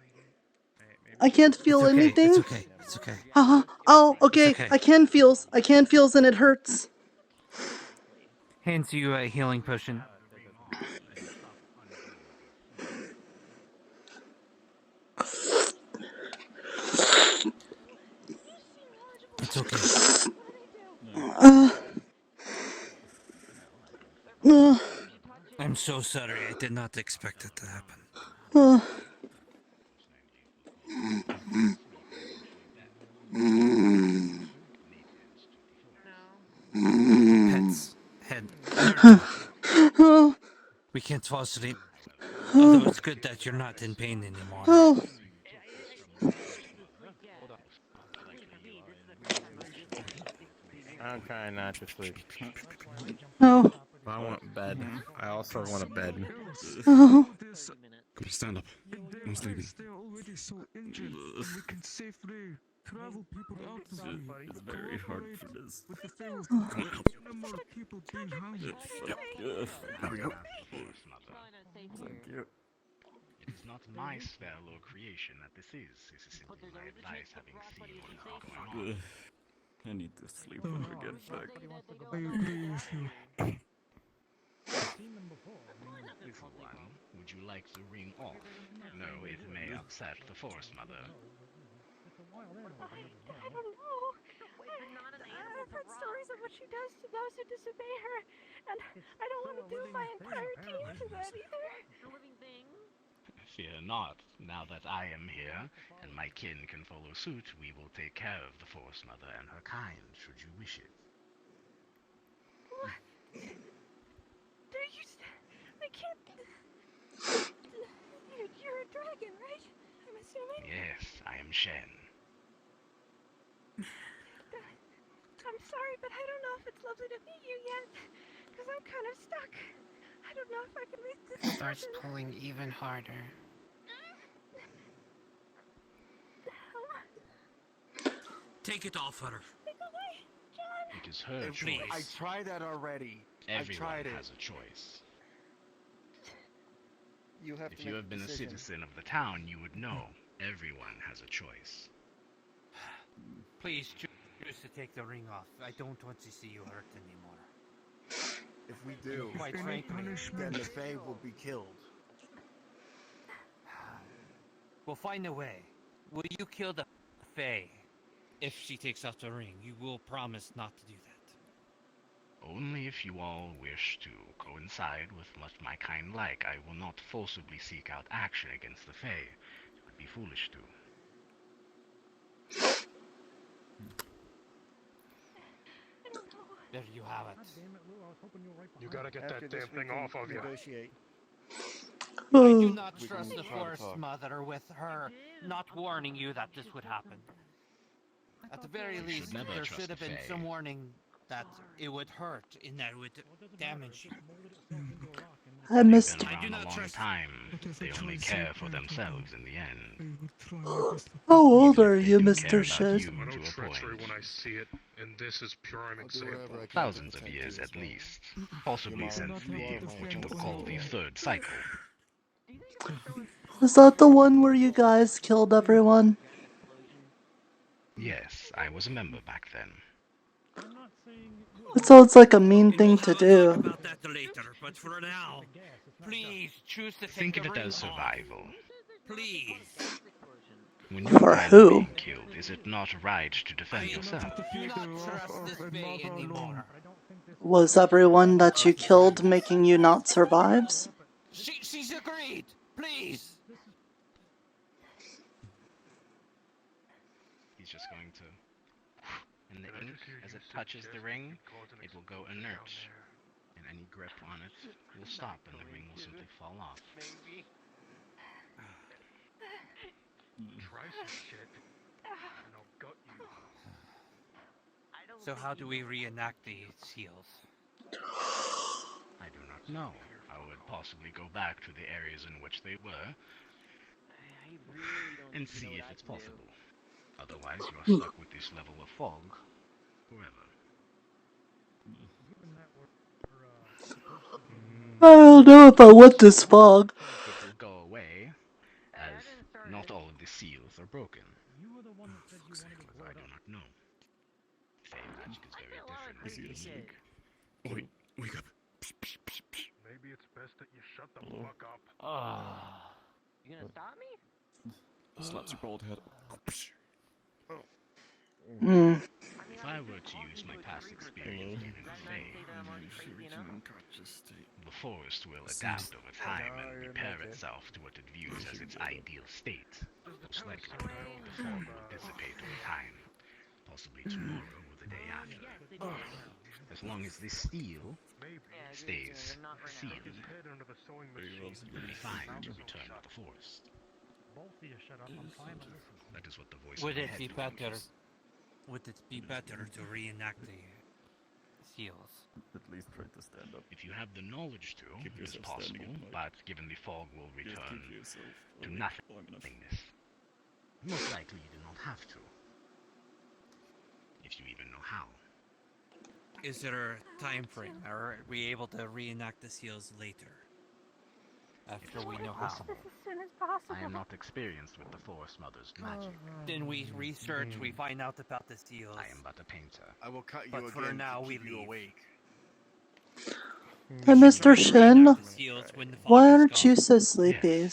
I can't feel It's okay, anything. It's okay. It's okay. Oh, okay. okay. I can feels. I can feels, and it hurts. Hands you a healing potion. It's okay. I'm so sorry. I did not expect it to happen. Pets. Head. Nirta. We can't fall asleep. Although it's good that you're not in pain anymore. I'm trying not to sleep. No. But I want bed. I also want a bed. Oh. Come stand up. I'm sleeping. They're already so injured, and we can safely travel people out of here. It's very hard for this. With the favor of no more people being hung. There we go. Thank you. It is not my spell or creation that this is. This is simply my advice having seen what is going on. I need to sleep when we get back. I agree with you. One, would you like the ring off? No, it may upset the Forest Mother. I don't know. I've heard stories of what she does to those who disobey her, and I don't want to do my entire team to that either. Fear not. Now that I am here, and my kin can follow suit, we will take care of the Forest Mother and her kind, should you wish it. What? I can't... You're a dragon, right? I'm assuming? Yes, I am Shen. I'm sorry, but I don't know if it's lovely to meet you yet, because I'm kind of stuck. I don't know if I can make this Starts happen. pulling even harder. Take it off her. It is her Please. choice. I tried that already. Everyone has a choice. If you have been a citizen of the town, you would know. Everyone has a choice. Please choose to take the ring off. I don't want to see you hurt anymore. If we do, Quite frankly, then the Fae will be killed. we'll find a way. Will you kill the Fae? If she takes off the ring, you will promise not to do that. Only if you all wish to coincide with what my kind like. I will not forcibly seek out action against the Fae. It would be foolish to. There you have it. You gotta get that damn thing off of you. I do not trust the Forest Mother with her not warning you that this would happen. At the very least, there should have been some warning that it would hurt and that it would damage you. I missed. They've been around a long time. They only care for themselves in the end. How old are you, Mr. Shed? Shed? I know treachery when I see it, and this is prime example. Thousands of years at least. Possibly since the, what you would call the third cycle. Was that the one where you guys killed everyone? Yes, I was a member back then. It sounds like a mean thing to do. About that later, but for now, please choose to Think take of the it ring as survival. off. Please. When you For are who? being killed, is it not right to defend yourself? Do not trust this Fae anymore. Was everyone that you killed making you not survives? She's agreed. Please. He's just going to... And the ink, as it touches the ring, it will go inert. And any grip on it will stop and the ring will simply fall off. Try some shit, and I'll gut you. So how do we reenact the seals? I do not know. I would possibly go back to the areas in which they were and see if it's possible. Otherwise, you are stuck with this level of fog forever. I don't know if I want this fog. It will go away, as not all of the seals are broken. Because I do not know. Fey magic is very different. Is he asleep? Wake up. Maybe it's best that you shut the fuck up. You gonna stop me? Slaps your bald head. Hmm. I were to use my past experience in the Fae, the forest will adapt over time and repair itself to what it views as its ideal state. Most likely, the fog will dissipate over time, possibly tomorrow or the day after. As long as this steel stays sealed, it will be fine to return to the forest. That is what the voice Would in it my be head better? believes. Would it be better to reenact the seals? At least try to stand up. If you have the knowledge to, Keep it is yourself possible, standing up, but given the fog will Just return keep yourself to awake long enough. nothingness. Most likely you do not have to. If you even know how. Is there a time frame? Are we able to reenact the seals later? After we know how. As soon as possible. I am not experienced with the Forest Mother's magic. Then we research, we find out about the seals. I am but a painter. I will cut you But for again now, to we keep you leave. awake. Hey, Mr. Shin, why aren't you so Yes. sleepy?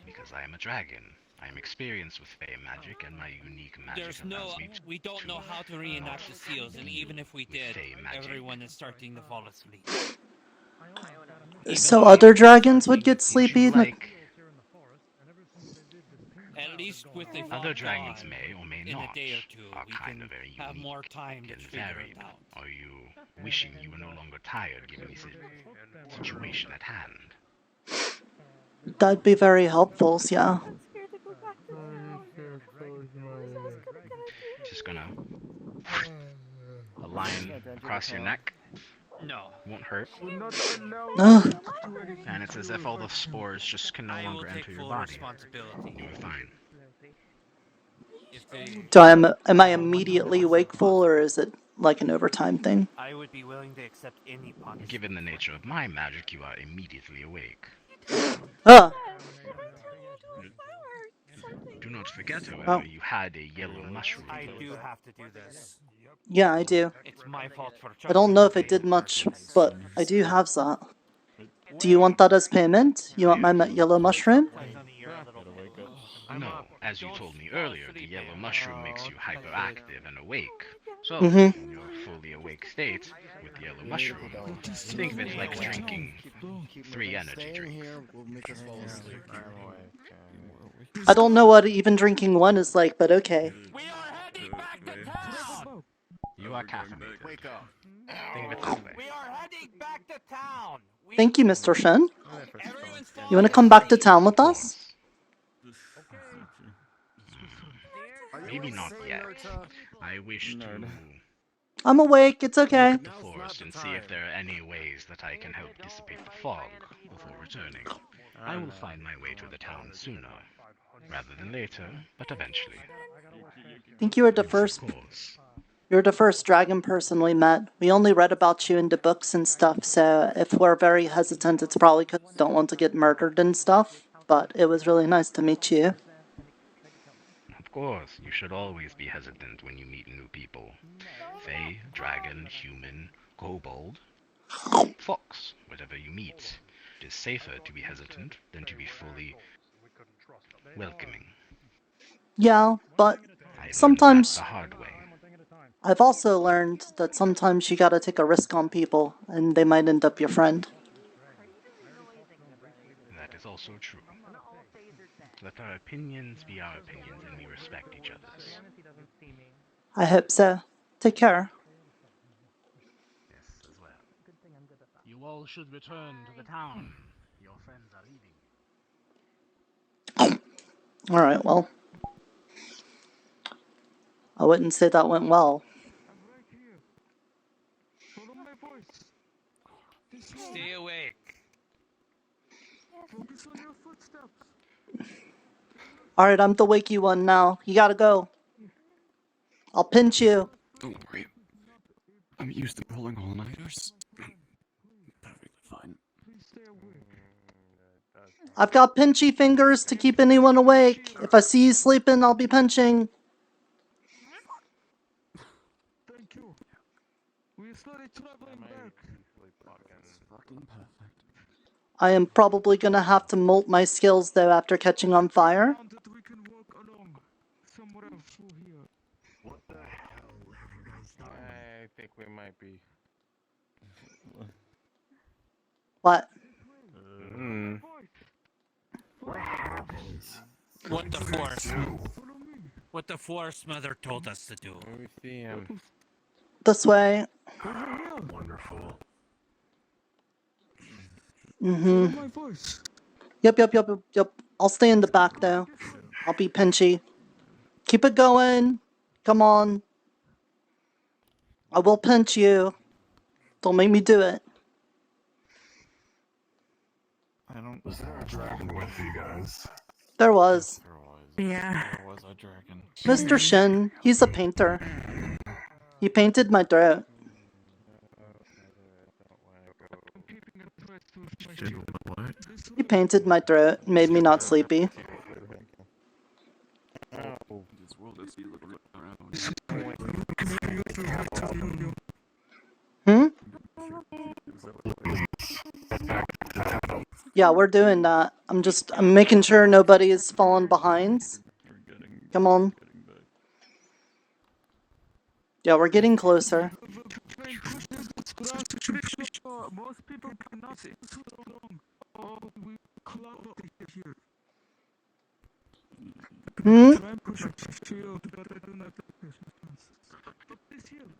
Because I am a dragon. I am experienced with Fey magic, and my unique magic There's allows no, me we don't know how to reenact the seals, and even if we did, Fey magic. everyone is starting to fall asleep. So other dragons would get sleepy? Like At least with the other fog dragons gone, may or may in not a day or two, are we kind can of very have unique more time to and figure varied. it out. Are you wishing you were no longer tired given the situation at hand? That'd be very helpful, yeah. Just gonna a line across your neck. No. Won't hurt. Ugh. And it's as if all the spores just can no I will longer take enter your full body. responsibility. You are fine. If they, Am I immediately wakeful, or is it like an overtime thing? I would be willing to accept any punishment. Given the nature of my magic, you are immediately awake. Ah. Do not forget, however, Oh. you had a yellow mushroom. I do have to do this. Yeah, I do. It's my fault for I don't know if it did much, but I do have that. Do you want that as payment? You want my yellow mushroom? No, as you told me earlier, the yellow mushroom makes you hyperactive and awake. So, Mhm. in your fully awake state, with the yellow mushroom, think of it like drinking 3 energy drinks. I don't know what even drinking one is like, but okay. You are caffeinated. Wake up. Think of it that way. We are heading back to town. Thank you, Mr. Shin. You want to come back to town with us? Maybe not yet. I wish to I'm awake, it's okay. look at the forest and see if there are any ways that I can help dissipate the fog before returning. I will find my way to the town sooner, rather than later, but eventually. I think you were the first. You're the first dragon person we met. We only read about you in the books and stuff, so if we're very hesitant, it's probably because we don't want to get murdered and stuff. But it was really nice to meet you. Of course, you should always be hesitant when you meet new people. Fae, dragon, human, kobold, fox, whatever you meet. It is safer to be hesitant than to be fully welcoming. Yeah, but I learned sometimes that the hard way. I've also learned that sometimes you gotta take a risk on people, and they might end up your friend. That is also true. Let our opinions be our opinions and we respect each other's. I hope so. Take care. Yes, as well. You all should return to the town. Your friends are leaving. Alright, well. I wouldn't say that went well. Stay awake. Focus on your footsteps. Alright, I'm the wakey one now. You gotta go. I'll pinch you. Don't worry. I'm used to pulling all-nighters. Perfectly fine. I've got pinchy fingers to keep anyone awake. If I see you sleeping, I'll be pinching. Thank you. We're slowly traveling back. Fucking perfect. I am probably gonna have to molt my skills though after catching on fire. That we can walk along somewhere else through here. What the hell have you guys done? I think we might be. What? What happened? What the Forest Mother told us to do. We see him. This way. Wonderful. Mm-hmm. My voice. Yep. I'll stay in the back though. I'll be pinchy. Keep it going. Come on. I will pinch you. Don't make me do it. Was there a dragon with you guys? There was. There was a dragon. Mr. Shin, he's a painter. He painted my throat. He painted my throat and made me not sleepy. This world is around. Hmm? Yeah, we're doing that. I'm making sure nobody is falling behind. Come on. Yeah, we're getting closer. Most people cannot see so long. Oh, we cloud here. Hmm? Try and push a shield, but I do not have patience. But this shield.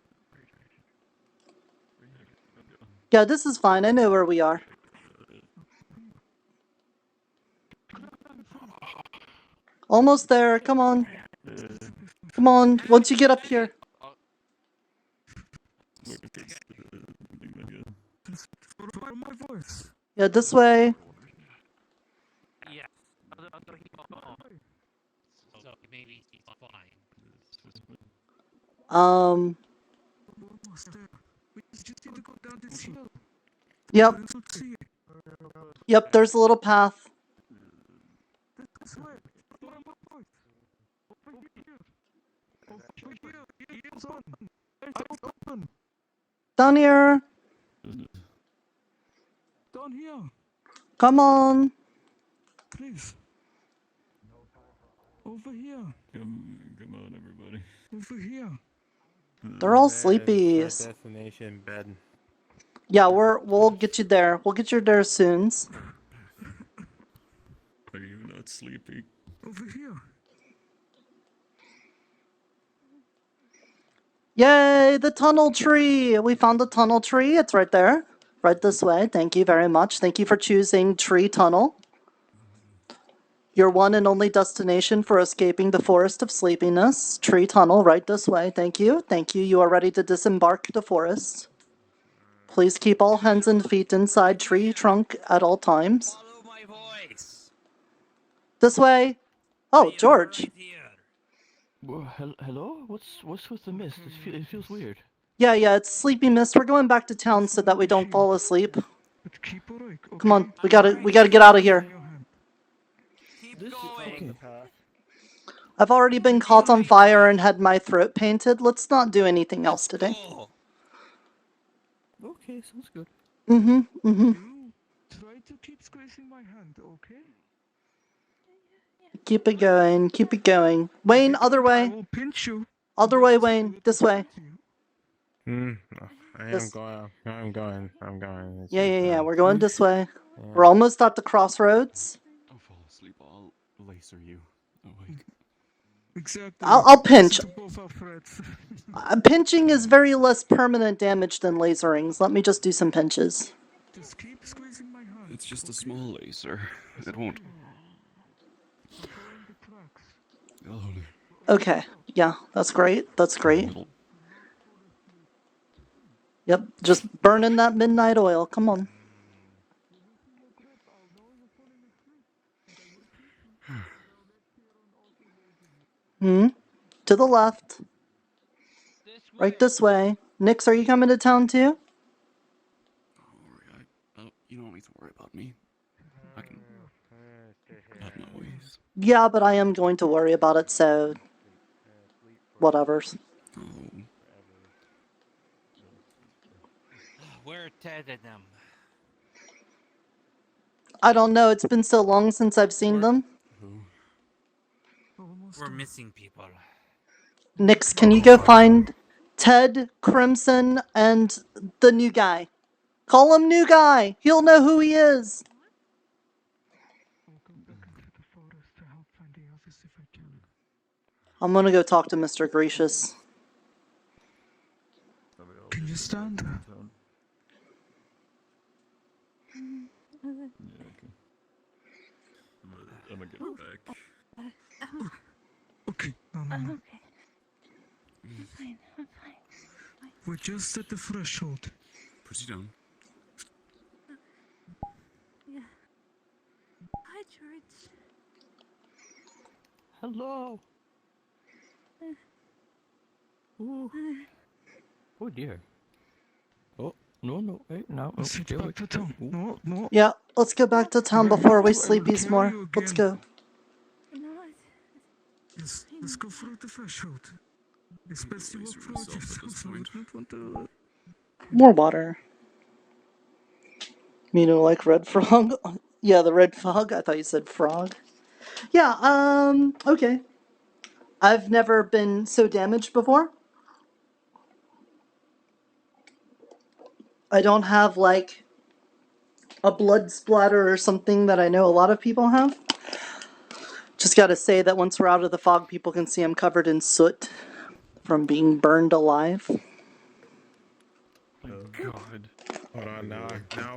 Yeah, this is fine. I know where we are. Almost there. Come on. Come on. Once you get up here. Follow my voice. Yeah, this way. Yes. So maybe he's fine. Almost there. We just need to go down this hill. Yep. See it. Yep, there's a little path. This way. Follow my voice. Over here. Over here. Ears on. Eyes open. Down here. Down here. Come on. Please. Over here. Come on, everybody. Over here. They're all sleepy. Destination bed. Yeah, we'll get you there. We'll get you there soon. Are you not sleepy? Over here. Yay, the tunnel tree! We found the tunnel tree. It's right there. Right this way. Thank you very much. Thank you for choosing Tree Tunnel. Your one and only destination for escaping the Forest of Sleepiness. Tree Tunnel, right this way. Thank you. Thank you. You are ready to disembark the forest. Please keep all hands and feet inside tree trunk at all times. Follow my voice. This way. Oh, George. Well, hello? What's with the mist? It feels weird. Yeah, it's sleepy mist. We're going back to town so that we don't fall asleep. Come on, we gotta get out of here. Okay. I've already been caught on fire and had my throat painted. Let's not do anything else today. Okay, sounds good. Try to keep squeezing my hand, okay? Keep it going, keep it going. Wayne, other way. I will pinch you. Other way, Wayne. This way. I am going. I'm going. It's Yeah. We're going this way. We're almost at the crossroads. Don't fall asleep. I'll laser you awake. Exactly. I'll pinch. To both our threats. Pinching is very less permanent damage than laserings. Let me just do some pinches. Just keep squeezing my hand. It's just a small laser. It won't. Okay. Yeah, that's great. That's great. Yep, just burning that midnight oil. Come on. To the left. Right this way. Nix, are you coming to town too? You don't need to worry about me. I can have my ways. Yeah, but I am going to worry about it, so whatevers. Where are Ted and them? I don't know. It's been so long since I've seen them. We're missing people. Nix, can you go find Ted, Crimson, and the new guy? Call him new guy. He'll know who he is. I'm gonna go talk to Mr. Gracious. Can you stand? Yeah, okay. I'm gonna get back. Okay, no. Okay. I'm fine. We're just at the threshold. Put it down. Yeah. Hi, George. Hello. Oh dear. Oh, no, hey, no. Let's get back to town. No. Yeah, let's go back to town before we sleepies more. Let's go. Yes, let's go through the threshold. It's best you walk through it yourself. I would not want to... More water. You know, like red frog? Yeah, the red fog. I thought you said frog. Yeah, okay. I've never been so damaged before. I don't have, like, a blood splatter or something that I know a lot of people have. Just gotta say that once we're out of the fog, people can see I'm covered in soot from being burned alive. Oh God. Hold on, now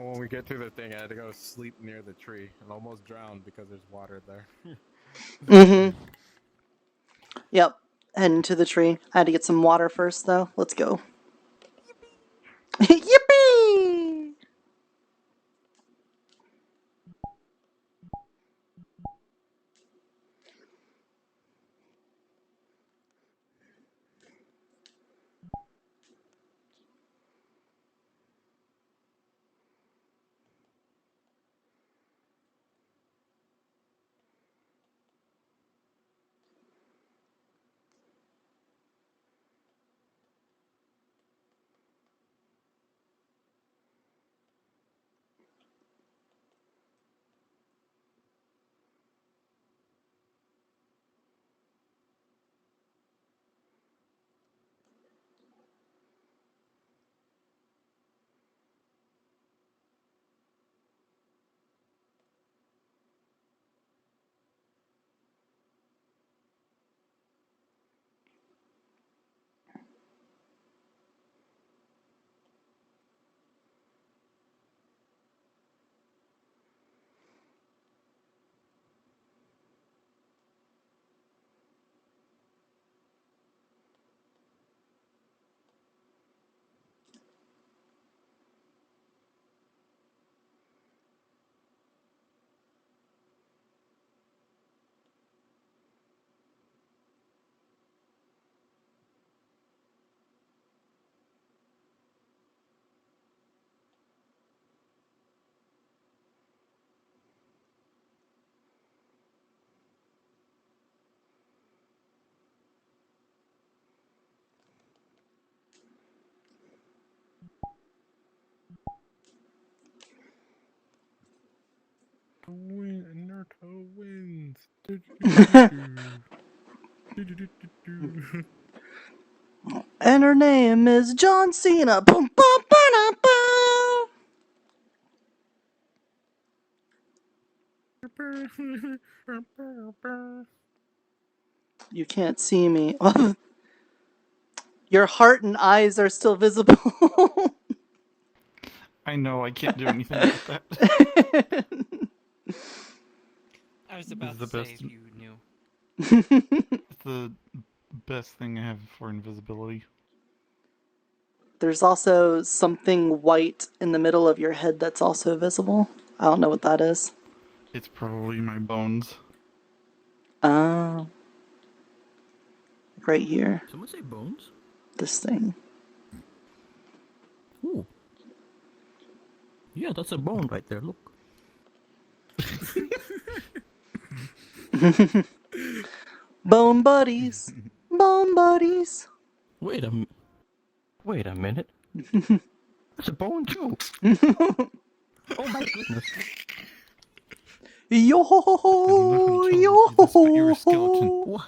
when we get through the thing, I had to go sleep near the tree and almost drowned because there's water there. Mm-hmm. Yep, heading to the tree. I had to get some water first, though. Let's go. Yippee! Nirta wins. And her name is John Cena. Boom, ba, ba, da, ba. You can't see me. Your heart and eyes are still visible. I know, I can't do anything about that. I was about to say if you knew. It's the best thing I have for invisibility. There's also something white in the middle of your head that's also visible. I don't know what that is. It's probably my bones. Oh. Right here. Someone say bones? This thing. Ooh. Yeah, that's a bone right there, look. Bone buddies. Bone buddies. Wait a minute. That's a bone too. Oh my goodness. Yo ho ho ho. Yo ho ho ho.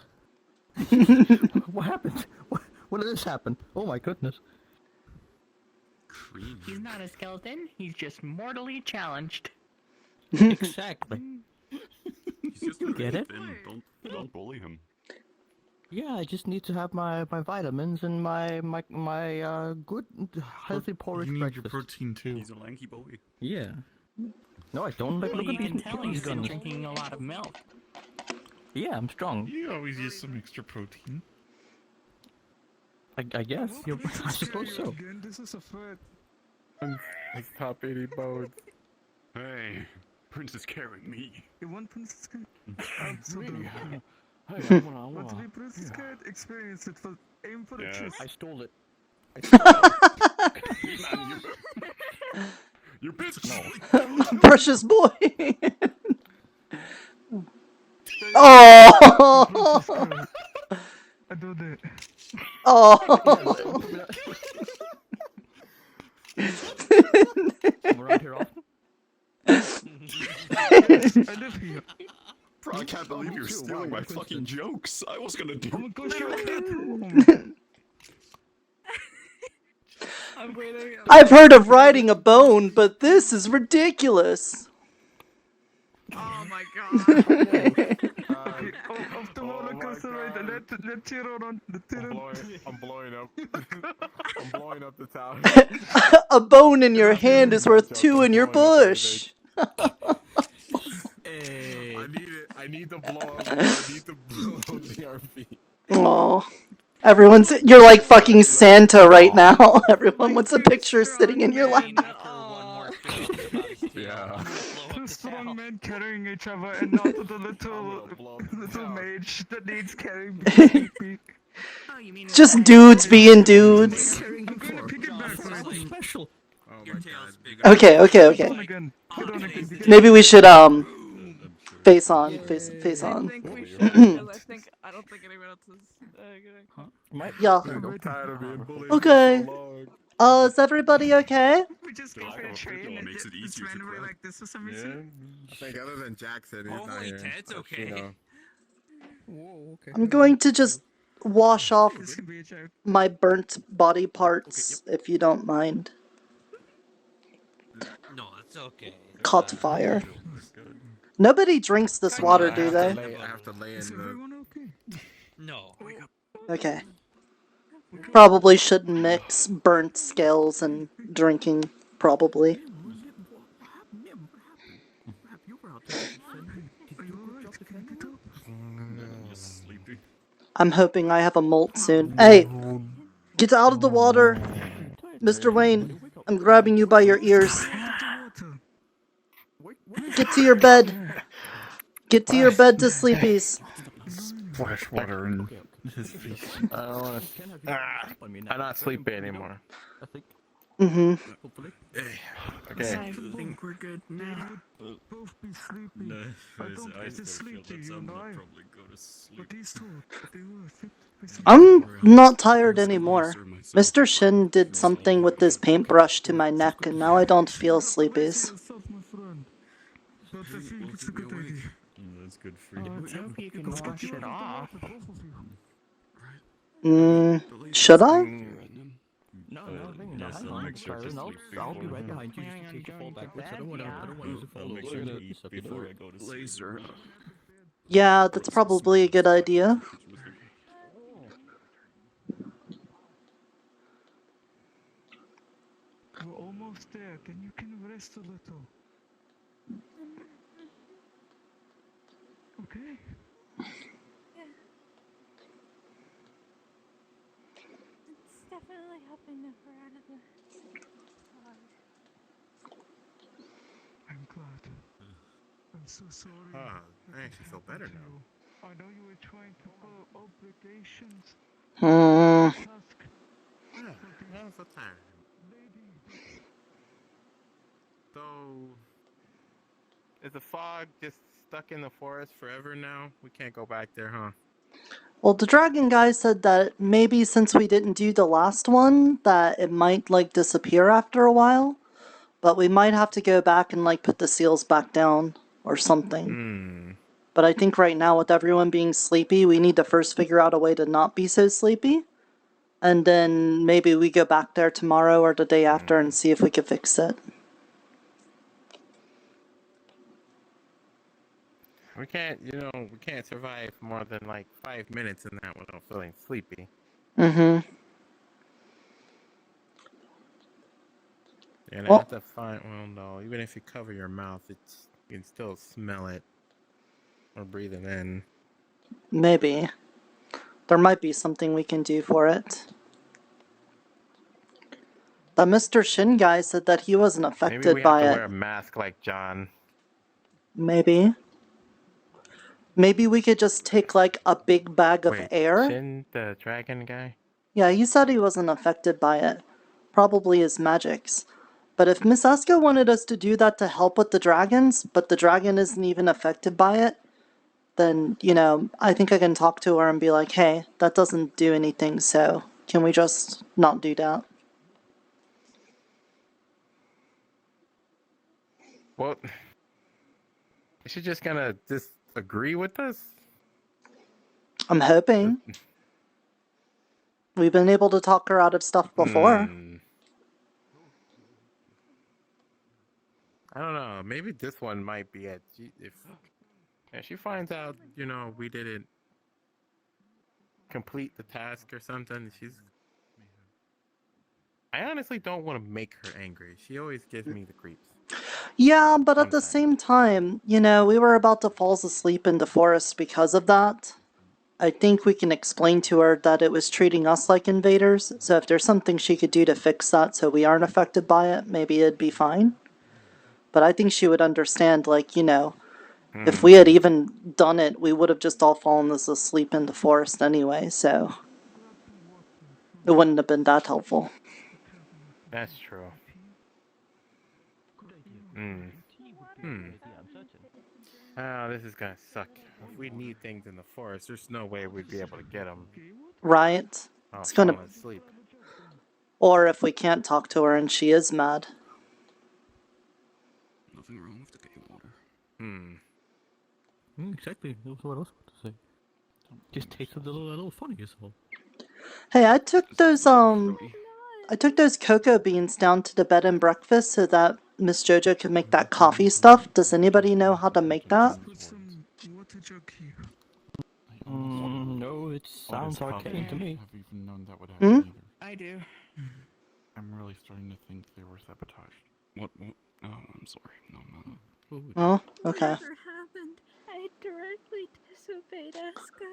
What happened? What did this happen? Oh my goodness. He's not a skeleton. He's just mortally challenged. Exactly. He's just Get it? Don't bully him. Yeah, I just need to have my vitamins and my good healthy porridge You need breakfast. your protein too. He's a lanky boy. Yeah. No, I don't. Look You at can these tell these he's been guns. drinking a lot of milk. Yeah, I'm strong. You always use some extra protein. I guess. I suppose so. Again, this is a threat. It's top 80 bones. Hey, Prince is carrying me. You want Princess Cat? Absolutely. Hey, Want to be Princess Cat? Experience it. Aim for the Yes. chest. I stole it. Man, you bitch. No. Precious boy. Oh. I do that. Oh. Around here often? I live here. Bro, I can't believe you're stealing my fucking jokes. I was gonna do I'm gonna show I'm waiting. I've heard of riding a bone, but this is ridiculous. Oh my god. Okay, off the roller coaster ride. Let's hear it on the I'm blowing up. I'm blowing up the town. A bone in your hand is worth 2 in your bush. Hey. I need to blow up. I need to blow up the RV. Oh, you're like fucking Santa right now. Everyone wants a picture sitting in your lap. Yeah. Two strong men carrying each other and not the little mage that needs carrying. Just dudes being dudes. I'm gonna piggyback. Special. Oh my god. Okay. Maybe we should face on. I don't think anyone else is gonna. Yeah. I'm tired of being bullied. Okay. Is everybody okay? We just go for a train and it's randomly like this for some reason. I think other than Jackson, he's not here. Ted's okay. You know. Whoa, okay. I'm going to just wash off This can be a joke. my burnt body parts, if you don't mind. No, it's okay. Caught fire. Nobody drinks this water, do they? I have to lay in Is the. everyone okay? No. Okay. Probably shouldn't mix burnt scales and drinking, probably. I'm hoping I have a molt soon. Hey! Get out of the water! Mr. Wayne, I'm grabbing you by your ears. Get to your bed! Get to your bed to sleepies. Splash water in his face. I don't want to. I'm not sleepy anymore. Mm-hmm. Okay. I think we're good now. Both be sleepy. No, I don't I get still sleepy, feel that you some and will I. probably go to sleep. But these two, they were fit. I'm not tired anymore. Mr. Shin did something with his paintbrush to my neck, and now I don't feel sleepies. But I think it's a good idea. That's good for you. I hope you can wash it off. Should I? No, Yes, I'll make sure to sleep I'll be before- right behind you. Just take a fall backwards. I don't want you to fall I'll make over. sure to Suck eat it before up. I go to sleep. Yeah, that's probably a good idea. We're almost there. Then you can rest a little. Okay. It's definitely helping if we're out of the fog. I'm glad. I'm so sorry. I actually feel better now. I know you were trying to follow obligations. Hmm. Yeah, I'm so tired. So, is the fog just stuck in the forest forever now? We can't go back there, huh? Well, the dragon guy said that maybe since we didn't do the last one, that it might, like, disappear after a while. But we might have to go back and, like, put the seals back down or something. But I think right now, with everyone being sleepy, we need to first figure out a way to not be so sleepy. And then maybe we go back there tomorrow or the day after and see if we can fix it. We can't, we can't survive more than like 5 minutes in that without feeling sleepy. Mm-hmm. And Well, I have to find, well, no, even if you cover your mouth, you can still smell it or breathe it in. maybe. There might be something we can do for it. The Mr. Shin guy said that he wasn't Maybe affected we have by to it. wear a mask like John. Maybe. Maybe we could just take like a big bag of Wait, air. Shin, the dragon guy? Yeah, he said he wasn't affected by it. Probably his magics. But if Miss Asuka wanted us to do that to help with the dragons, but the dragon isn't even affected by it, then, I think I can talk to her and be like, hey, that doesn't do anything, so can we just not do that? Well, is she just gonna disagree with us? I'm hoping. We've been able to talk her out of stuff before. I don't know. Maybe this one might be it. If she finds out, we didn't complete the task or something, I honestly don't want to make her angry. She always gives me the creeps. Yeah, but at the same time, we were about to fall asleep in the forest because of that. I think we can explain to her that it was treating us like invaders, so if there's something she could do to fix that so we aren't affected by it, maybe it'd be fine. But I think she would understand, if we had even done it, we would have just all fallen asleep in the forest anyway, so it wouldn't have been that helpful. That's true. Oh, this is gonna suck. If we need things in the forest, there's no way we'd be able to get them. Right? It's gonna... Asleep. Or if we can't talk to her and she is mad. Nothing wrong with the gay water. Exactly. That's what I was about to say. Just tasted a little funny as well. Hey, I took those cocoa beans down to the bed and breakfast so that Miss Jojo could make that coffee stuff. Does anybody know how to make that? No, it sounds arcane to me. Have even known that would happen either. I do. I'm really starting to think they were sabotaged. What? Oh, I'm sorry. No. Oh, okay. Whatever happened, I directly disobeyed Asuka.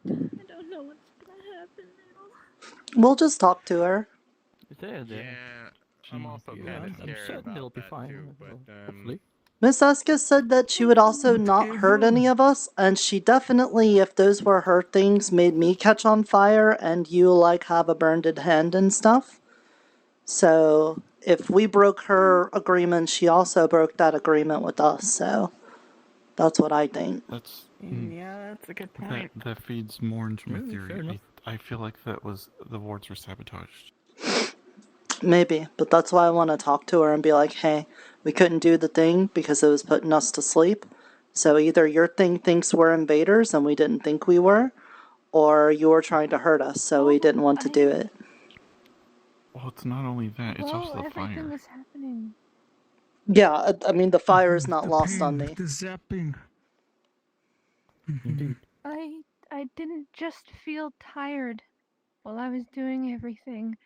I don't know what's gonna happen now. We'll just talk to her. Yeah, I'm also kind of scared. I'm certain it'll be fine. Too, but, Hopefully. Miss Asuka said that she would also not hurt any of us, and she definitely, if those were her things, made me catch on fire and you, have a burned hand and stuff. So, if we broke her agreement, she also broke that agreement with us, so that's what I think. Yeah, that's a good point. That feeds more into my theory. I feel like the wards were sabotaged. Maybe, but that's why I want to talk to her and be like, hey, we couldn't do the thing because it was putting us to sleep. So either your thing thinks we're invaders and we didn't think we were, or you were trying to hurt us, so we didn't want to do it. Well, it's not only that, it's also the everything fire. was happening. Yeah, I mean, the fire is not lost on me. The zapping. Indeed. I didn't just feel tired while I was doing everything.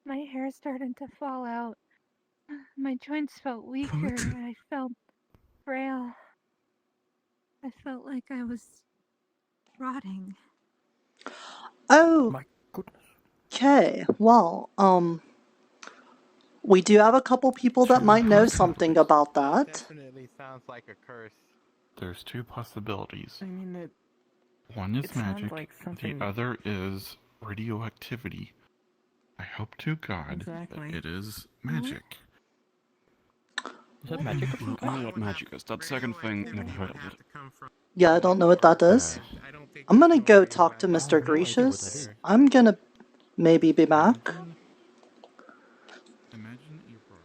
My hair started to fall out. My joints felt weaker. I felt frail. I felt like I was rotting. Oh, my goodness. Okay, well, we do have a couple people that might know something about that. Definitely sounds like a curse. There's two possibilities. I mean, One is it sounds magic, like something... the other is radioactivity. I hope to God Exactly. that it is magic. Is that magic? I don't know what magic is. That second thing, never heard of it. Yeah, I don't know what that is. I'm gonna go talk to Mr. Gracious. I'm gonna maybe be back. Imagine you broke.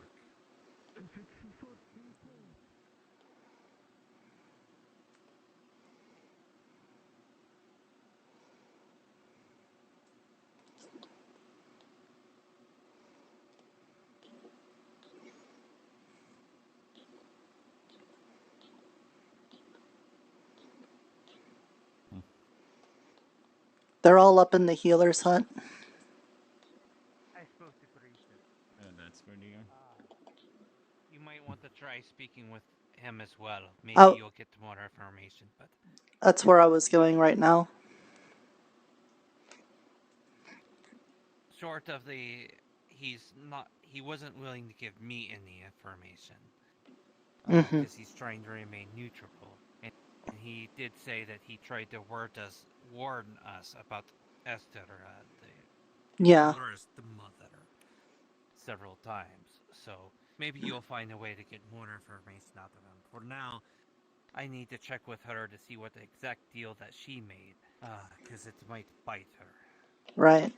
They're all up in the healer's hut. I spoke to Christian. That's where they are. You might want to try speaking with him as well. Maybe Oh. you'll get more information, but That's where I was going right now. short of he wasn't willing to give me any information. Because he's trying to remain neutral. And he did say that he tried to warn us about Esther, the mother, several times. So maybe you'll find a way to get more information out of him. For now, I need to check with her to see what the exact deal that she made, because it might bite her. Right.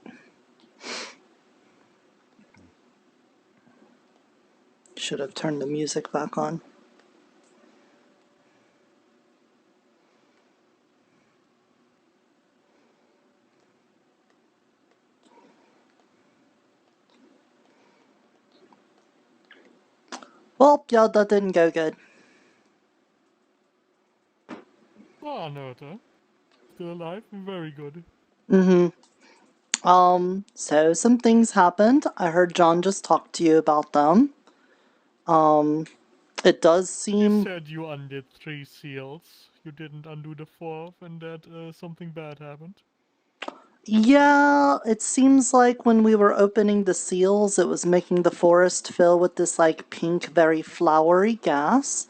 Should have turned the music back on. Well, yeah, that didn't go good. Ah, Nirta. Still alive? Very good. So some things happened. I heard John just talk to you about them. It does seem... You said you undid 3 seals. You didn't undo the 4th, and that something bad happened. Yeah, it seems like when we were opening the seals, it was making the forest fill with this, like, pink, very flowery gas.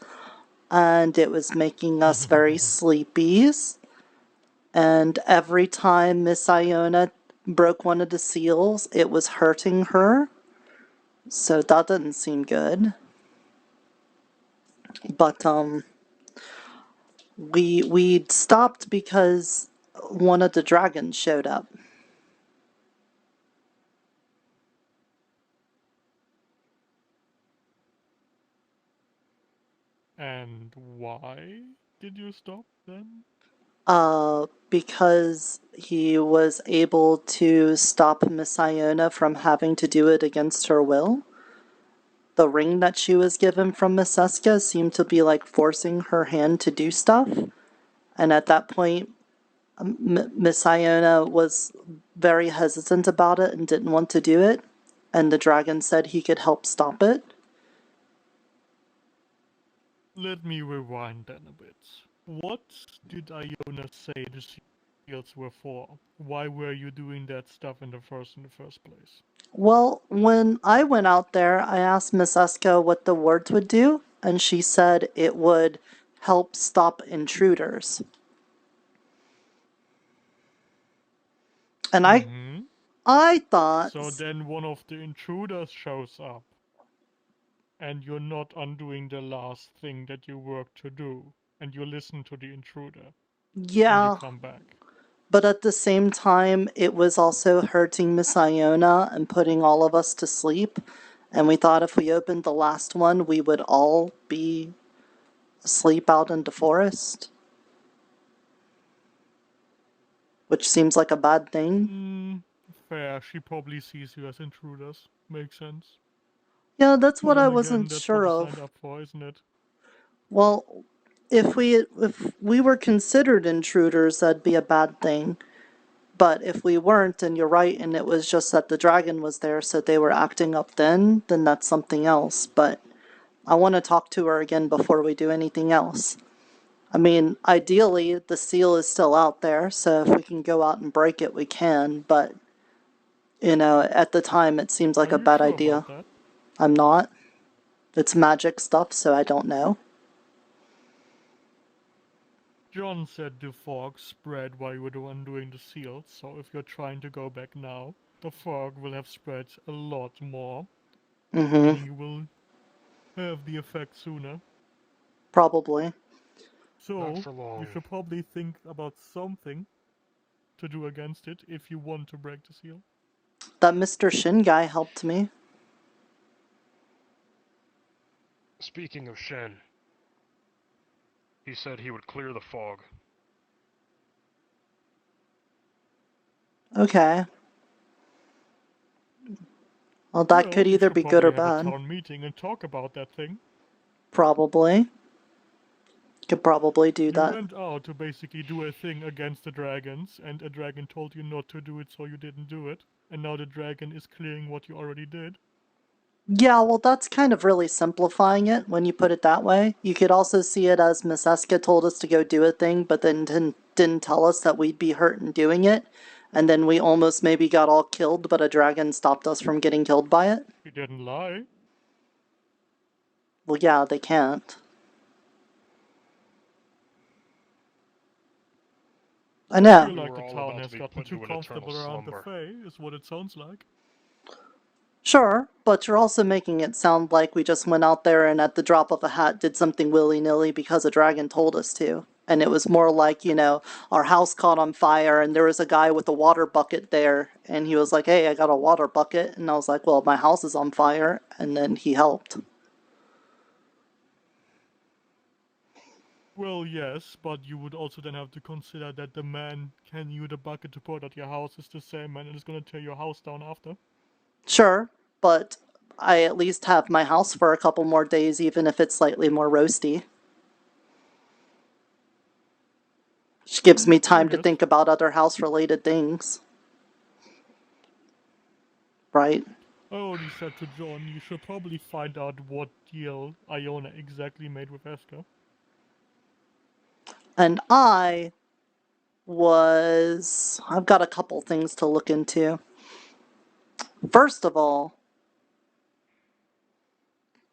And it was making us very sleepies. And every time Miss Iona broke one of the seals, it was hurting her. So that didn't seem good. But, we stopped because one of the dragons showed up. And why did you stop then? Because he was able to stop Miss Iona from having to do it against her will. The ring that she was given from Miss Eska seemed to be like forcing her hand to do stuff. And at that point, Miss Iona was very hesitant about it and didn't want to do it. And the dragon said he could help stop it. Let me rewind then a bit. What did Iona say the seals were for? Why were you doing that stuff in the first place? Well, when I went out there, I asked Miss Eska what the words would do, and she said it would help stop intruders. And I thought... So then one of the intruders shows up. And you're not undoing the last thing that you worked to do. And you listen to the intruder. Yeah. And you come back. But at the same time, it was also hurting Miss Iona and putting all of us to sleep. And we thought if we opened the last one, we would all be asleep out in the forest. Which seems like a bad thing. Fair. She probably sees you as intruders. Makes sense. Yeah, that's what I Again, wasn't that's sure what of. you signed up for, isn't it? Well, if we were considered intruders, that'd be a bad thing. But if we weren't, and you're right, and it was just that the dragon was there, so they were acting up then that's something else. But I want to talk to her again before we do anything else. I mean, ideally, the seal is still out there, so if we can go out and break it, we can. But, you know, at the time, it seems like a bad idea. About that? I'm not. It's magic stuff, so I don't know. John said the fog spread while you were undoing the seal, so if you're trying to go back now, the fog will have spread a lot more. And you will have the effect sooner. Probably. So, you should probably think about something to do against it if you want to break the seal. That Mr. Shin guy helped me. Speaking of Shen, he said he would clear the fog. Okay. Well, that could either be good or bad. Have a town meeting and talk about that thing. Probably. Could probably do You that. went out to basically do a thing against the dragons, and a dragon told you not to do it, so you didn't do it. And now the dragon is clearing what you already did. Yeah, well, that's kind of really simplifying it when you put it that way. You could also see it as Miss Eska told us to go do a thing, but then didn't tell us that we'd be hurt in doing it. And then we almost maybe got all killed, but a dragon stopped us from getting killed by it. You didn't lie. Well, yeah, they can't. I know. I feel like the town has gotten too comfortable around the Fae, is what it sounds like. Sure, but you're also making it sound like we just went out there and at the drop of a hat did something willy-nilly because a dragon told us to. And it was more like, you know, our house caught on fire and there was a guy with a water bucket there and he was like, hey, I got a water bucket. And I was like, well, my house is on fire. And then he helped. Well, yes, but you would also then have to consider that the man handing you the bucket to put at your house is the same man and is gonna tear your house down after. Sure, but I at least have my house for a couple more days, even if it's slightly more roasty. Which gives me time to think about other house-related things. Right? I already said to John, you should probably find out what deal Iona exactly made with Eska. And I've got a couple things to look into. First of all,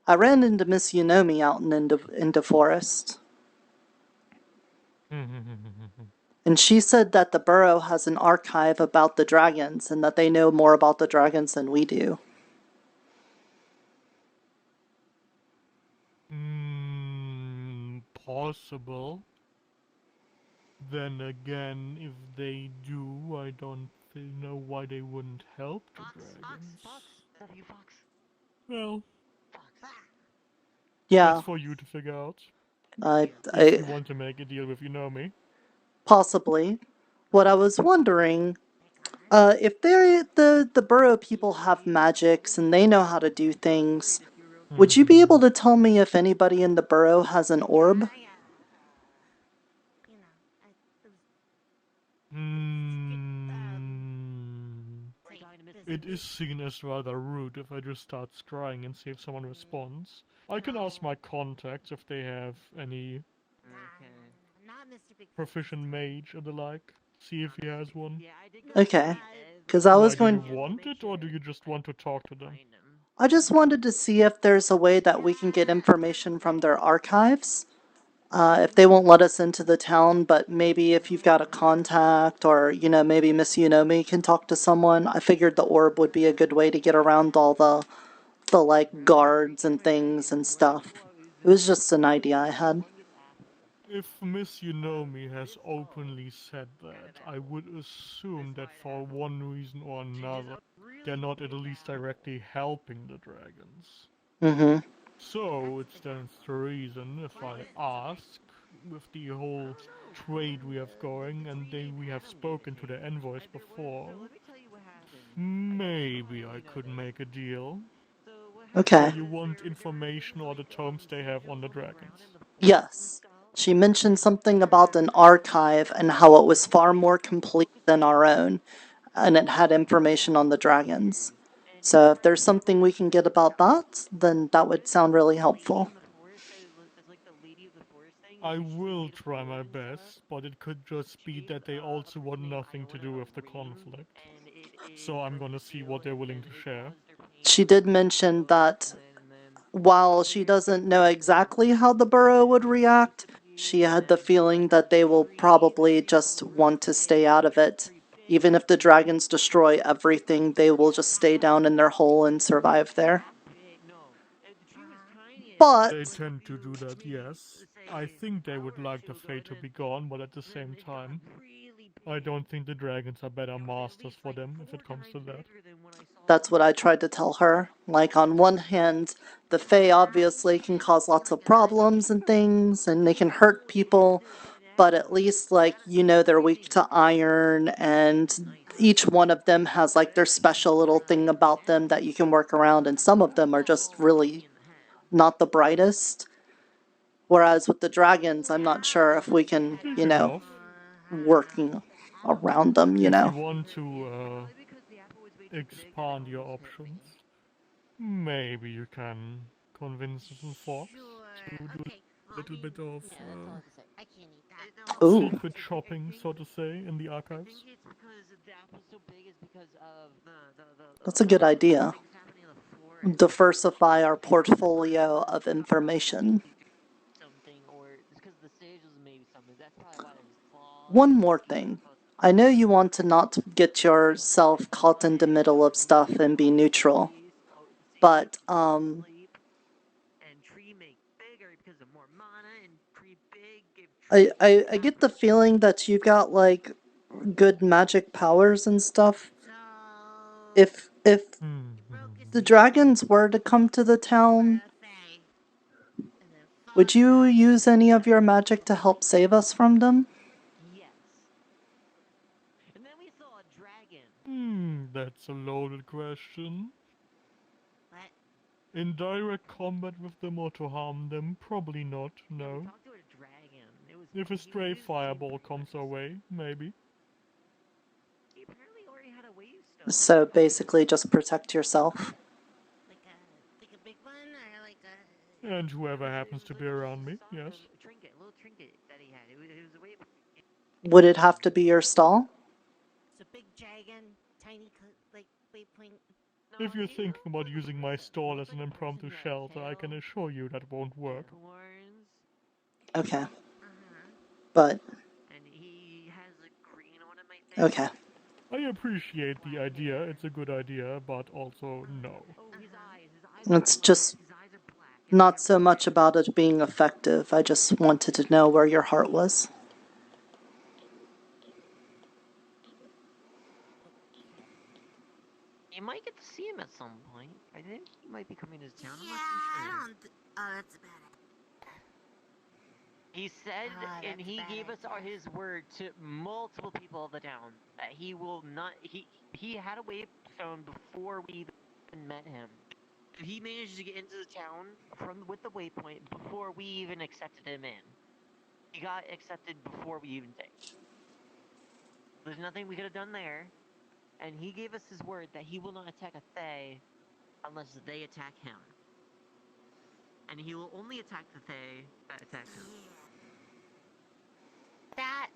I ran into Miss Yunomi out into Forest. And she said that the Burrow has an archive about the dragons and that they know more about the dragons than we do. Possible. Then again, if they do, I don't know why they wouldn't help the dragons. Well, yeah. That's for you to figure out. If you want to make a deal with Yunomi. Possibly. What I was wondering, if the Burrow people have magics and they know how to do things, would you be able to tell me if anybody in the Burrow has an orb? It is seen as rather rude if I just start scrying and see if someone responds. I can ask my contacts if they have any proficient mage or the like. See if he has one. Okay. Because I was going... Do you want it, or do you just want to talk to them? I just wanted to see if there's a way that we can get information from their archives. If they won't let us into the town, but maybe if you've got a contact or, you know, maybe Miss Yunomi can talk to someone. I figured the orb would be a good way to get around all the like, guards and things and stuff. It was just an idea I had. If Miss Yunomi has openly said that, I would assume that for one reason or another, they're not at least directly helping the dragons. Mm-hmm. So, it stands to reason if I ask, with the whole trade we have going, and we have spoken to the envoys before, maybe I could make a deal. Okay. So you want information or the tomes they have on the dragons? Yes. She mentioned something about an archive and how it was far more complete than our own, and it had information on the dragons. So if there's something we can get about that, then that would sound really helpful. I will try my best, but it could just be that they also want nothing to do with the conflict. So I'm gonna see what they're willing to share. She did mention that while she doesn't know exactly how the Burrow would react, she had the feeling that they will probably just want to stay out of it. Even if the dragons destroy everything, they will just stay down in their hole and survive there. But they tend to do that, yes. I think they would like the Fae to be gone, but at the same time, I don't think the dragons are better masters for them if it comes to that. That's what I tried to tell her. Like, on one hand, the Fae obviously can cause lots of problems and things, and they can hurt people, but at least, like, you know, they're weak to iron, and each one of them has, like, their special little thing about them that you can work around, and some of them are just really not the brightest. Whereas with the dragons, I'm not sure if we can, you know, working around them, you If know. you want to expand your options, maybe you can convince the fox to do a little bit of Ooh. secret shopping, so to say, in the archives. That's a good idea. Diversify our portfolio of information. One more thing. I know you want to not get yourself caught in the middle of stuff and be neutral. But, I get the feeling that you got, like, good magic powers and stuff. If the dragons were to come to the town, would you use any of your magic to help save us from them? That's a loaded question. In direct combat with them or to harm them, probably not, no. If a stray fireball comes our way, maybe. So basically just protect yourself. And whoever happens to be around me, yes. Would it have to be your stall? It's a big dragon, tiny, like, waypoint. If you're thinking about using my stall as an impromptu shelter, I can assure you that won't work. Okay. But... Okay. I appreciate the idea, it's a good idea, but also no. It's just not so much about it being effective. I just wanted to know where your heart was. You might get to see him at some point. I think he might be coming to town. Yeah, I don't. Oh, that's about it. He said, and he gave us his word to multiple people of the town that he will not. He had a waystone before we even met him. He managed to get into the town with the waypoint before we even accepted him in. He got accepted before we even did. There's nothing we could have done there, and he gave us his word that he will not attack a Fae unless they attack him. And he will only attack the Fae that attack him. That,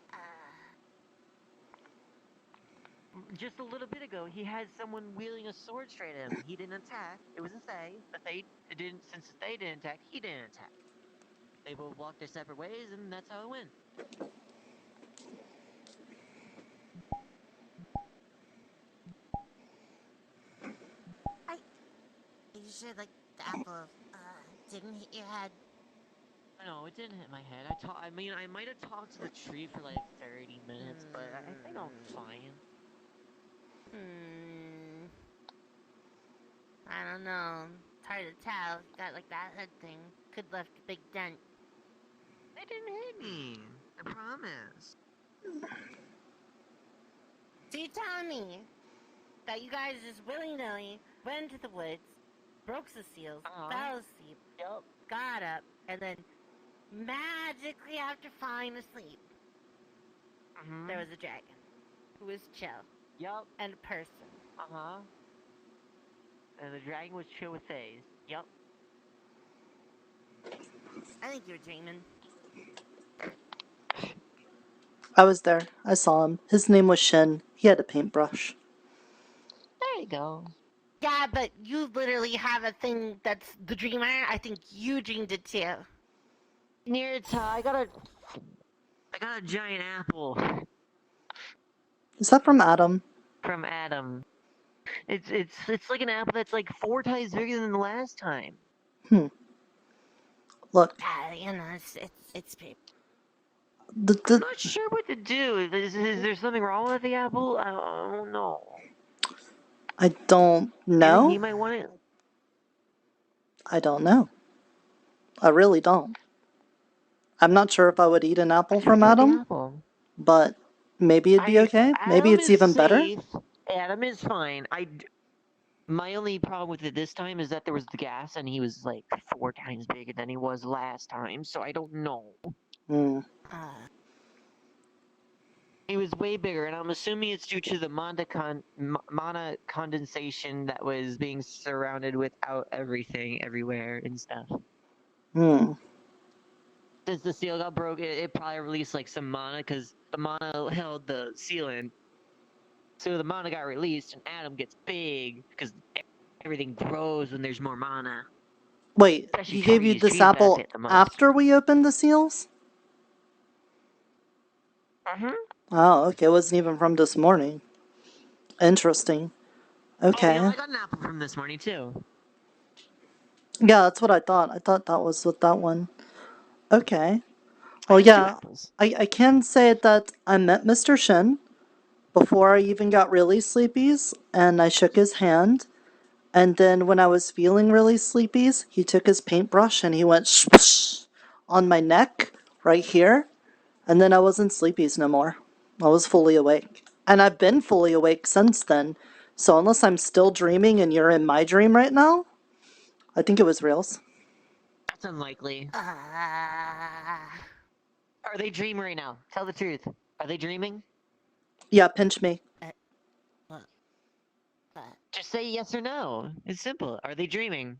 Just a little bit ago, he had someone wielding a sword straight at him. He didn't attack. It was a Fae. The Fae didn't. Since the Fae didn't attack, he didn't attack. They both walked their separate ways, and that's how it went. You said, like, the apple, didn't hit your head. No, it didn't hit my head. I mean, I might have talked to the tree for like 30 minutes, but I think I'm fine. I don't know. It's hard to tell. Got, like, that head thing. Could left a big dent. It didn't hit me. I promise. So you're telling me that you guys just willy-nilly went into the woods, broke the seals, fell asleep, got up, and then magically after falling asleep, there was a dragon who was chill. Yup. And a person. And the dragon was chill with Faze. Yup. I think you're dreaming. I was there. I saw him. His name was Shin. He had a paintbrush. There you go. Yeah, but you literally have a thing that's the dreamer. I think you dreamed it too. Nirta, I got a giant apple. Is that from Adam? From Adam. It's like an apple that's like 4 times bigger than the last time. Look. You know, it's paper. I'm not sure what to do. Is there something wrong with the apple? I don't know. I don't know. He might want it. I don't know. I really don't. I'm not sure if I would eat an apple from Adam, but maybe it'd be okay. Maybe it's even better. Adam is fine. My only problem with it this time is that there was the gas, and he was like 4 times bigger than he was last time. So I don't know. Hmm. He was way bigger, and I'm assuming it's due to the mana condensation that was being surrounded without everything everywhere and stuff. Hmm. Since the seal got broke, it probably released like some mana because the mana held the seal in. So the mana got released, and Adam gets big because everything grows when there's more mana. Wait, Especially he gave you trees. this Trees apple benefit the most. after we opened the seals? Oh, okay. It wasn't even from this morning. Interesting. Okay. Oh, yeah, I got an apple from this morning too. Yeah, that's what I thought. I thought that was with that one. Okay. Well, yeah, I can say that I met Mr. Shin before I even got really sleepies, and I shook his hand. And then when I was feeling really sleepies, he took his paintbrush and he went swoosh on my neck right here. And then I wasn't sleepies no more. I was fully awake. And I've been fully awake since then. So unless I'm still dreaming and you're in my dream right now, I think it was reals. That's unlikely. Are they dreaming right now? Tell the truth. Are they dreaming? Yeah, pinch me. Just say yes or no. It's simple. Are they dreaming?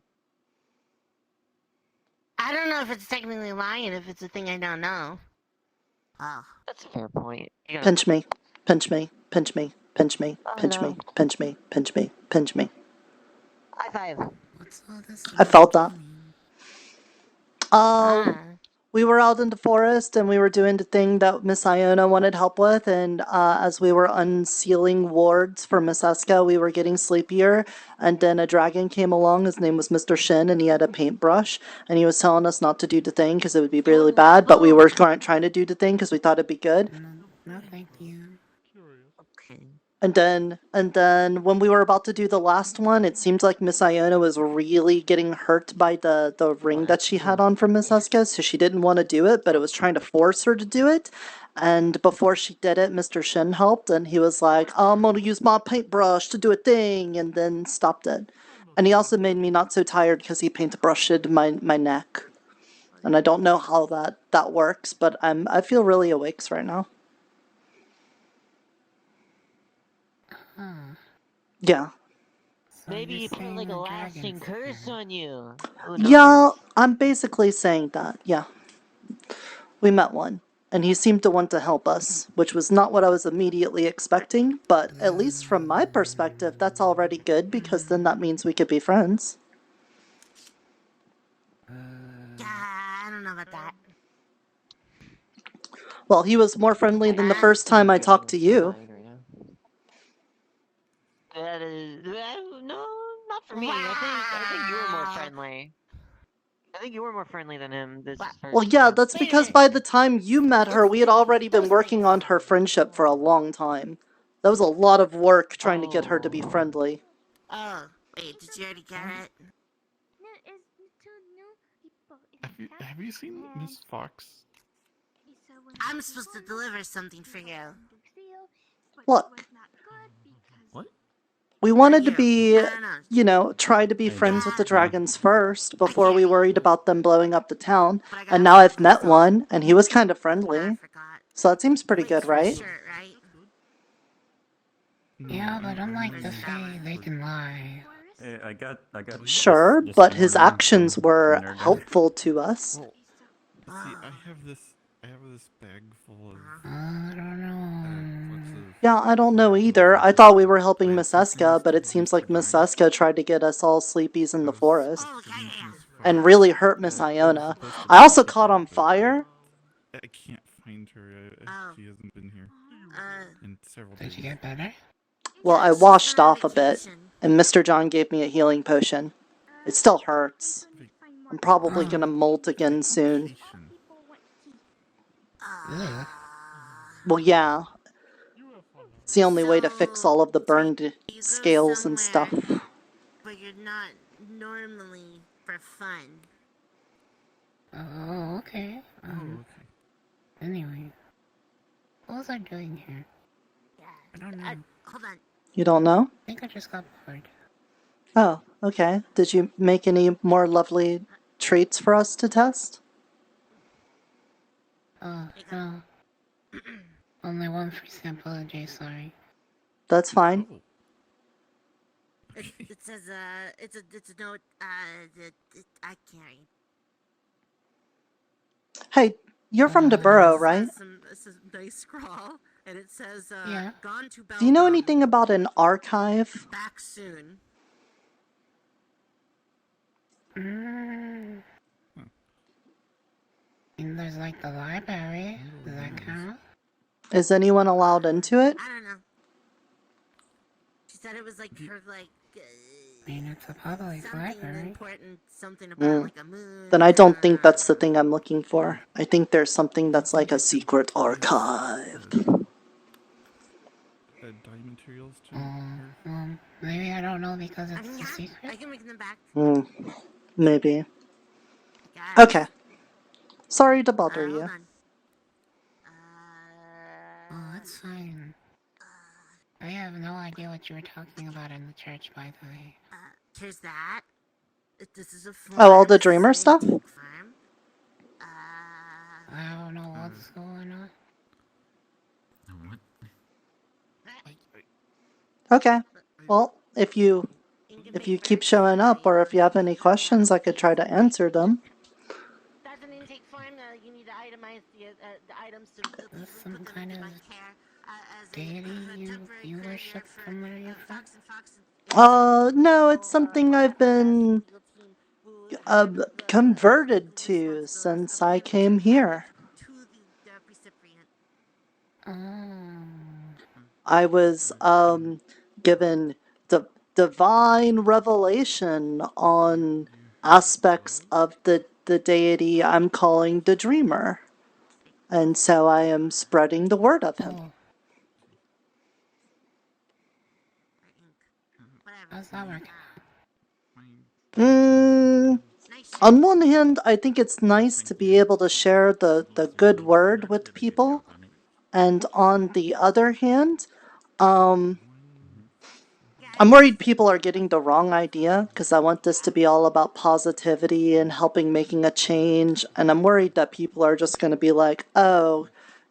I don't know if it's technically lying if it's a thing I don't know. Oh. That's a fair point. Pinch me. Pinch me. Pinch me. Pinch me. Pinch me. Pinch me. Pinch me. Pinch me. High five. I felt that. We were out in the forest and we were doing the thing that Miss Iona wanted help with, and as we were unsealing wards for Miss Eska, we were getting sleepier, and then a dragon came along. His name was Mr. Shin, and he had a paintbrush, and he was telling us not to do the thing because it would be really bad, but we were trying to do the thing because we thought it'd be good. No, thank you. And then when we were about to do the last one, it seemed like Miss Iona was really getting hurt by the ring that she had on from Miss Eska, so she didn't want to do it, but it was trying to force her to do it. And before she did it, Mr. Shin helped, and he was like, I'm gonna use my paintbrush to do a thing, and then stopped it. And he also made me not so tired because he paintbrushed my neck. And I don't know how that works, but I feel really awake right now. Yeah. Maybe he put like a lasting curse on you. Yeah, I'm basically saying that, yeah. We met one, and he seemed to want to help us, which was not what I was immediately expecting, but at least from my perspective, that's already good, because then that means we could be friends. Yeah, I don't know about that. Well, he was more friendly than the first time I talked to you. That is no, not for me. I think you were more friendly. I think you were more friendly than him this first Well, yeah, time. that's because by the time you met her, we had already been working on her friendship for a long time. That was a lot of work trying to get her to be friendly. Oh, wait, did you already get it? Have you seen Miss Fox? I'm supposed to deliver something for you. Look. What? We wanted to be, try to be friends with the dragons first, before we worried about them blowing up the town. And now I've met one, and he was kind of friendly. So that seems pretty good, right? Yeah, but unlike the Fae, they can lie. Hey, I got. Sure, but his actions were helpful to us. Well, see, I have this bag full of. I don't know. Yeah, I don't know either. I thought we were helping Miss Eska, but it seems like Miss Eska tried to get us all sleepies in the forest. And really hurt Miss Iona. I also caught on fire. I can't find her. She hasn't been here in several days. Did you get better? Well, I washed off a bit, and Mr. John gave me a healing potion. It still hurts. I'm probably gonna molt again soon. Well, yeah. It's the only way to fix all of the burned scales and stuff. But you're not normally for fun. Oh, okay. Anyway, what was I doing here? I don't know. Hold on. You don't know? I think I just got bored. Oh, okay. Did you make any more lovely traits for us to test? Oh, no. Only one free sample a day, sorry. That's fine. It says, it's a note, I can't read. Hey, you're from DeBurrow, right? It's a nice scrawl, and it says, Yeah. gone to Belgium. Do you know anything about an archive? Back soon. And there's like the library. Does that count? Is anyone allowed into it? I don't know. She said it was like her, like, I mean, it's a public library. important, something about like a moon. Then I don't think that's the thing I'm looking for. I think there's something that's like a secret archive. Dye materials too. Maybe I don't know because it's a secret. I can make them back. Maybe. Okay. Sorry to bother you. Oh, that's fine. I have no idea what you were talking about in the church, by the way. Here's that. This is a form. Oh, all the dreamer stuff? I don't know what's going on. Okay. Well, if you keep showing up, or if you have any questions, I could try to answer them. That's an intake form. You need to itemize the items to put Some kind of deity you worship from where you're from? No, it's something I've been converted to since I came here. I was given the divine revelation on aspects of the deity I'm calling the Dreamer. And so I am spreading the word of him. How's that working? On one hand, I think it's nice to be able to share the good word with people. And on the other hand, I'm worried people are getting the wrong idea, because I want this to be all about positivity and helping making a change. And I'm worried that people are just going to be like, oh,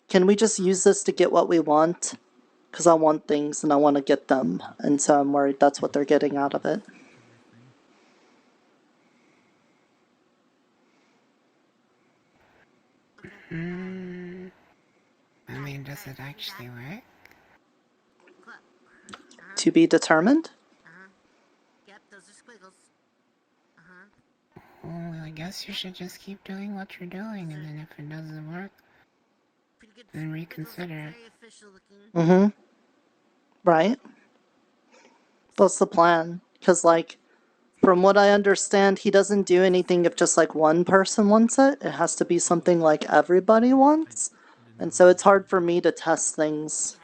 can we just use this to get what we want? Because I want things and I want to get them. And so I'm worried that's what they're getting out of it. I mean, does it actually work? To be determined? Yep, those are squiggles. Well, I guess you should just keep doing what you're doing, and then if it doesn't work, then reconsider. Right. That's the plan. Because, like, from what I understand, he doesn't do anything if just, like, one person wants it. It has to be something like everybody wants. And so it's hard for me to test things.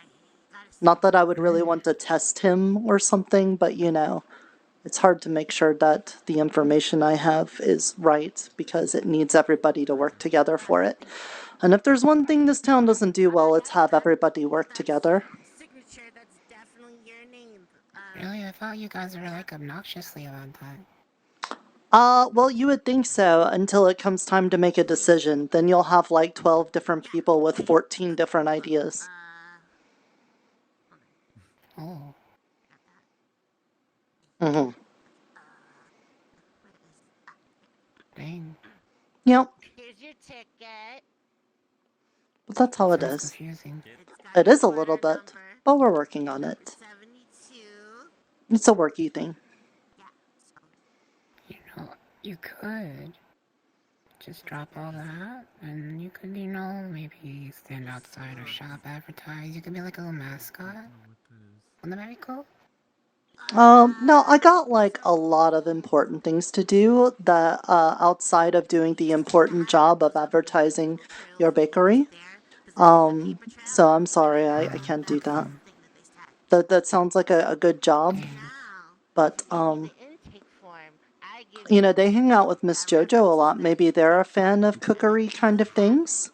Not that I would really want to test him or something, but, you know, it's hard to make sure that the information I have is right, because it needs everybody to work together for it. And if there's one thing this town doesn't do well, it's have everybody work together. Really? I thought you guys were, like, obnoxiously about that. Well, you would think so until it comes time to make a decision. Then you'll have, like, 12 different people with 14 different ideas. Oh. Dang. Yep. Here's your ticket. But that's how it is. Confusing. It is a little bit, but we're working on it. It's a worky thing. You know, you could just drop all that, and you could, you know, maybe stand outside or shop, advertise. You could be like a little mascot. Wouldn't that be cool? No, I got, like, a lot of important things to do that, outside of doing the important job of advertising your bakery. So I'm sorry, I can't do that. That sounds like a good job, but, you know, they hang out with Miss Jojo a lot. Maybe they're a fan of cookery kind of things.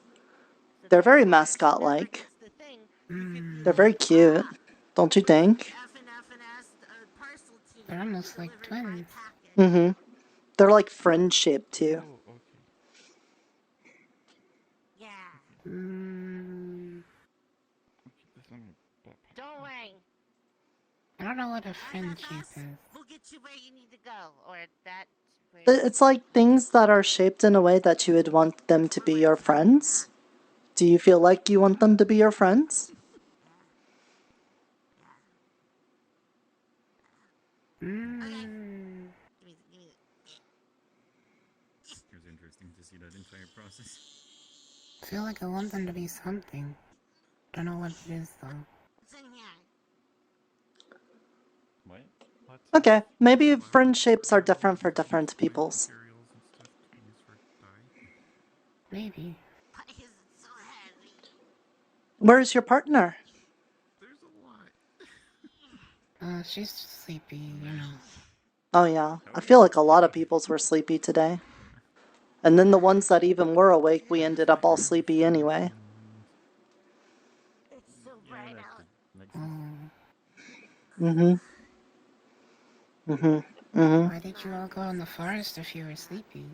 They're very mascot-like. They're very cute, don't you think? They're almost like twins. Mm-hmm. They're like friend-shaped too. Oh, okay. Yeah. Mm, Don't worry. I don't know what a friendship is. We'll get you where you need to go, or that. It's like things that are shaped in a way that you would want them to be your friends. Do you feel like you want them to be your friends? Mm. It was interesting to see that entire process. I feel like I want them to be something. Don't know what it is though. What? Okay, maybe friend shapes are different for different peoples. Maybe. Where's your partner? She's sleepy, you know. Oh yeah, I feel like a lot of peoples were sleepy today. And then the ones that even were awake, we ended up all sleepy anyway. It's so bright out. Mm-hmm. Mm-hmm. Mm-hmm. Why did you all go in the forest if you were sleepy?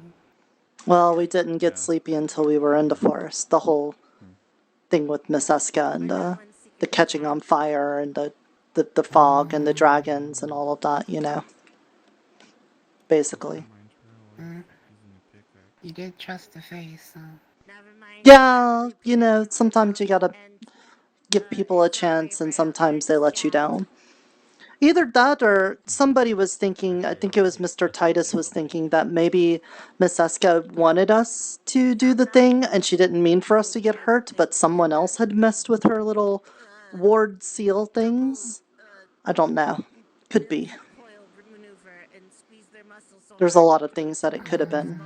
Well, we didn't get sleepy until we were in the forest. The whole thing with Miss Eska and the catching on fire and the fog and the dragons and all of that, you know. Basically. You did trust the face, so... Yeah, you know, sometimes you gotta give people a chance and sometimes they let you down. Either that or somebody was thinking, I think it was Mr. Titus was thinking that maybe Miss Eska wanted us to do the thing and she didn't mean for us to get hurt, but someone else had messed with her little ward seal things. I don't know. Could be. There's a lot of things that it could have been.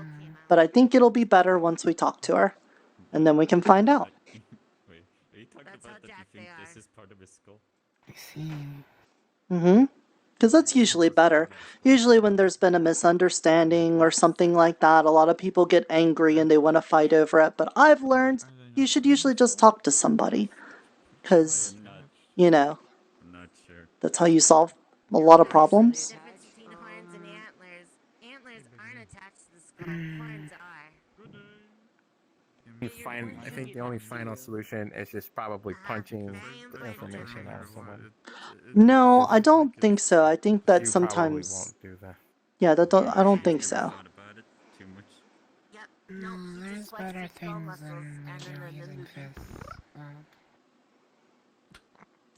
But I think it'll be better once we talk to her. And then we can find out. Wait, are you talking about that you think this is part of his skull? I see. Mm-hmm. Because that's usually better. Usually when there's been a misunderstanding or something like that, a lot of people get angry and they want to fight over it. But I've learned you should usually just talk to somebody. Because, you know, I'm not sure. that's how you solve a lot of problems. Antlers aren't attached to the skull. Horns are. I think the only final solution is just probably punching the information out of someone. No, I don't think so. I think that You sometimes... probably won't do that. Yeah, I don't think so. Too much. No, there's better things than using fists.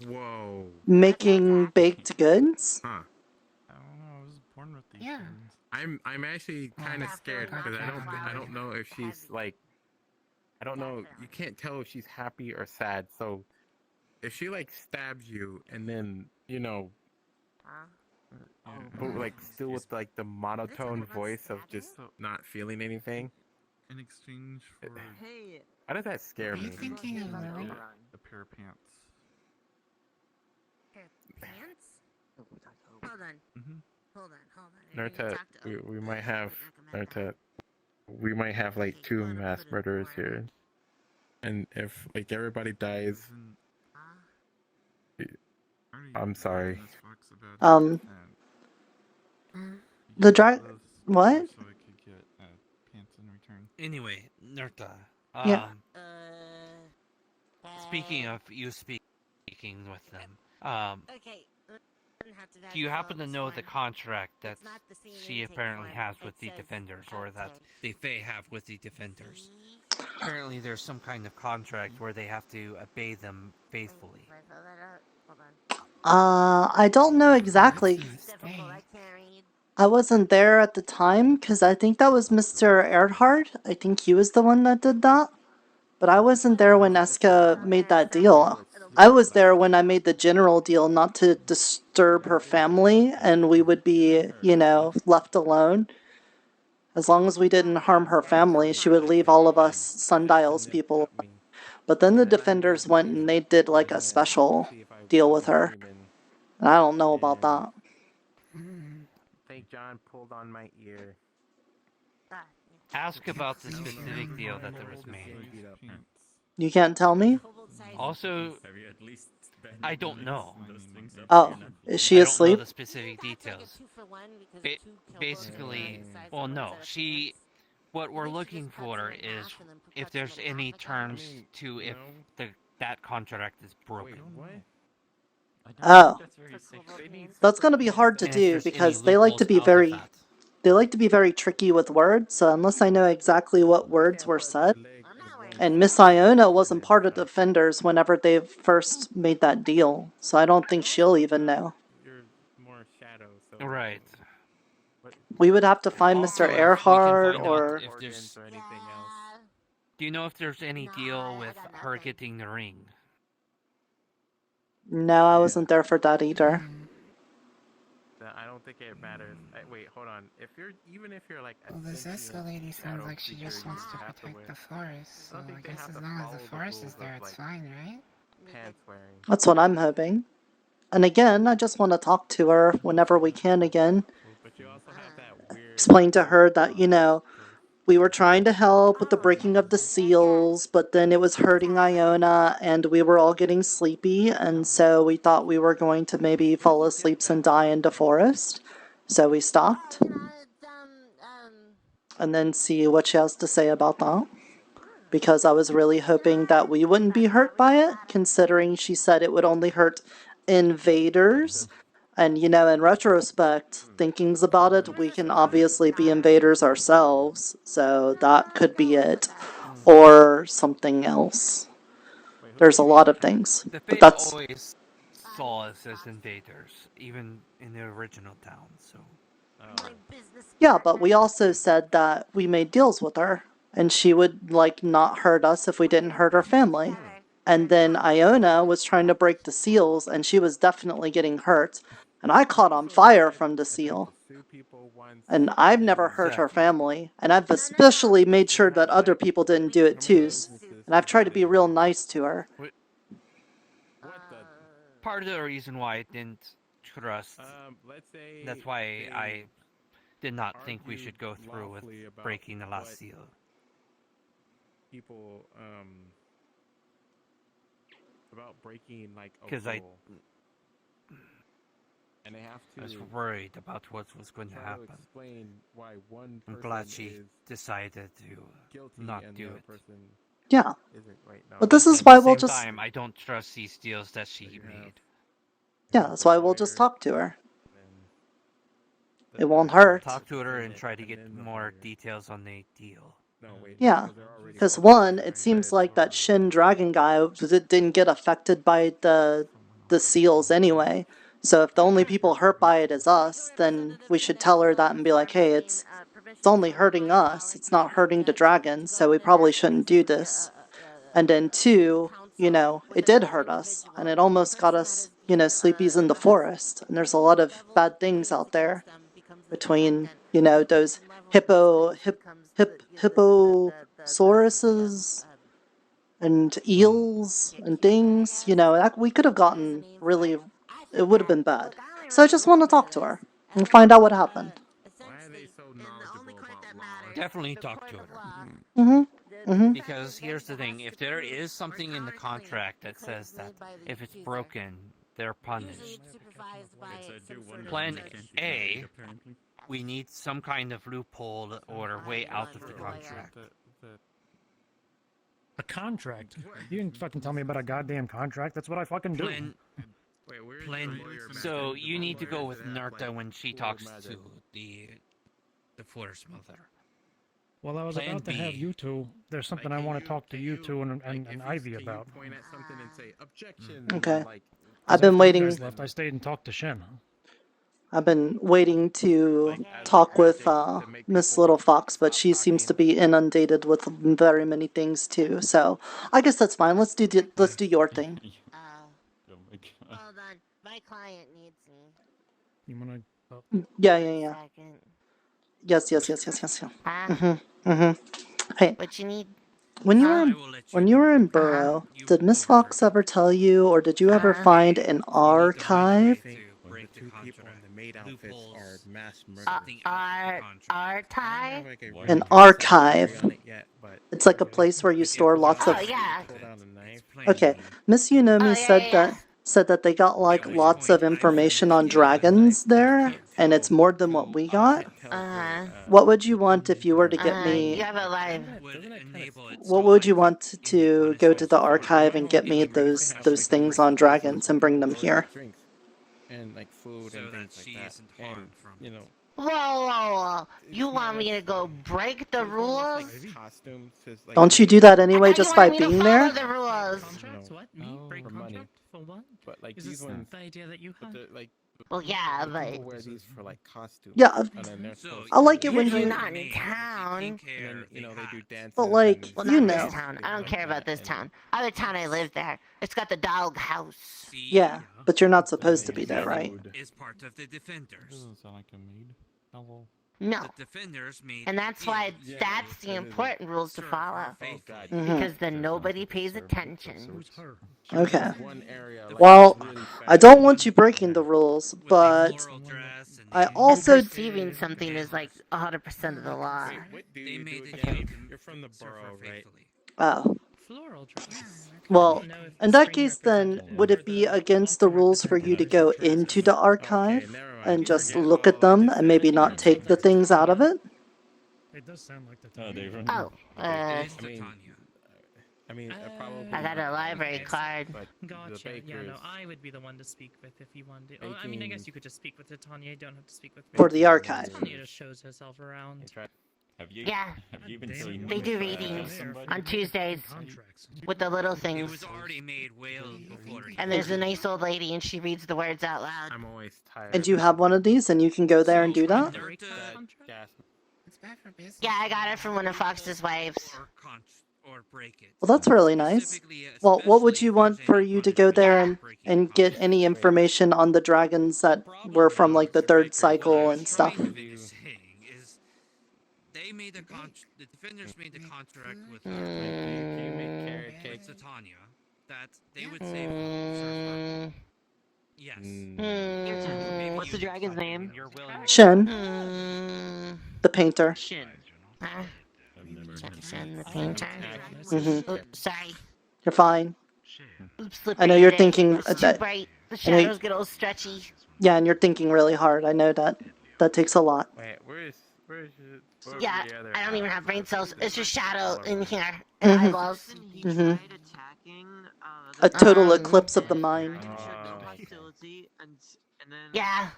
Whoa. Making baked goods? Huh. I don't know. I was born with these Yeah. things. I'm actually kind of scared because I don't know if she's like, I don't know. You can't tell if she's happy or sad. So if she like stabs you and then, you know, but like still with like the monotone voice of just not feeling anything. In exchange for How does that scare me? Thinking of Lily? a pair of pants. Pants? Hold on. Mm-hmm. Hold on. Nirta, we might have Nirta. We might have like 2 mass murderers here, and if like everybody dies, I'm sorry. The drag... What? So I could get pants in return. Anyway, Nirta. Yeah. Speaking of you speaking with them, Okay. do you happen to know the contract that she apparently has with the Defenders, or that the Fae have with the Defenders? Apparently there's some kind of contract where they have to obey them faithfully. I don't know exactly. I wasn't there at the time, because I think that was Mr. Erhard. I think he was the one that did that. But I wasn't there when Eska made that deal. I was there when I made the general deal not to disturb her family, and we would be, you know, left alone. As long as we didn't harm her family, she would leave all of us Sundials people. But then the Defenders went and they did like a special deal with her. I don't know about that. I think John pulled on my ear. Ask about the specific deal that there was made. You can't tell me? Also, Have you at least I don't know. Oh, is she I don't know asleep? the specific details. Basically, well, no. What we're looking for is if there's any terms to if that contract is broken. Oh. That's going to be hard to And if do there's any because they like to be loopholes out of very that. they like to be very tricky with words, so unless I know exactly what words were said. And Miss Iona wasn't part of Defenders whenever they first made that deal, so I don't think she'll even know. You're more shadow, so Right. We would have to find Also, Mr. if we can Earhart find out or... if there's anything else. Do you know if there's any deal with her getting the ring? No, I wasn't there for that either. I don't think it matters. Wait, hold on. Even if you're like Well, this Eska lady sounds like she just wants to protect the forest, so I guess as long as the forest is there, it's fine, right? Pants wearing. That's what I'm hoping. And again, I just want to talk to her whenever we can again. But you also have that weird... Explain to her that, we were trying to help with the breaking of the seals, but then it was hurting Iona, and we were all getting sleepy, and so we thought we were going to maybe fall asleep and die in the forest. So we stopped. And then see what she has to say about that. Because I was really hoping that we wouldn't be hurt by it, considering she said it would only hurt invaders. And, in retrospect, thinkings about it, we can obviously be invaders ourselves, so that could be it. Or something else. There's a lot of things. The But Fate that's... always saw us as invaders, even in the original town, so... Yeah, but we also said that we made deals with her, and she would, not hurt us if we didn't hurt her family. And then Iona was trying to break the seals, and she was definitely getting hurt. And I caught on fire from the seal. And I've never hurt her family, and I've especially made sure that other people didn't do it too. And I've tried to be real nice to her. Part of the reason why I didn't trust... that's why I did not think we should go through with breaking the last seal. People, about breaking, Because and they have to... I was worried about what was going to happen. Explain why one I'm glad she decided to not do it. Yeah. Right now. But this is why we'll just... At the same time, I don't trust these deals that she made. Yeah, that's why we'll just talk to her. It won't hurt. Talk to her and try to get more details on the deal. Yeah, because one, it seems like that Shin Dragon guy didn't get affected by the seals anyway. So if the only people hurt by it is us, then we should tell her that and be like, hey, it's only hurting us. It's not hurting the dragons, so we probably shouldn't do this. And then two, it did hurt us, and it almost got us, sleepies in the forest. And there's a lot of bad things out there between, those hipposauruses and eels and things. We could have gotten really... It would have been bad. So I just want to talk to her and find out what happened. Definitely talk to her. Because here's the thing, if there is something in the contract that says that if it's broken, they're punished. Plan A, we need some kind of loophole or way out of the contract. A contract? You didn't fucking tell me about a goddamn contract. That's what I fucking do. So you need to go with Nirta when she talks to the forest mother. Well, I was about to have you two. There's something I want to talk to you two and Ivy about. Point at something and say, objection. Okay. I've been waiting... I stayed and talked to Shen. I've been waiting to talk with Miss Little Fox, but she seems to be inundated with very many things too. So I guess that's fine. Let's do your thing. Hold on, my client needs me. You wanna? Yeah. Yes. Hey. What you need? When you were in Burrow, did Miss Fox ever tell you, or did you ever find an archive? Archive? An archive. It's like a place where you store lots of... Oh, yeah. Okay, Miss Unomi said that said that they got like lots of information on dragons there, and it's more than what we got. What would you want if you were to get me? You have a live. What would you want to go to the archive and get me those things on dragons and bring them here? And like food and things like that. And you know. Whoa! You want me to go break the rules? Costumes. Like, Don't you do that anyway just by being there? The rules. Contracts? What? Me? Break for contract? money. For what? But like Is these this ones, the idea that you have? like. Well, yeah, but People wear these for like costumes. Yeah, and then they're I like it when usually you. not in town. And then, you know, they do dances. But like, Well, you not know. this town. I don't care about this town. Other town I live there. It's got the dog house. Yeah, but you're not supposed to be there, right? Is part of the defenders. Doesn't sound like a maid. Hello. No. The defenders made And that's why that's the important rules to follow. Because then nobody pays attention. Okay. Well, I don't want you breaking the rules, but I also. And perceiving something is like 100% of the law. They made the You're from the borough, right? Oh. Floral dress. Well, in that case, then, would it be against the rules for you to go into the archive and just look at them and maybe not take the things out of it? It does sound like the Oh, I mean, probably. I got a library card. Gotcha. Yeah, no, I would be the one to speak with if you wanted. Oh, I mean, I guess you could just speak with Tanya. You don't have to speak with me. For the archive. Tanya just shows herself around. Have you? Yeah. Have you been seeing? They do readings on Tuesdays with the little things. It was already made well before. And there's a nice old lady, and she reads the words out loud. I'm always tired. And you have one of these, and you can go there and do that? Yeah, I got it from one of Fox's wives. Well, that's really nice. Well, what would you want for you to go there and get any information on the dragons that were from, like, the third cycle and stuff? They made the defenders made the contract with Tanya that they would save her. Yes. What's the dragon's name? Shin. The painter. Shin, the painter. Oops, sorry. You're fine. Oops, I know you're thinking It's too that. bright. The shadows get all stretchy. Yeah, and you're thinking really hard. I know that. That takes a lot. Wait, where is it? Yeah, I don't even have brain cells. It's just shadow in here and eyeballs. A total eclipse of the mind. Yeah.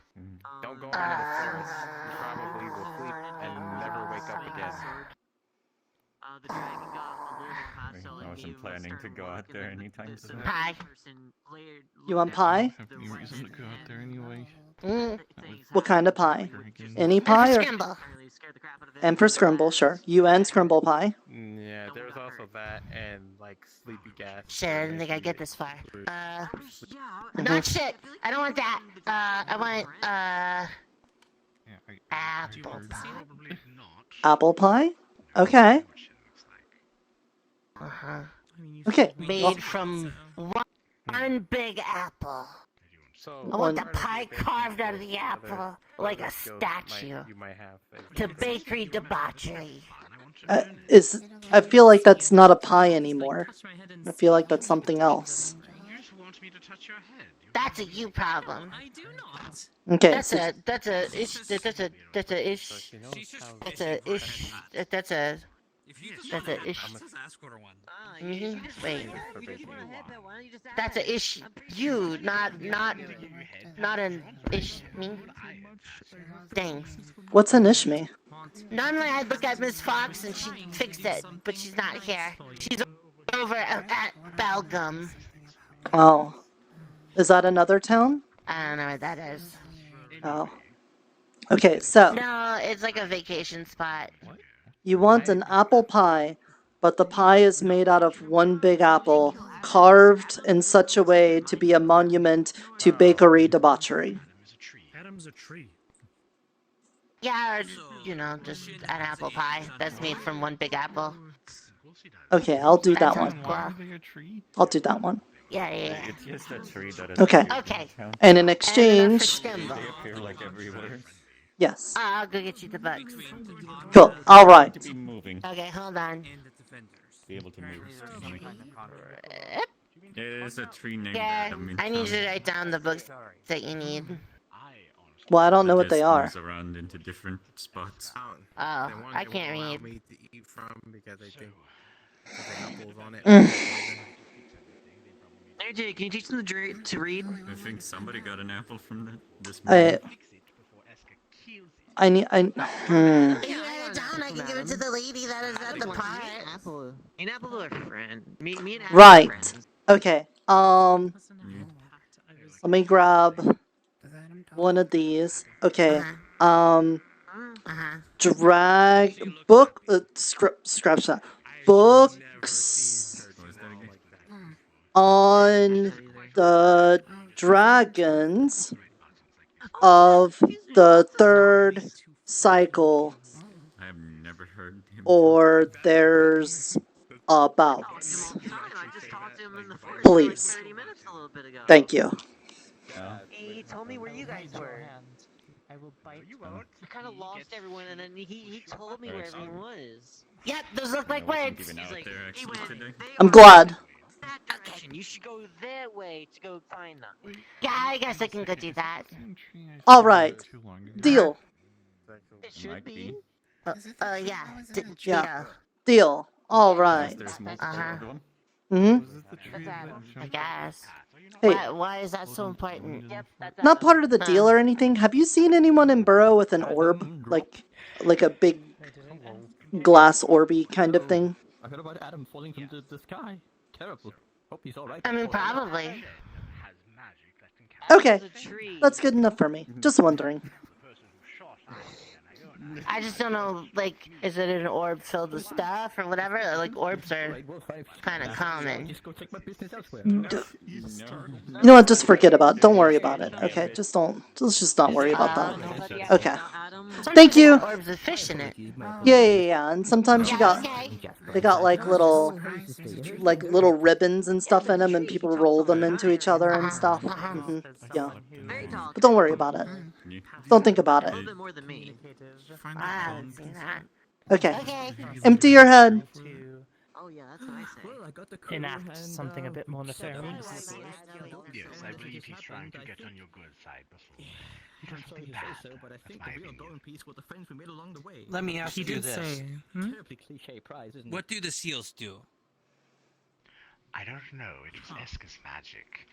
Don't go into the forest. You probably will sleep and never wake up again. The dragon got a little more hostile. I wasn't planning to go out there anytime soon. Pie. You want pie? Have any reason to go out there anyway? What kind of pie? Any pie or? Scramble. And for scramble, sure. You and scramble pie. Yeah, there's also that and like sleepy gas. Shit, I didn't think I'd get this far. Not shit. I don't want that. I want apple pie. Apple pie? Okay. Okay. Made from one big apple. I want the pie carved out of the apple like a statue. To bakery debauchery. I feel like that's not a pie anymore. I feel like that's something else. That's a you problem. I do not. Okay. That's a ish. That's a ish. Wait. That's a ish. You, not an ish me. Dang. What's an ishmi? Normally I'd look at Miss Fox and she'd fix it, but she's not here. She's over at Belgium. Oh. Is that another town? I don't know what that is. Oh. Okay, so. No, it's like a vacation spot. You want an apple pie, but the pie is made out of one big apple, carved in such a way to be a monument to bakery debauchery. Adam's a tree. Yeah, or, just an apple pie that's made from one big apple. Okay, I'll do that sounds one. cool. I'll do that one. Yeah. It's just a tree that is. Okay. And in exchange. They appear like everywhere. Yes. I'll go get you the bugs. Cool. All right. To be moving. Okay, hold on. Be able to move. There's a tree named Yeah, Adam in I need you town to write down the books that you need. Well, I don't know that what they just are. moves around into different spots. Oh, I can't read. Me to eat from because I think there's apples on it. Hey Jay, can you teach them to read? I think somebody got an apple from this I morning. need. If you write it down, I can give it to the lady that is at the pot. Apple. An apple to a friend. Me and Adam are Right. friends. Okay. Let me grab one of these. Okay. Drag book. Scratch that. Books on the dragons of the third cycle, I have never heard him. or there's abouts. Please. Thank you. He told me where you guys were. I will bite you. I kind of lost everyone, and then he told me where everyone was. Yep, those look like words. He's like, he went, I'm glad. That direction. You should go that way to go find them. Yeah, I guess I can go do that. All right. Deal. It should be. Yeah. Yeah. Deal. All right. I guess. Hey. Why is that so important? Not part of the deal or anything. Have you seen anyone in Burrow with an orb, like a big glass orby kind of thing? I heard about Adam falling from the sky. Terrible. Hope he's alright. I mean, probably. Okay, that's good enough for me. Just wondering. I just don't know, like, is it an orb filled with stuff or whatever? Like, orbs are kind of common. You know what? Just forget about it. Don't worry about it. Okay, just don't. Let's just not worry about that. Okay. Thank you. Orbs with fish in it. Yeah. And sometimes they got like little ribbons and stuff in them, and people roll them into each other and stuff. Yeah. But don't worry about it. Don't think about it. A little bit more than me. I haven't seen that. Okay. Empty your head. Oh yeah, that's what I say. Enact something a bit more nefarious. Yes, I believe he's trying to get on your good side before. He does something bad. But I think the real going piece were the friends we made along the way. Let me ask you this. Terribly cliche prize, isn't What do the seals do? I don't know. It was Eska's magic.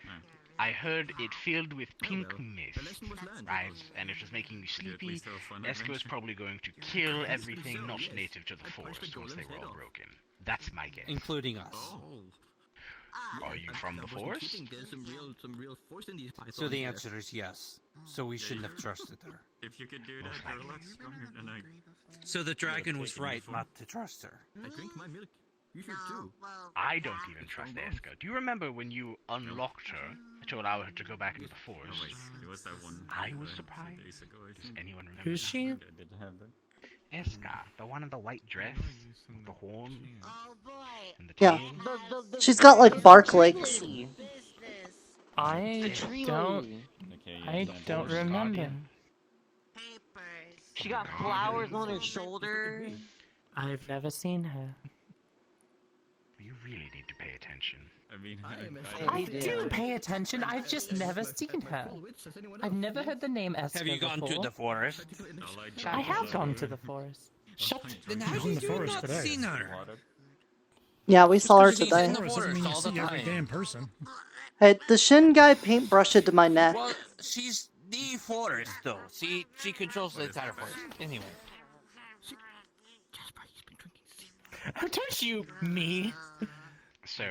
I heard it filled with pink mist, right? And it was making you sleepy. Eska was probably going to kill everything not native to the forest once they were all broken. That's my guess. Including us. Are you from the forest? So the answer is yes. So we shouldn't have trusted her. If you could do that, you're a lot stronger than I. So the dragon was right not to trust her. I drink my milk. You should too. I don't even trust Eska. Do you remember when you unlocked her to allow her to go back into the forest? I was surprised. Does anyone remember? Who's she? Eska, the one in the white dress, with the horn, and the Yeah. tail. She's got like bark legs. I don't remember. She got flowers on her shoulder. I've never seen her. You really need to pay attention. I mean, I do pay attention. I've just never seen her. I've never heard the name Eska Have you gone to before. the forest? I have gone to the forest. Shut. Then how have you not seen her? Yeah, we saw her She's in today. the forest all the Every time. damn person. Hey, the Shin guy paintbrushed it to my neck. Well, she's the forest, though. She controls the entire forest. Anyway. Don't you, me? So,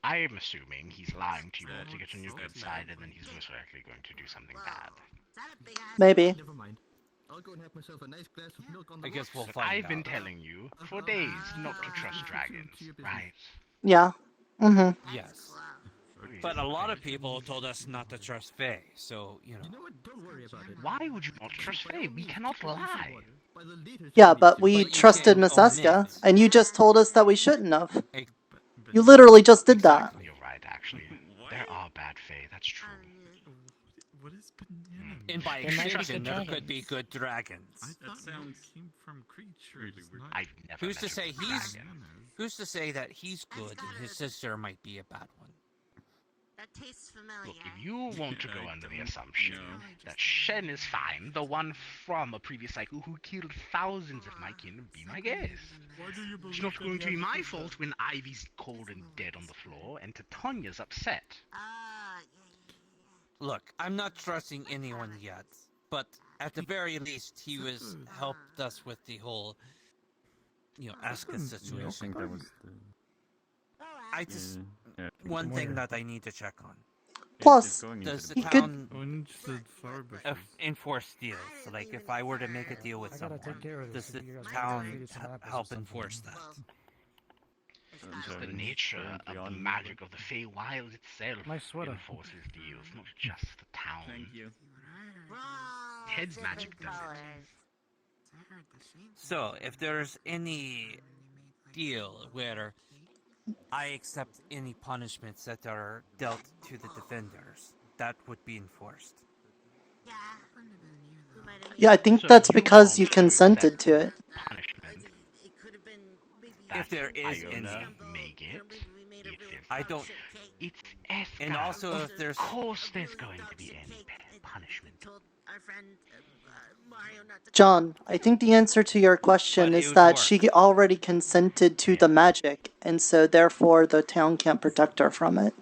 I am assuming he's lying to you all to get on your good side, and then he's most likely going to do something bad. Maybe. Never mind. I'll go and have myself a nice glass of milk on the I guess we'll rocks. find I've been out. telling you for days not to trust dragons, right? Yeah. Yes. But a lot of people told us not to trust Faye, so, you know. You know what? Don't worry about it. Why would you not trust Faye? We cannot lie. Yeah, but we But you trusted can't Miss Eska, omit. and you just told us that we shouldn't have. You literally just did that. You're right, actually. There are bad Fae, that's true. What is banana? And by There might be extension, good there dragons. could be good dragons. That sounds came from creatures. I've never Who's met to a say good he's... dragon. Who's to say that he's good and his sister might be a bad one? Look, if you want to go under the assumption that Shen is fine, the one from a previous cycle who killed thousands of my kin, be my guest. It's not going to be my fault when Ivy's cold and dead on the floor and Titania's upset. Look, I'm not trusting anyone yet, but at the very least, he was helped us with the whole, Eska situation. I just one thing that I need to check on. Plus, Does the he town could. enforce deals? Like, if I were to make a deal with someone, does the town help enforce that? It's the nature of the magic of the Feywild itself enforces deals, not just the town. Thank you. Ted's magic does it. So, if there's any deal where I accept any punishments that are dealt to the defenders, that would be enforced. Yeah, I think that's because you consented to it. If there is any, I don't. It's Eska. And also, if there's, of course, there's going to be any punishment. John, I think the answer to your question is that she already consented to the magic, and so therefore the town can't protect her from it.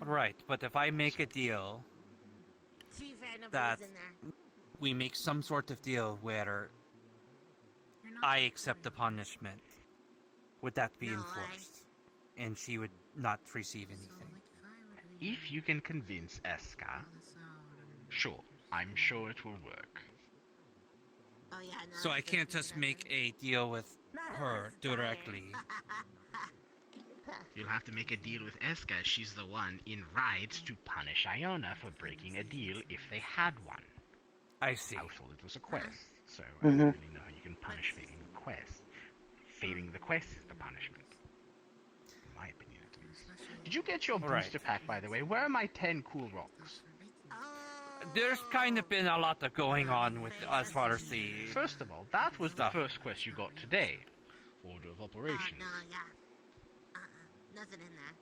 Right, but if I make a deal that we make some sort of deal where I accept the punishment, would that be enforced? And she would not receive anything? If you can convince Eska, sure, I'm sure it will work. So I can't just make a deal with her directly. You'll have to make a deal with Eska. She's the one in right to punish Iona for breaking a deal if they had one. I see. I thought it was a quest, so I don't really know how you can punish failing the quest. Failing the quest is the punishment. In my opinion, at least. Did you get your booster pack, by the way? Where are my 10 cool rocks? There's kind of been a lot of going on with as far as the... First of all, that was the first quest you got today. Order of Operations. Nothing in there.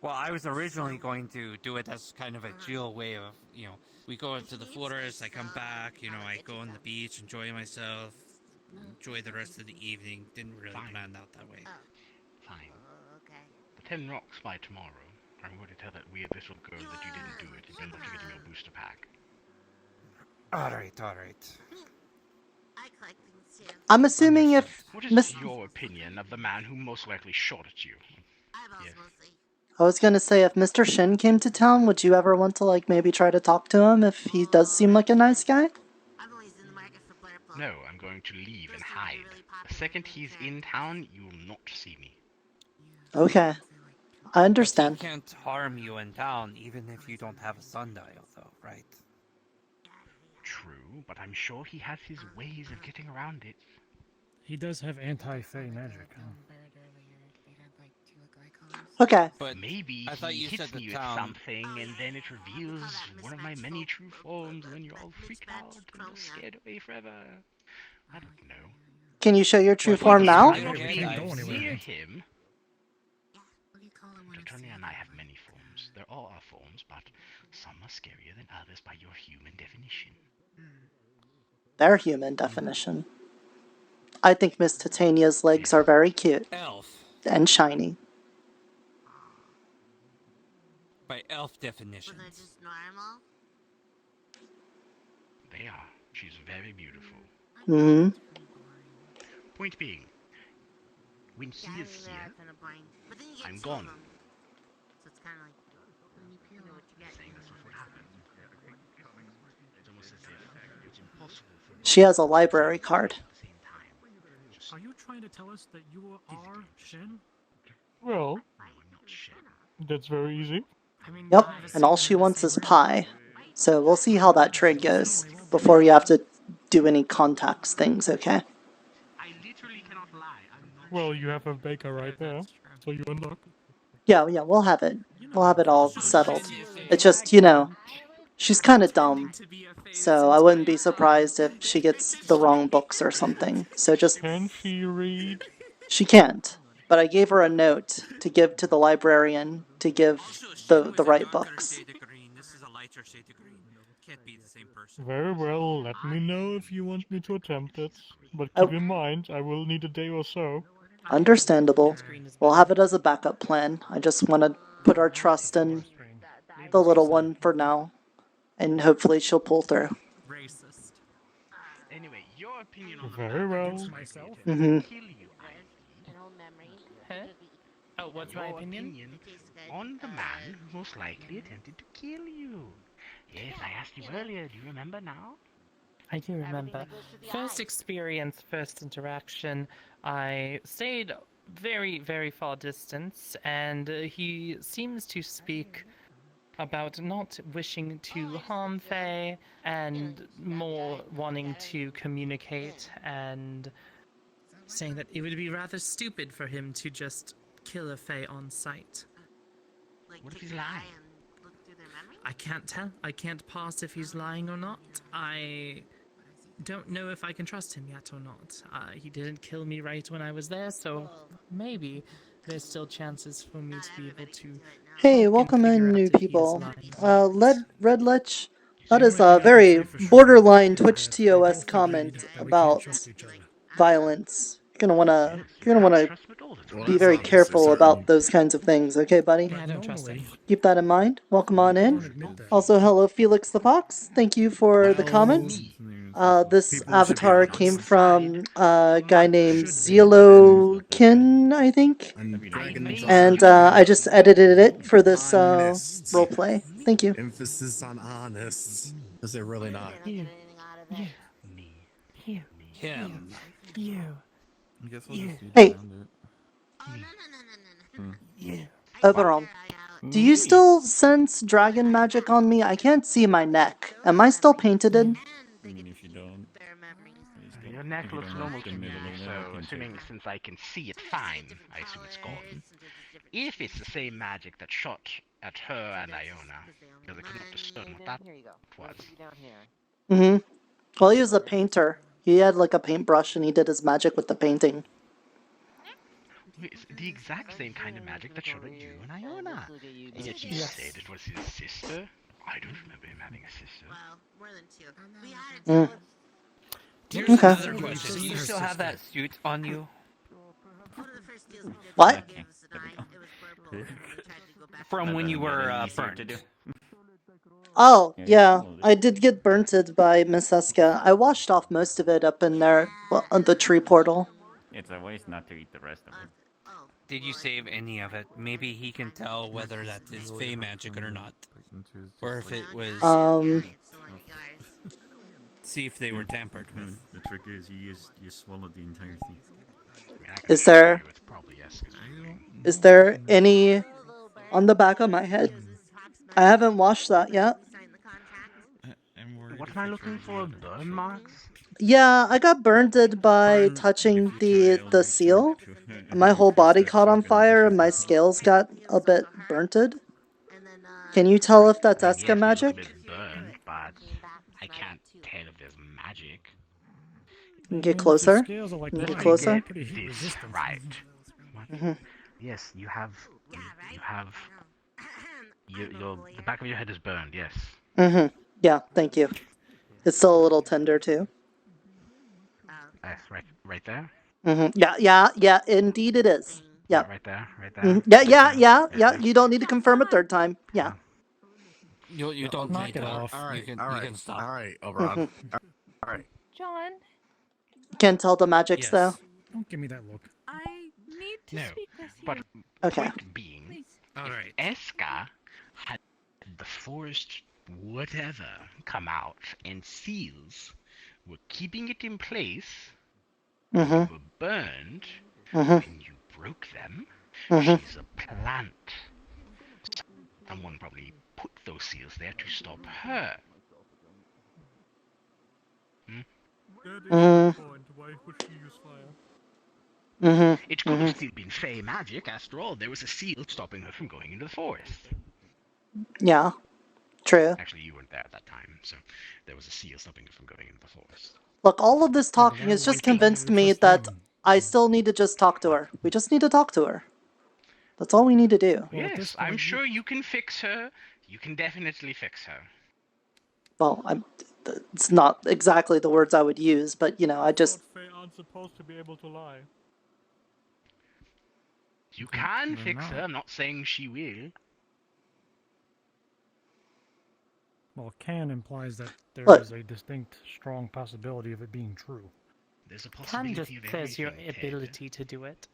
Well, I was originally going to do it as kind of a chill way of, we go into the forest, I come back, I go on the beach, enjoy myself, enjoy the rest of the evening. Didn't really plan out that way. Fine. The 10 rocks by tomorrow. I'm going to tell that weird little girl that you didn't do it. You end up getting your booster pack. Alright. I collect things too. I'm assuming if What is your opinion of the man who most likely shot at you? Eyeballs mostly. I was gonna say, if Mr. Shin came to town, would you ever want to, maybe try to talk to him if he does seem like a nice guy? No, I'm going to leave and hide. The second he's in town, you will not see me. Okay. I understand. But he can't harm you in town, even if you don't have a sundial, though, right? True, but I'm sure he has his ways of getting around it. He does have anti-fey magic, huh? Okay. But maybe I thought he you hits said the me with town. something, and then it reveals one of my many true forms, and then you're all freaked out and you're scared away forever. I don't know. Can you show your true Well, form he's now? not really near him. Tony and I have many forms. They're all our forms, but some are scarier than others by your human definition. Their human definition. I think Miss Titania's legs are very cute. Elf. And shiny. By elf definitions. Was I just normal? They are. She's very beautiful. Mm-hmm. Point being, when he is here, I'm gone. So it's kind of like when you peel what you get. Saying that's not what happened. It's almost as if it's impossible for me. She has a library card. Are you trying to tell us that you are Shen? Well, that's very easy. Yep, and all she wants is pie. So we'll see how that trade goes before you have to do any contacts things, okay? Well, you have a baker right there, so you unlock. Yeah, we'll have it. We'll have it all settled. It's just, she's kind of dumb. So I wouldn't be surprised if she gets the wrong books or something. So just... Can she read? She can't. but I gave her a note to give to the librarian to give the right books. This is a lighter shade of green. Can't be the same person. Very well, let me know if you want me to attempt it. But keep in mind, I will need a day or so. Understandable. We'll have it as a backup plan. I just want to put our trust in the little one for now, and hopefully she'll pull through. Racist. Anyway, your opinion on Very well. Mm-hmm. kill you, Oh, what's my opinion? on the man who most likely attempted to kill you? Yes, I asked you earlier. Do you remember now? I do remember. First experience, first interaction, I stayed very, very far distance, and he seems to speak about not wishing to harm Faye, and more wanting to communicate, and saying that it would be rather stupid for him to just kill a Fae on sight. What if he's lying? I can't tell. I can't pass if he's lying or not. I don't know if I can trust him yet or not. He didn't kill me right when I was there, so maybe there's still chances for me to be able to... Hey, welcome in, new people. Red Lich, that is a very borderline Twitch TOS comment about violence. You're gonna wanna be very careful about those kinds of things, okay, buddy? Yeah, I don't trust him. Keep that in mind. Welcome on in. Also, hello, Felix the Fox. Thank you for the comment. This avatar came from a guy named Zelokin, I think. And I just edited it for this roleplay. Thank you. Emphasis on honest. Because they're really not. You. Him. You. I guess we'll just Hey. You. Otherholm, do you still sense dragon magic on me? I can't see my neck. Am I still painted in? Even if you don't. Your neck looks normal to me, so assuming since I can see it fine, I assume it's gone. If it's the same magic that shot at her and Iona, because I couldn't discern what that was. Mm-hmm. Well, he was a painter. He had like a paintbrush and he did his magic with the painting. It's the exact same kind of magic that shot at you and Iona. And yet you said it was his sister? I don't remember him having a sister. Well, more than two. We had it. Here's Okay. another question. Do you still have that suit on you? What? From when you were burnt. Oh, yeah. I did get burnted by Miss Eska. I washed off most of it up in there, well, on the tree portal. It's a waste not to eat the rest of it. Did you save any of it? Maybe he can tell whether that is Fey magic or not. Or if it was... See if they were tampered with. The trick is you swallow the entire thing. Is there any on the back of my head? I haven't washed that yet. What am I looking for? Burn marks? Yeah, I got burned by touching the seal. My whole body caught on fire and my scales got a bit burnted. Can you tell if that's Eska magic? Burned, but I can't tell if there's magic. Get closer. Get closer. This right. What? Yes, you have. The back of your head is burned. Yes. Mm-hmm. Yeah, thank you. It's still a little tender too. Yes, right there. Mm-hmm. Yeah. Indeed, it is. Yeah. Right there. Mm-hmm. Yeah. You don't need to confirm a third time. Yeah. You don't Knock need it to. off. You can stop. All right, Oberon. All right. John, Can't tell the magics though. Don't give me that look. I need to No, speak with you. but Okay. point being, Alright. Eska had the forest whatever come out, and seals were keeping it in place. Mm-hmm. They were burned Mm-hmm. when you broke them. Mm-hmm. She's a plant. Someone probably put those seals there to stop her. Mm-hmm. Why would she use fire? Mm-hmm. It could have still been Fey magic. After all, there was a seal stopping her from going into the forest. Yeah. True. Actually, you weren't there at that time, so there was a seal stopping her from going into the forest. Look, all of this talking has just convinced me that I still need to just talk to her. We just need to talk to her. That's all we need to do. Yes, I'm sure you can fix her. You can definitely fix her. Well, it's not exactly the words I would use, but, you know, I just... Faye aren't supposed to be able to lie. You can fix her. I'm not saying she will. Well, can implies that there Look. is a distinct, strong possibility of it being true. There's a Can possibility just of says your everything, Ted. ability to do it.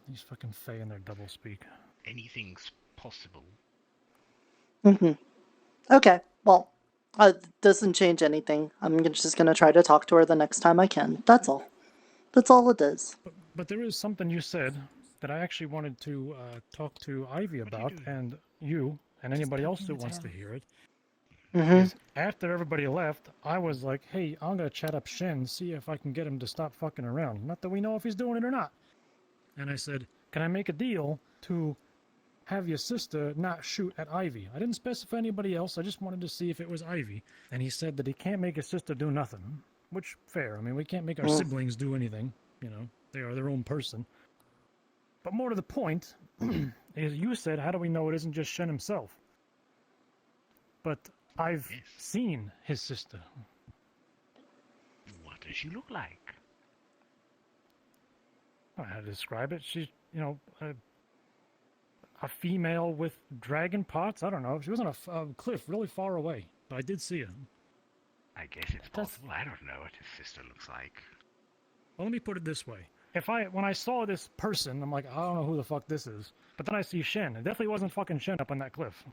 These fucking Fae and their doublespeak. Anything's possible. Okay, well, doesn't change anything. I'm just gonna try to talk to her the next time I can. That's all. That's all it is. But there is something you said that I actually wanted to talk to Ivy about, and you, and anybody else who wants to hear it. Is after everybody left, I was like, hey, I'm gonna chat up Shen, see if I can get him to stop fucking around. Not that we know if he's doing it or not. And I said, can I make a deal to have your sister not shoot at Ivy? I didn't specify anybody else, I just wanted to see if it was Ivy. And he said that he can't make his sister do nothing. Which, fair. I mean, we can't make our siblings do anything. You know, they are their own person. But more to the point, is you said, how do we know it isn't just Shen himself? But I've seen his sister. What does she look like? I don't know how to describe it. She's, you know, a female with dragon parts. I don't know. She was on a cliff really far away, but I did see her. I guess it's possible. I don't know what his sister looks like. Well, let me put it this way. When I saw this person, I'm like, I don't know who the fuck this is. But then I see Shen. It definitely wasn't fucking Shen up on that cliff.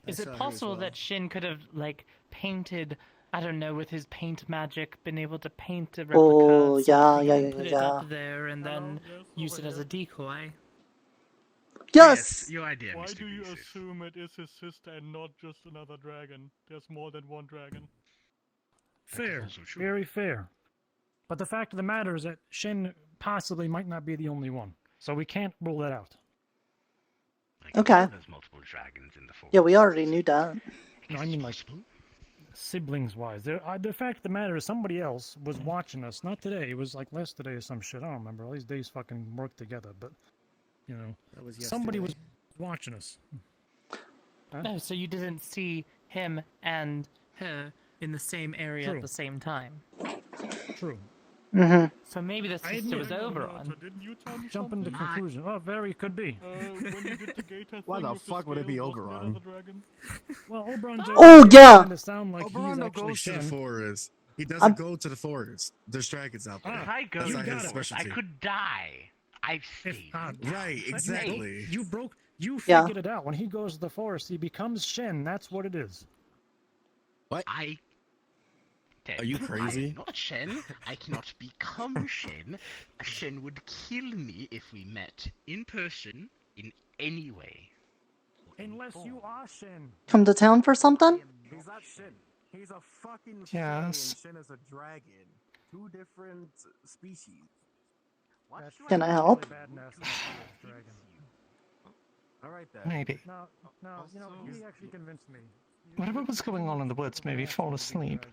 Is it possible that Shin could have, like, painted, I don't know, with his paint magic, been able to paint a replica of something and put it up there and then use it as a decoy? Yes! Your idea, Why Mr. do you Greases. assume it is his sister and not just another dragon? There's more than one dragon. Fair. Very fair. But the fact of the matter is that Shen possibly might not be the only one. So we can't rule that out. Okay. There's multiple dragons in the forest. Yeah, we already knew that. No, I mean, like, siblings-wise. The fact of the matter is somebody else was watching us. Not today. It was like yesterday or some shit. I don't remember. All these days fucking work together. But, you know, somebody was watching us. Huh? Oh, so you didn't see him and her in the same area True. at the same time? True. So maybe the sister was Oberon. Jump into conclusion. Oh, very could be. Why the fuck would it be Oberon? Well, Oberon. Oh, yeah. To sound like Oberon he's actually goes to the Shen. forest. He doesn't go to the forest. There's dragons out there. If I go That's to not the his forest, I specialty. could die. I've seen. Right, exactly. You figured it out. When he goes to the forest, he becomes Shen. That's what it is. What? Ted, Are you crazy? I'm not Shen. I cannot become Shen. Shen would kill me if we met in person in any way. Unless you are Shen. Come to town for something? He's not Shin. He's a fucking Yes. Shin, and Shin is a dragon. Two different species. Can I help? Alright then. Maybe. No, you know, he actually convinced me. Whatever was going on in the woods made me fall asleep.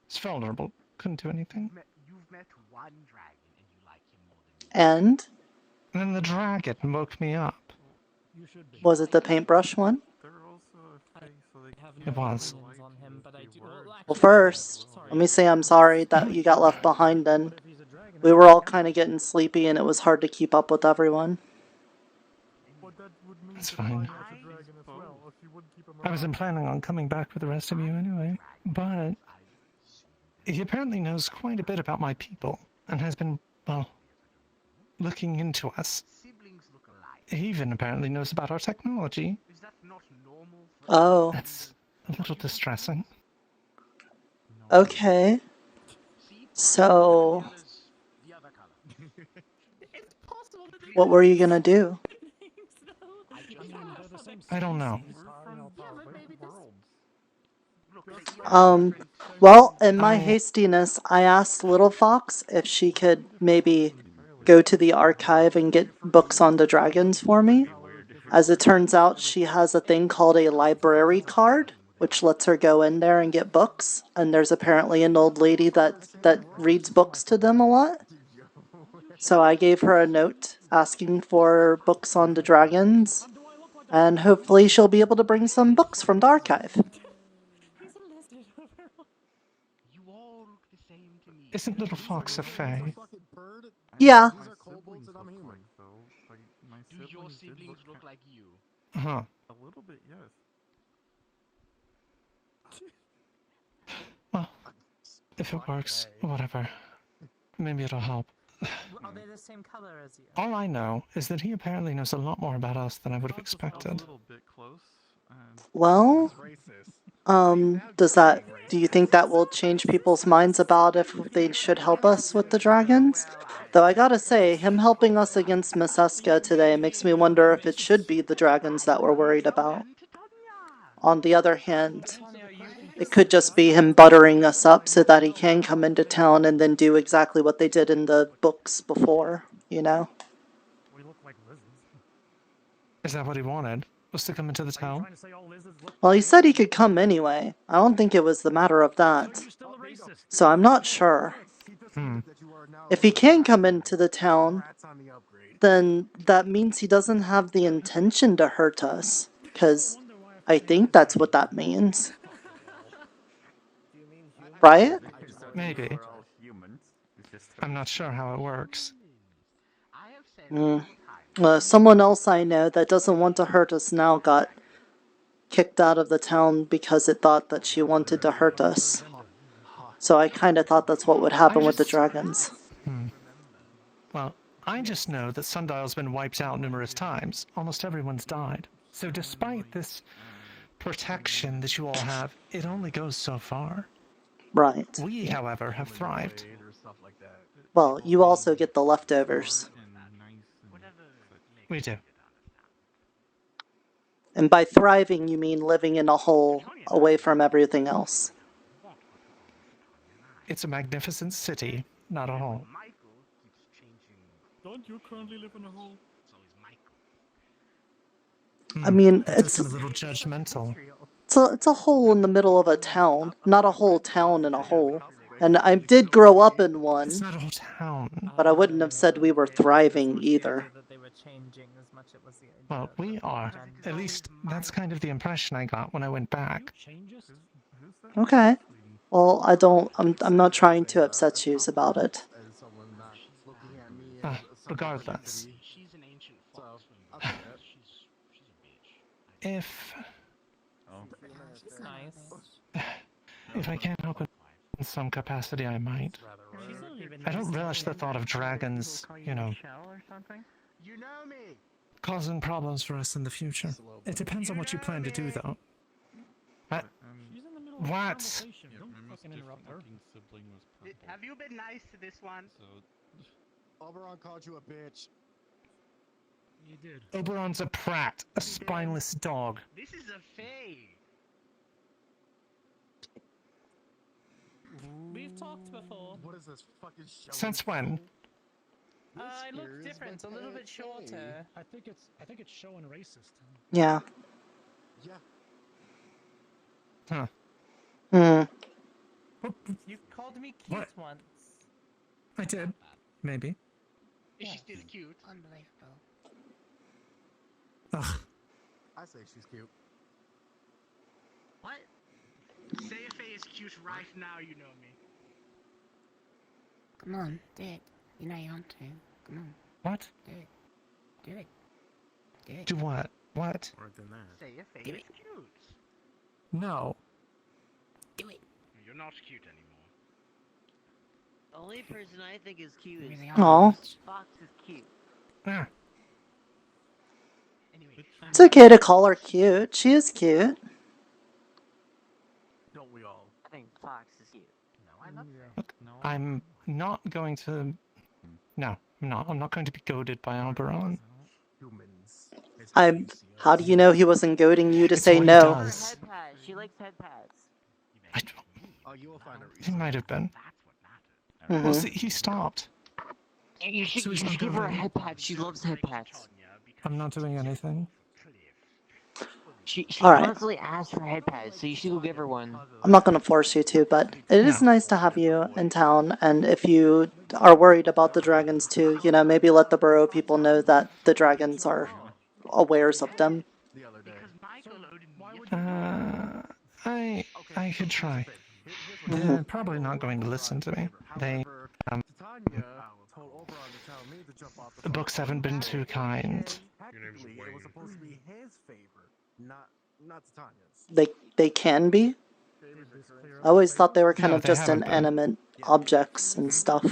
It's vulnerable. Couldn't do anything. You've met one dragon and you like him more than And? And then the dragon woke me up. Was it the paintbrush one? It was. Well, first, let me say I'm sorry that you got left behind then. We were all kind of getting sleepy and it was hard to keep up with everyone. It's fine. I wasn't planning on coming back with the rest of you anyway, but he apparently knows quite a bit about my people and has been, well, looking into us. He even apparently knows about our technology. Oh. That's a little distressing. Okay. So... what were you gonna do? I don't know. Well, in my hastiness, I asked Little Fox if she could maybe go to the archive and get books on the dragons for me. As it turns out, she has a thing called a library card, which lets her go in there and get books. And there's apparently an old lady that reads books to them a lot. So I gave her a note asking for books on the dragons, and hopefully she'll be able to bring some books from the archive. Isn't Little Fox a fae? Yeah. Do your siblings look like you? Huh. A little bit, yes. Well, if it works, whatever. Maybe it'll help. Are they the same color as you? All I know is that he apparently knows a lot more about us than I would have expected. Well, do you think that will change people's minds about if they should help us with the dragons? Though I gotta say, him helping us against Miseska today makes me wonder if it should be the dragons that we're worried about. On the other hand, it could just be him buttering us up so that he can come into town and then do exactly what they did in the books before, you know? Is that what he wanted? Was to come into the town? Well, he said he could come anyway. I don't think it was the matter of that. So I'm not sure. If he can come into the town, then that means he doesn't have the intention to hurt us. Because I think that's what that means. Right? Maybe. I'm not sure how it works. Someone else I know that doesn't want to hurt us now got kicked out of the town because it thought that she wanted to hurt us. So I kind of thought that's what would happen with the dragons. Well, I just know that Sundial's been wiped out numerous times. Almost everyone's died. So despite this protection that you all have, it only goes so far. Right. We, however, have thrived. Well, you also get the leftovers. We do. And by thriving, you mean living in a hole away from everything else. It's a magnificent city, not a hole. Don't you currently live in a hole? I mean, It's a little judgmental. It's a hole in the middle of a town, not a whole town in a hole. And I did grow up in one. It's not a whole town. But I wouldn't have said we were thriving either. Well, we are. At least, that's kind of the impression I got when I went back. Okay. Well, I'm not trying to upset you about it. Regardless. If I can't help it in some capacity, I might. I don't relish the thought of dragons, causing problems for us in the future. It depends on what you plan to do, though. What? Have you been nice to this one? Oberon called you a bitch. You did. Oberon's a prat, a spineless dog. This is a fae. We've talked before. What is this fucking show? Since when? It looks different, a little bit shorter. I think it's showing racist. Yeah. Yeah. Huh. You called me cute once. I did. Maybe. Is she still cute? Unbelievable. Ugh. I say she's cute. What? Say if fae is cute right now, you know me. Come on, do it. You know you want to. Come on. What? Do it. Do it. Do it. Do what? What? More than that. Say if fae Do is it. cute. No. Do it. You're not cute anymore. The only person I think is cute is Really Aw. Fox is cute. Ah. Anyway, It's okay to call her cute. She is cute. Don't we all? I think Fox is cute. no, I love Look, I'm not going to... No, I'm not. I'm not going to be goaded by Oberon. Humans. How do you know he wasn't goading you to It's say what he no? does. Head pads. She likes head pads. Oh, you will find a He reason. might have been. that's what matters. Well, see, he stopped. You should, So he's not give her a going. head pad. She loves head pads. I'm not doing anything. She Alright. constantly asks for head pads, so you should go give her one. I'm not going to force you to, but it is nice to have you in town, and if you are worried about the dragons too, you know, maybe let the borough people know that the dragons are awares of them. I could try. They're probably not going to listen to me. They, the books haven't been too kind. It was supposed to be his favor, not Titania's. They can be? I always thought they were kind No, of they just haven't been. inanimate objects and stuff.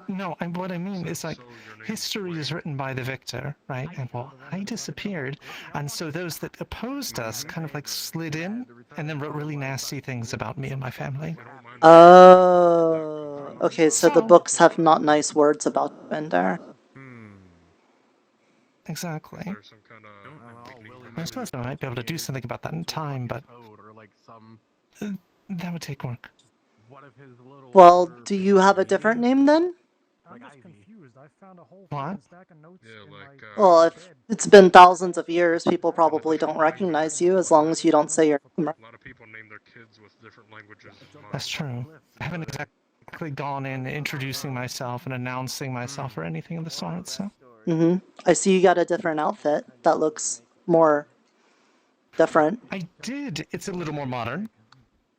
No, what I mean is like, history is written by the victor, right? And well, I disappeared, and so those that opposed us kind of like slid in, and then wrote really nasty things about me and my family. Oh, okay, so the books have not nice words about you in there. Exactly. I suppose I might be able to do something about that in time, but that would take work. Well, do you have a different name then? I'm just confused. I found a whole What? stack of notes in my Well, if it's been thousands of years, people probably don't recognize you as long as you don't say your name. A lot of people name their kids with different languages. That's true. I haven't exactly gone in introducing myself and announcing myself or anything of the sort, so... I see you got a different outfit that looks more different. I did. It's a little more modern.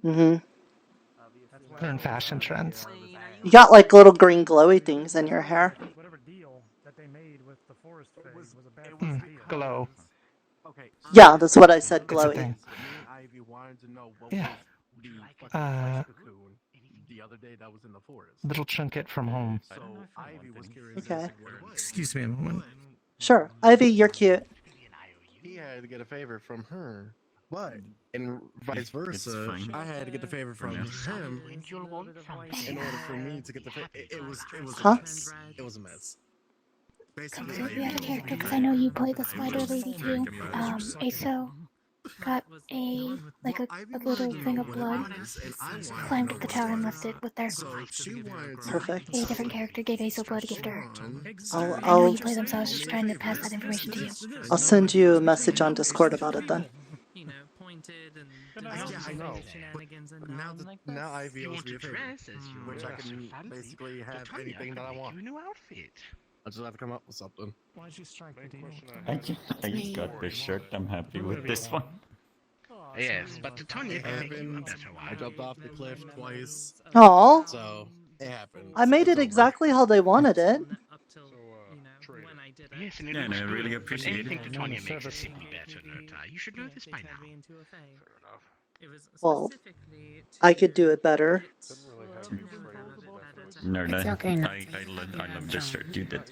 Modern fashion trends. You got like little green glowy things in your hair. Whatever deal that they made with the forest fae was a bad deal. Glow. Yeah, that's what I said, glowy. Yeah. The other day that was in the forest. Little trinket from home. So Ivy was curious. Okay. Excuse me a moment. Sure. Ivy, you're cute. He had to get a favor from her, but and vice versa, I had to get the favor from him in order for me to get the favor. It was a mess. It was a mess. So if you had a character, because I know you play the Spider Lady too, Aso got a little thing of blood, climbed up the tower and left it with her. Perfect. A different character gave Aso blood to give to her. I know I'll you play them, so I was just trying to pass that information to you. I'll send you a message on Discord about it then. I know. Now Ivy owes me a favor, which I can basically have anything that I want. I just have to come up with something. Why did you strike the deal? I just got this shirt. I'm happy with this one. Yes, but Titania can make it a happened. better one. I jumped off the cliff twice. Aww. So it happened. I made it exactly how they wanted it. Yes, and Yeah, and I really appreciate it. anything Titania makes is simply better, Nirta. You should know this by now. Well, I could do it better. Nirta, It's okay, I love the shirt you did.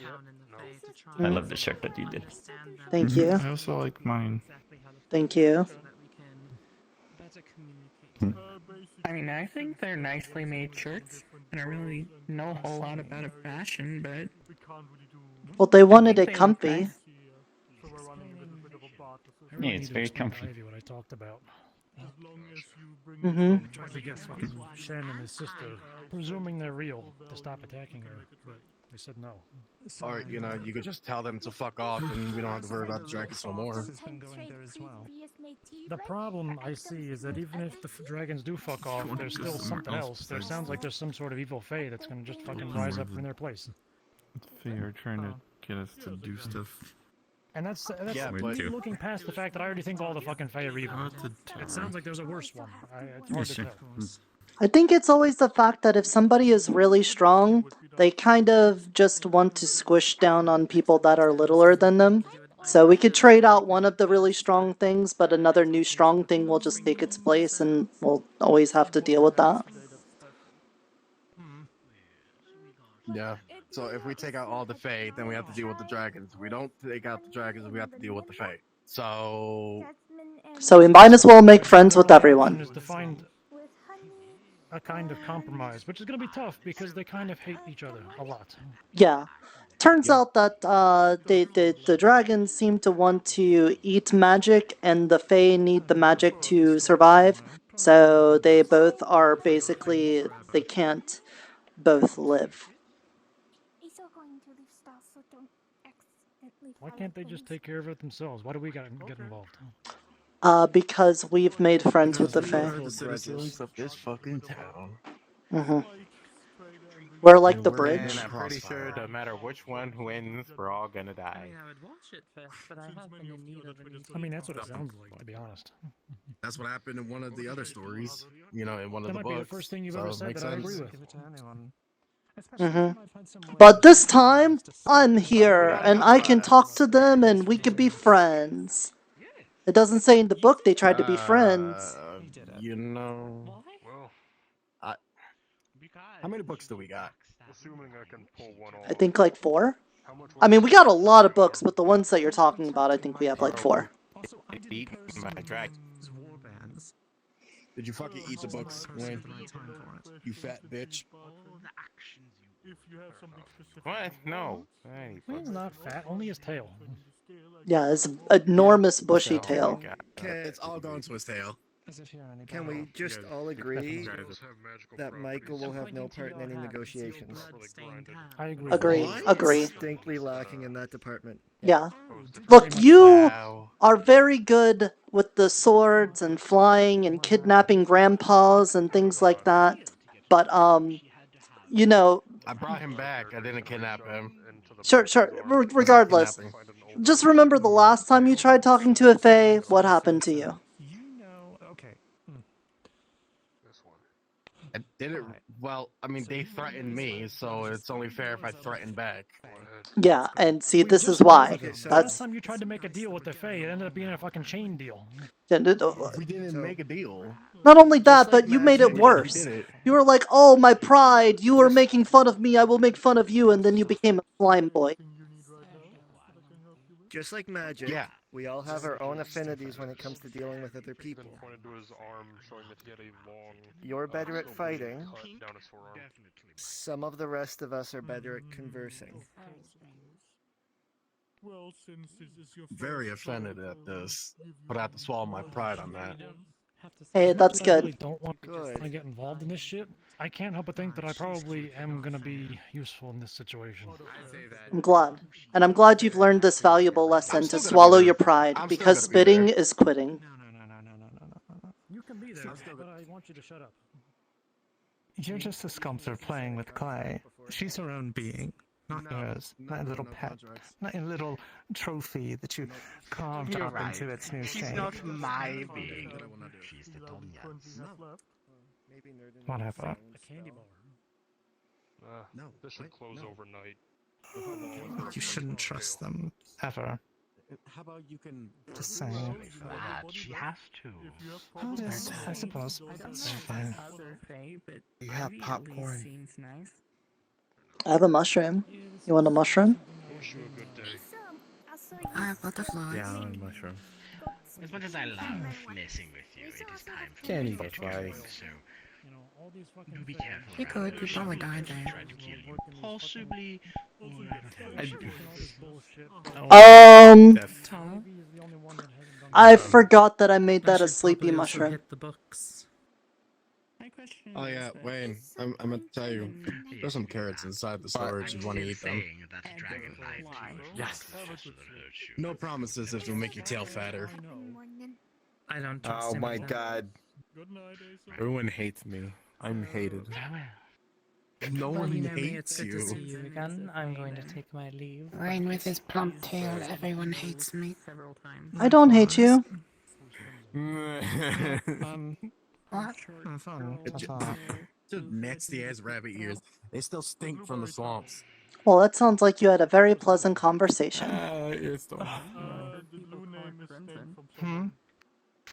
I love the shirt that you did. Thank you. I also like mine. Thank you. I mean, I think they're nicely made shirts. I don't really know a whole lot about a fashion, but... Well, they wanted it comfy. Yeah, it's very comfy. What I talked about. Mm-hmm. I guess Shen and his sister, presuming they're real, to stop attacking her, but they said no. Or, you know, you could just tell them to fuck off and we don't have to worry about the dragons no more. The problem I see is that even if the dragons do fuck off, there's still something else. There sounds like there's some sort of evil fae that's gonna just fucking rise up in their place. They're trying to get us to do stuff. And that's Yeah, but looking past the fact that I already think all the fucking fae are evil. It sounds like there's a worse one. It's hard to tell. I think it's always the fact that if somebody is really strong, they kind of just want to squish down on people that are littler than them. So we could trade out one of the really strong things, but another new strong thing will just take its place, and we'll always have to deal with that. Yeah. So if we take out all the Fae, then we have to deal with the dragons. If we don't take out the dragons, we have to deal with the Fae. So we might as well make friends with everyone. Is to find a kind of compromise, which is going to be tough because they kind of hate each other a lot. Yeah. Turns out that the dragons seem to want to eat magic, and the Fae need the magic to survive. So they both are basically, they can't both live. Why can't they just take care of it themselves? Why do we gotta get involved? Because we've made friends with the We Fae. are the citizens of this fucking town. We're like And the we're bridge. in And I'm pretty crossfire. sure no matter which one wins, we're all gonna die. I would watch it first, but I have been in need of I mean, that's what it sounds like, to be honest. That's what happened in one of the other stories. You know, in one of That the might books. be the first thing you've so ever it said makes that I sense. agree with. But this time, I'm here, and I can talk to them, and we could be friends. It doesn't say in the book they tried to be friends. You know. How many books do we got? Assuming I can pull one off. I think like 4? I mean, we got a lot of books, but the ones that you're talking about, I think we have like 4. Eat my dragon. Did you fucking eat the books, Wayne? You fat bitch. What? No. He's not fat, only his tail. Yeah, his enormous bushy tail. It's all going to his tail. Can we just all agree that Michael will have no part in any negotiations? I agree. Agree. Distinctly lacking in that department. Yeah. Look, you are very good with the swords and flying and kidnapping grandpas and things like that. But, you know... I brought him back. I didn't kidnap him. Sure. Regardless. Just remember the last time you tried talking to a Fae, what happened to you? I didn't. Well, I mean, they threatened me, so it's only fair if I threaten back. Yeah, and see, this is why. Last time you tried to make a deal with the Fae, it ended up being a fucking chain deal. We didn't make a deal. Not only that, but you made it worse. You were like, oh, my pride, you were making fun of me, I will make fun of you, and then you became a slime boy. Just like magic, we all have our own affinities when it comes to dealing with other people. You're better at fighting. Some of the rest of us are better at conversing. Very offended at this, but I have to swallow my pride on that. Hey, that's I good. really don't want to get involved in this shit. I can't help but think that I probably am gonna be useful in this situation. I'm glad. And I'm glad you've learned this valuable lesson to swallow your pride, because spitting is quitting. You can be there, but I want you to shut up. You're just a sculptor playing with clay. She's her own being, not yours. Not a little pet, not a little trophy that you carved up into its new shape. She's not my being. She's the Domya's. Whatever. No, this should close overnight. You shouldn't trust them, ever. How about you can... Just saying. Bad. She has to. Oh, yes, I suppose. That's fine. You have popcorn. I have a mushroom. You want a mushroom? Butterflies. Yeah, I'm a mushroom. As much as I love messing with you, it is time for Can't me eat to go. butterflies. So, do be careful. You could, you probably died there. Try to kill you. Possibly. I forgot that I made that a sleepy mushroom. Oh yeah, Wayne, I'm gonna tell you, there's some carrots inside the storage if you want to eat them. Yes. No promises if it'll make your tail fatter. I don't trust Oh him my with that. god. Everyone hates me. I'm hated. No Well, one you know me, hates it's good to see you. you again. I'm going to take my leave. Rain with his plump tail, everyone hates me. I don't hate you. What? Just nasty ass rabbit ears. They still stink from the swamps. Well, that sounds like you had a very pleasant conversation.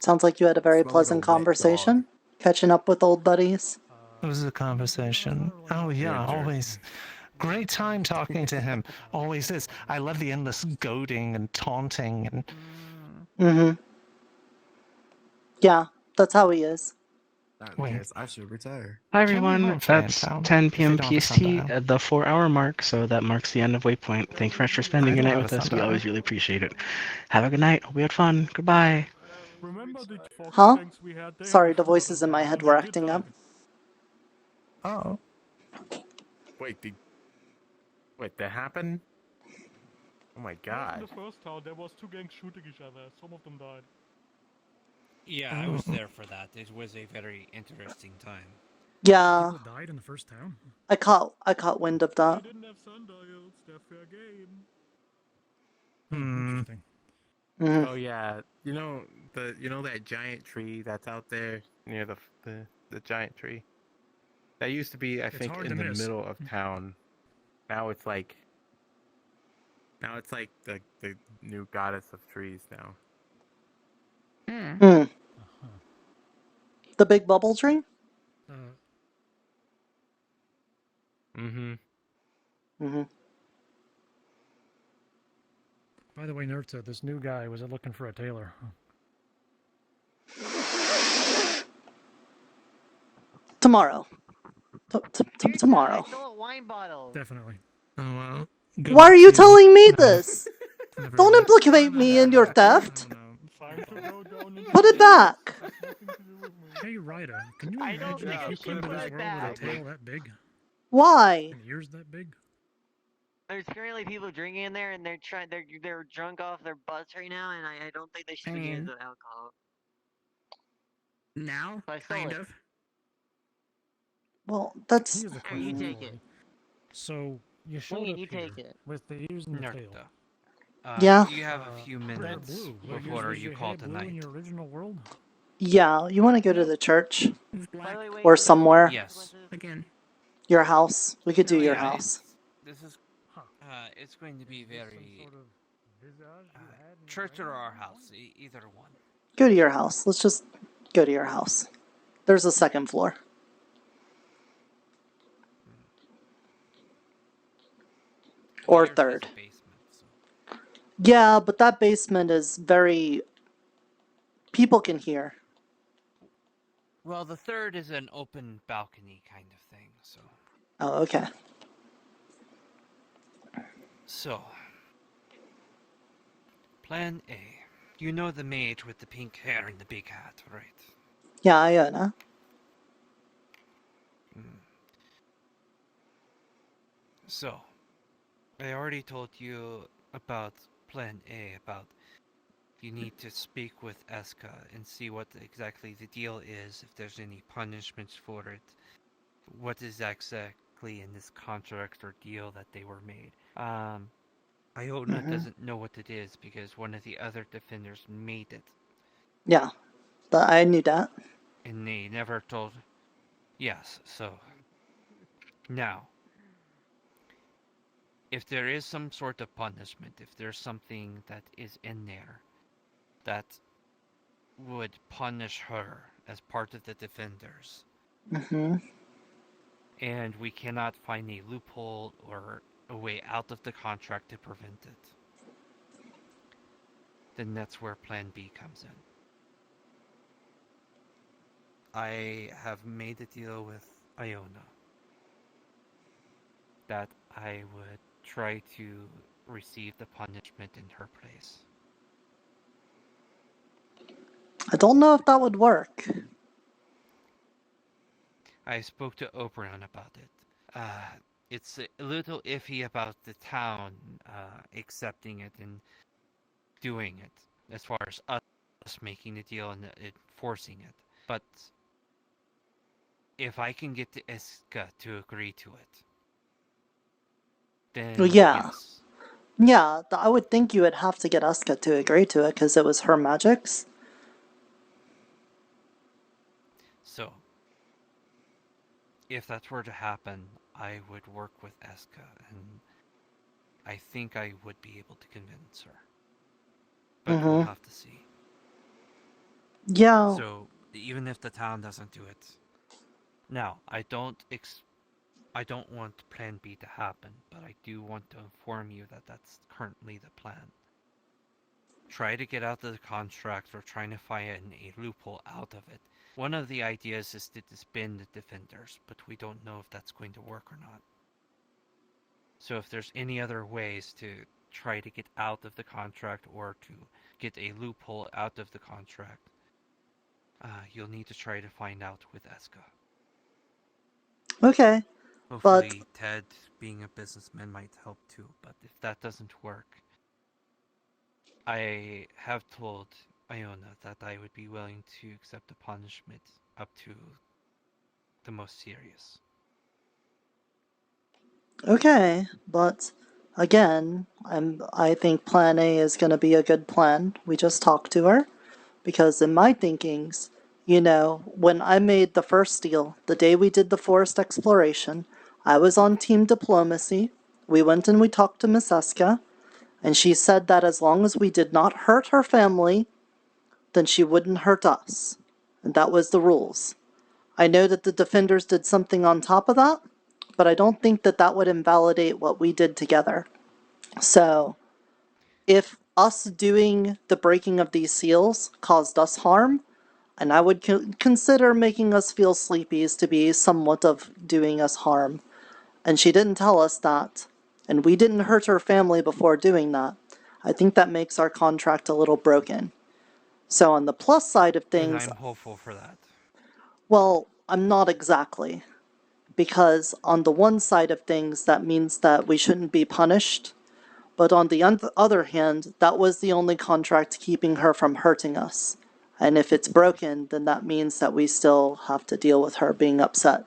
Sounds like you had a very pleasant conversation. Catching up with old buddies. It was a conversation. Oh yeah, always. Great time talking to him. Always is. I love the endless goading and taunting and... Mm-hmm. Yeah, that's how he is. I should retire. Hi everyone, that's 10 p.m. PST at the 4-hour mark, so that marks the end of Waypoint. Thank you very much for spending your night with us. We always really appreciate it. Have a good night. Hope you had fun. Goodbye. Huh? Sorry, the voices in my head were acting up. Oh. Wait, that happened? Oh my god. In the first town, there was 2 gangs shooting each other. Some of them died. Yeah, I was there for that. It was a very interesting time. Yeah. People died in the first town. I caught wind of that. They didn't have sundials. They're fair game. Interesting. Mhm. Oh yeah, you know that giant tree that's out there near the giant tree. That used to be, I It's think, hard in to the miss. middle of town. Now it's like the new goddess of trees now. Hmm. The big bubble tree? Mm-hmm. Mm-hmm. By the way, Nirta, this new guy was looking for a tailor. Tomorrow. Tomorrow. I stole a wine bottle. Definitely. Oh well. Why are you telling me this? Don't implicate me in your theft. Put it back. Hey, Ryder, can you imagine if you came to this world with a tail that big? Why? And ears that big? There's currently people drinking in there, and they're drunk off their butts right now, and I don't think they should be near the alcohol. Now, So I stole kind it. of. Well, that's... Here's the Here, you question take for it. you. So, you showed Wayne, up you here take it. with the ears and the tail. Yeah. You have a few minutes before you call tonight. In your original world? Yeah, you want to go to the church? By the way, Wayne, Or somewhere? Yes. Again. Your house? We could do your Yeah, house. This is, it's going to be very, church or our house, either one. Go to your house. Let's just go to your house. There's a second floor. Or third. Yeah, but that basement is very... People can hear. Well, the third is an open balcony kind of thing, so... Oh, okay. So... Plan A. You know the mage with the pink hair and the big hat, right? Yeah, Iona. So... I already told you about Plan A, about... You need to speak with Eska and see what exactly the deal is, if there's any punishments for it. What is exactly in this contract or deal that they were made. Iona doesn't know what it is because one of the other defenders made it. Yeah, I knew that. And they never told... Yes, so... Now... If there is some sort of punishment, if there's something that is in there that would punish her as part of the defenders, and we cannot find a loophole or a way out of the contract to prevent it, then that's where Plan B comes in. I have made a deal with Iona that I would try to receive the punishment in her place. I don't know if that would work. I spoke to Oberon about it. It's a little iffy about the town accepting it and doing it, as far as us making the deal and enforcing it. But if I can get the Eska to agree to it, then Well, yeah. yes. Yeah, I would think you would have to get Eska to agree to it because it was her magics. So, if that were to happen, I would work with Eska, and I think I would be able to convince her. But we'll have to see. Yeah. So, even if the town doesn't do it... Now, I don't want Plan B to happen, but I do want to inform you that that's currently the plan. Try to get out of the contract or trying to find a loophole out of it. One of the ideas is to disband the defenders, but we don't know if that's going to work or not. So if there's any other ways to try to get out of the contract or to get a loophole out of the contract, you'll need to try to find out with Eska. Okay. Hopefully Ted, being a businessman, might help too, but if that doesn't work, I have told Iona that I would be willing to accept the punishment up to the most serious. Okay, but again, I think Plan A is going to be a good plan. We just talk to her, because in my thinkings, when I made the first deal, the day we did the forest exploration, I was on team diplomacy. We went and we talked to Miss Eska, and she said that as long as we did not hurt her family, then she wouldn't hurt us. And that was the rules. I know that the defenders did something on top of that, but I don't think that that would invalidate what we did together. So, if us doing the breaking of these seals caused us harm, and I would consider making us feel sleepies to be somewhat of doing us harm, and she didn't tell us that, and we didn't hurt her family before doing that, I think that makes our contract a little broken. So on the plus side of things... And I'm hopeful for that. Well, I'm not exactly. Because on the one side of things, that means that we shouldn't be punished. But on the other hand, that was the only contract keeping her from hurting us. And if it's broken, then that means that we still have to deal with her being upset.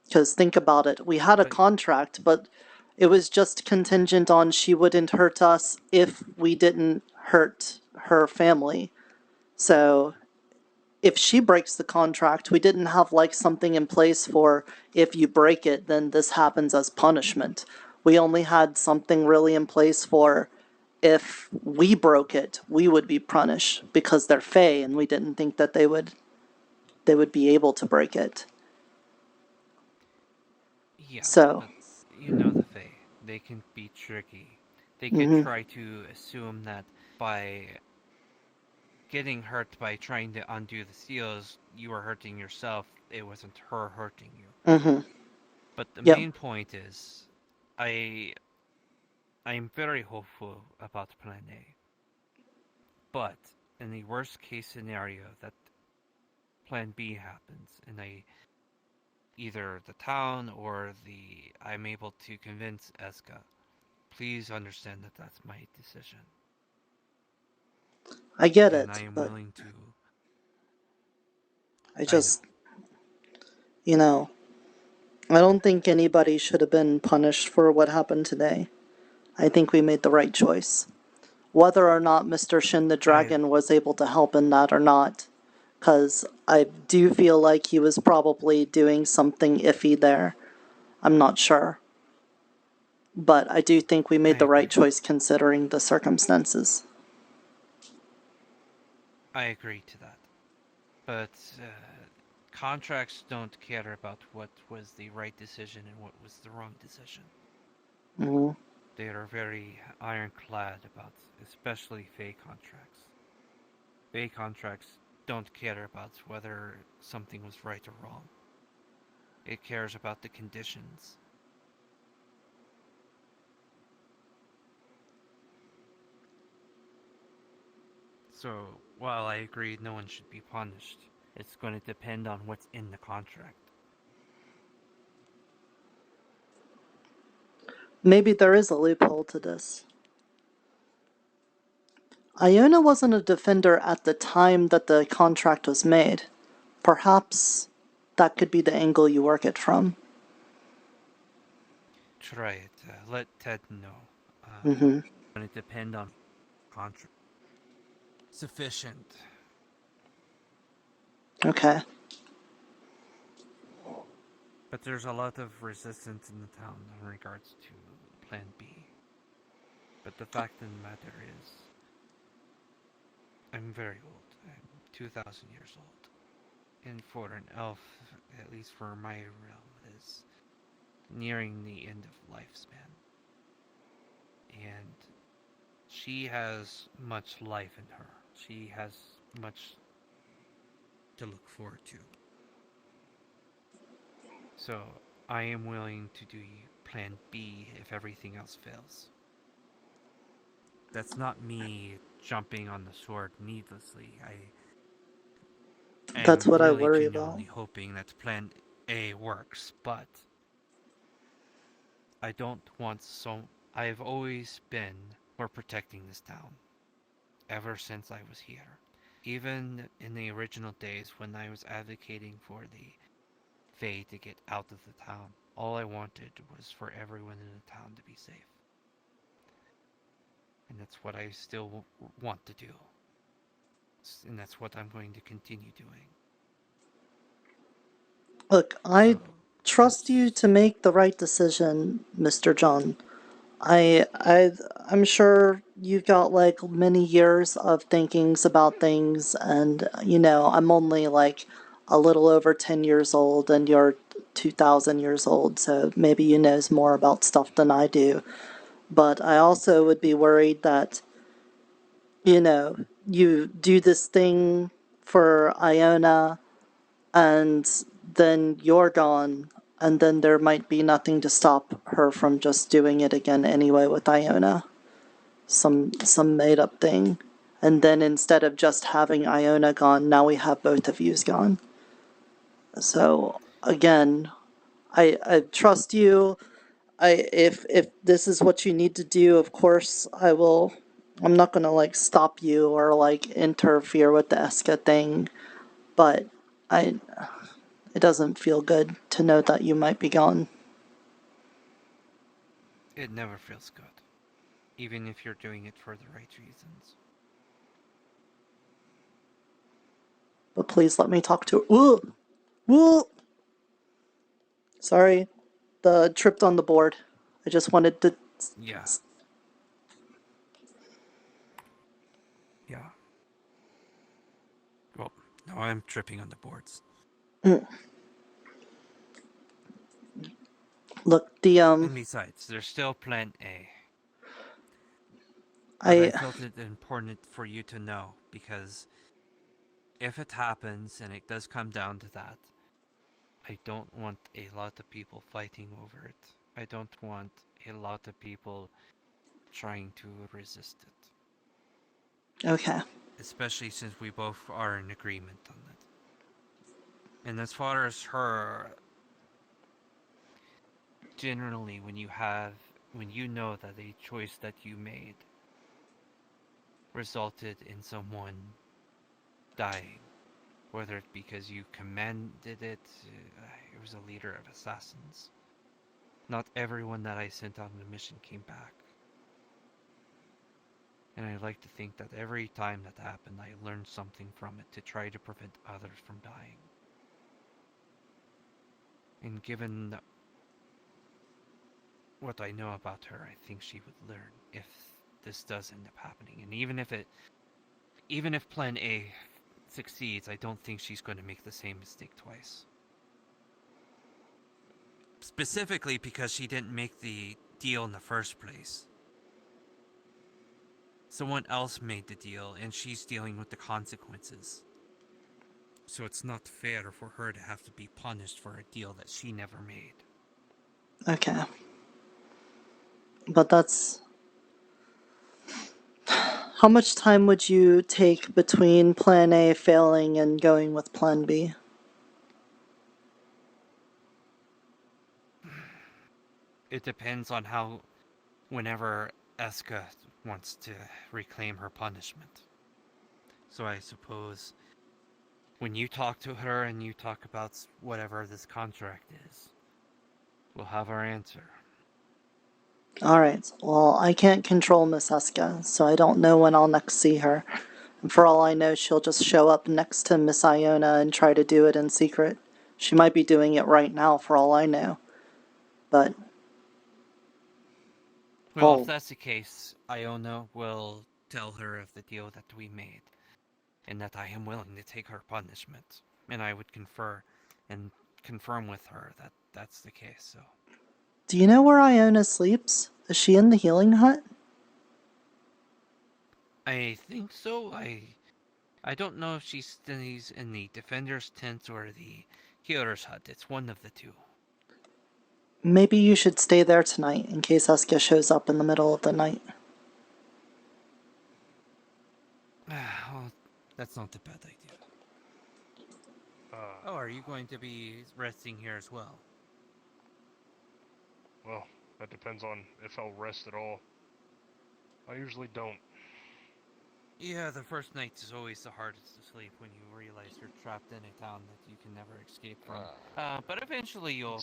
Because think about it, we had a contract, but it was just contingent on she wouldn't hurt us if we didn't hurt her family. So if she breaks the contract, we didn't have something in place for if you break it, then this happens as punishment. We only had something really in place for if we broke it, we would be punished because they're Fae, and we didn't think that they would be able to break it. Yeah, so but the Fae. They can be tricky. They can try to assume that by getting hurt by trying to undo the seals, you were hurting yourself. It wasn't her hurting you. But the main point is, I'm very hopeful about Plan A. But in the worst case scenario that Plan B happens, and either the town or I'm able to convince Eska, please understand that that's my decision. I get and it, I am but willing to. I don't think anybody should have been punished for what happened today. I think we made the right choice. Whether or not Mr. Shin the Dragon was able to help in that or not, because I do feel like he was probably doing something iffy there. I'm not sure. But I do think we made the right choice considering the circumstances. I agree to that. But contracts don't care about what was the right decision and what was the wrong decision. They are very ironclad about, especially Fae contracts. Fae contracts don't care about whether something was right or wrong. It cares about the conditions. So, while I agree no one should be punished, it's going to depend on what's in the contract. Maybe there is a loophole to this. Iona wasn't a defender at the time that the contract was made. Perhaps that could be the angle you work it from. Try it. Let Ted know. It's going to depend on contract. Sufficient. Okay. But there's a lot of resistance in the town in regards to Plan B. But the fact of the matter is, I'm very old. I'm 2,000 years old. And for an elf, at least for my realm, is nearing the end of lifespan. And she has much life in her. She has much to look forward to. So, I am willing to do Plan B if everything else fails. That's not me jumping on the sword needlessly. That's what really I worry genuinely about. hoping that Plan A works, but I don't want I've always been for protecting this town. ever since I was here. Even in the original days when I was advocating for the Fae to get out of the town, all I wanted was for everyone in the town to be safe. And that's what I still want to do. And that's what I'm going to continue doing. Look, I trust you to make the right decision, Mr. John. I'm sure you've got like many years of thinkings about things, and you know, I'm only like a little over 10 years old and you're 2,000 years old, so maybe you knows more about stuff than I do. But I also would be worried that, you know, you do this thing for Iona and then you're gone, and then there might be nothing to stop her from just doing it again anyway with Iona. Some made up thing. And then instead of just having Iona gone, now we have both of yous gone. So again, I trust you. If this is what you need to do, of course I will. I'm not gonna like stop you or like interfere with the Eska thing, but it doesn't feel good to know that you might be gone. It never feels good, even if you're doing it for the right reasons. But please let me talk to her. Ooh! Sorry, tripped on the board. I just wanted to... Yeah. Yeah. Well, now I'm tripping on the boards. Look, And besides, there's still Plan A. But I felt it important for you to know, because if it happens and it does come down to that, I don't want a lot of people fighting over it. I don't want a lot of people trying to resist it. Okay. Especially since we both are in agreement on it. And as far as her, generally when you know that a choice that you made resulted in someone dying, whether it because you commanded it, it was a leader of assassins. Not everyone that I sent on the mission came back. And I like to think that every time that happened, I learned something from it to try to prevent others from dying. And given what I know about her, I think she would learn if this does end up happening. And even if Plan A succeeds, I don't think she's going to make the same mistake twice. Specifically because she didn't make the deal in the first place. Someone else made the deal, and she's dealing with the consequences. So it's not fair for her to have to be punished for a deal that she never made. Okay. But that's... How much time would you take between Plan A failing and going with Plan B? It depends on whenever Eska wants to reclaim her punishment. So I suppose when you talk to her and you talk about whatever this contract is, we'll have our answer. Alright, well, I can't control Miss Eska, so I don't know when I'll next see her. And for all I know, she'll just show up next to Miss Iona and try to do it in secret. She might be doing it right now, for all I know. But... Well, if that's the case, Iona will tell her of the deal that we made, and that I am willing to take her punishment. And I would confer and confirm with her that that's the case, so... Do you know where Iona sleeps? Is she in the healing hut? I think so. I don't know if she stays in the defender's tent or the healer's hut. It's one of the two. Maybe you should stay there tonight in case Eska shows up in the middle of the night. Well, that's not a bad idea. Oh, are you going to be resting here as well? Well, that depends on if I'll rest at all. I usually don't. Yeah, the first night is always the hardest to sleep when you realize you're trapped in a town that you can never escape from. But eventually you'll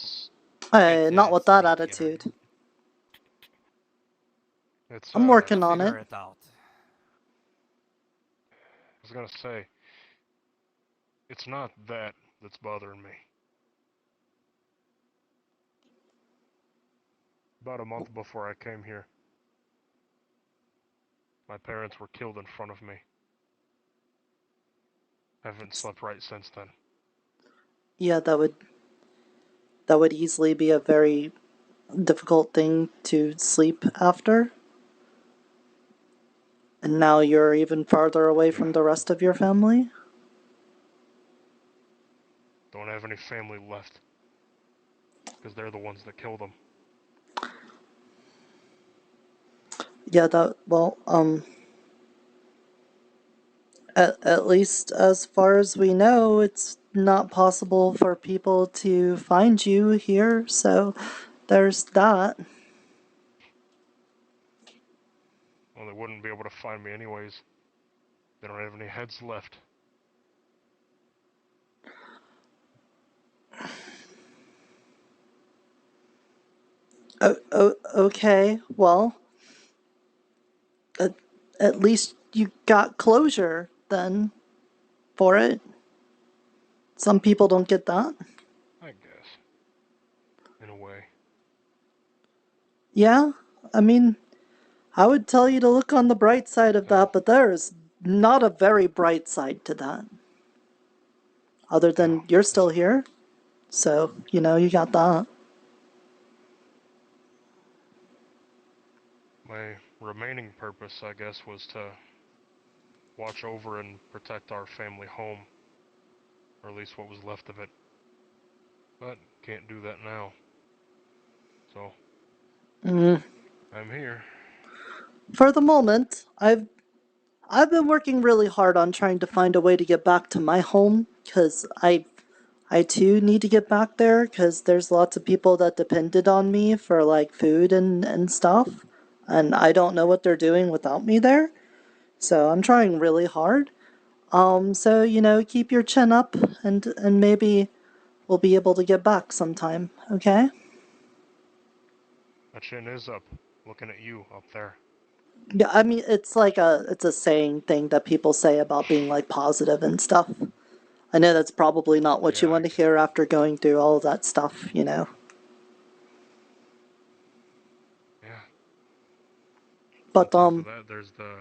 Hey, not with that sleep here. attitude. It's I'm working on Figure it. it out. I was gonna say, it's not that that's bothering me. About a month before I came here, my parents were killed in front of me. I haven't slept right since then. Yeah, that would easily be a very difficult thing to sleep after. And now you're even farther away from the rest of your family? Don't have any family left. Because they're the ones that killed them. Yeah, at least as far as we know, it's not possible for people to find you here, so there's that. Well, they wouldn't be able to find me anyways. They don't have any heads left. Okay, well, at least you got closure, then, for it. Some people don't get that. I guess. In a way. Yeah, I mean, I would tell you to look on the bright side of that, but there is not a very bright side to that. Other than you're still here, so, you know, you got that. My remaining purpose, I guess, was to watch over and protect our family home. Or at least what was left of it. But can't do that now. So, I'm here. For the moment, I've been working really hard on trying to find a way to get back to my home, because I too need to get back there, because there's lots of people that depended on me for, like, food and stuff, and I don't know what they're doing without me there, so I'm trying really hard. So, you know, keep your chin up, and maybe we'll be able to get back sometime, okay? My chin is up, looking at you up there. Yeah, I mean, it's a saying thing that people say about being, like, positive and stuff. I know that's probably not what you want to hear after going through all of that stuff, you know. Yeah. But, On top of that, there's the...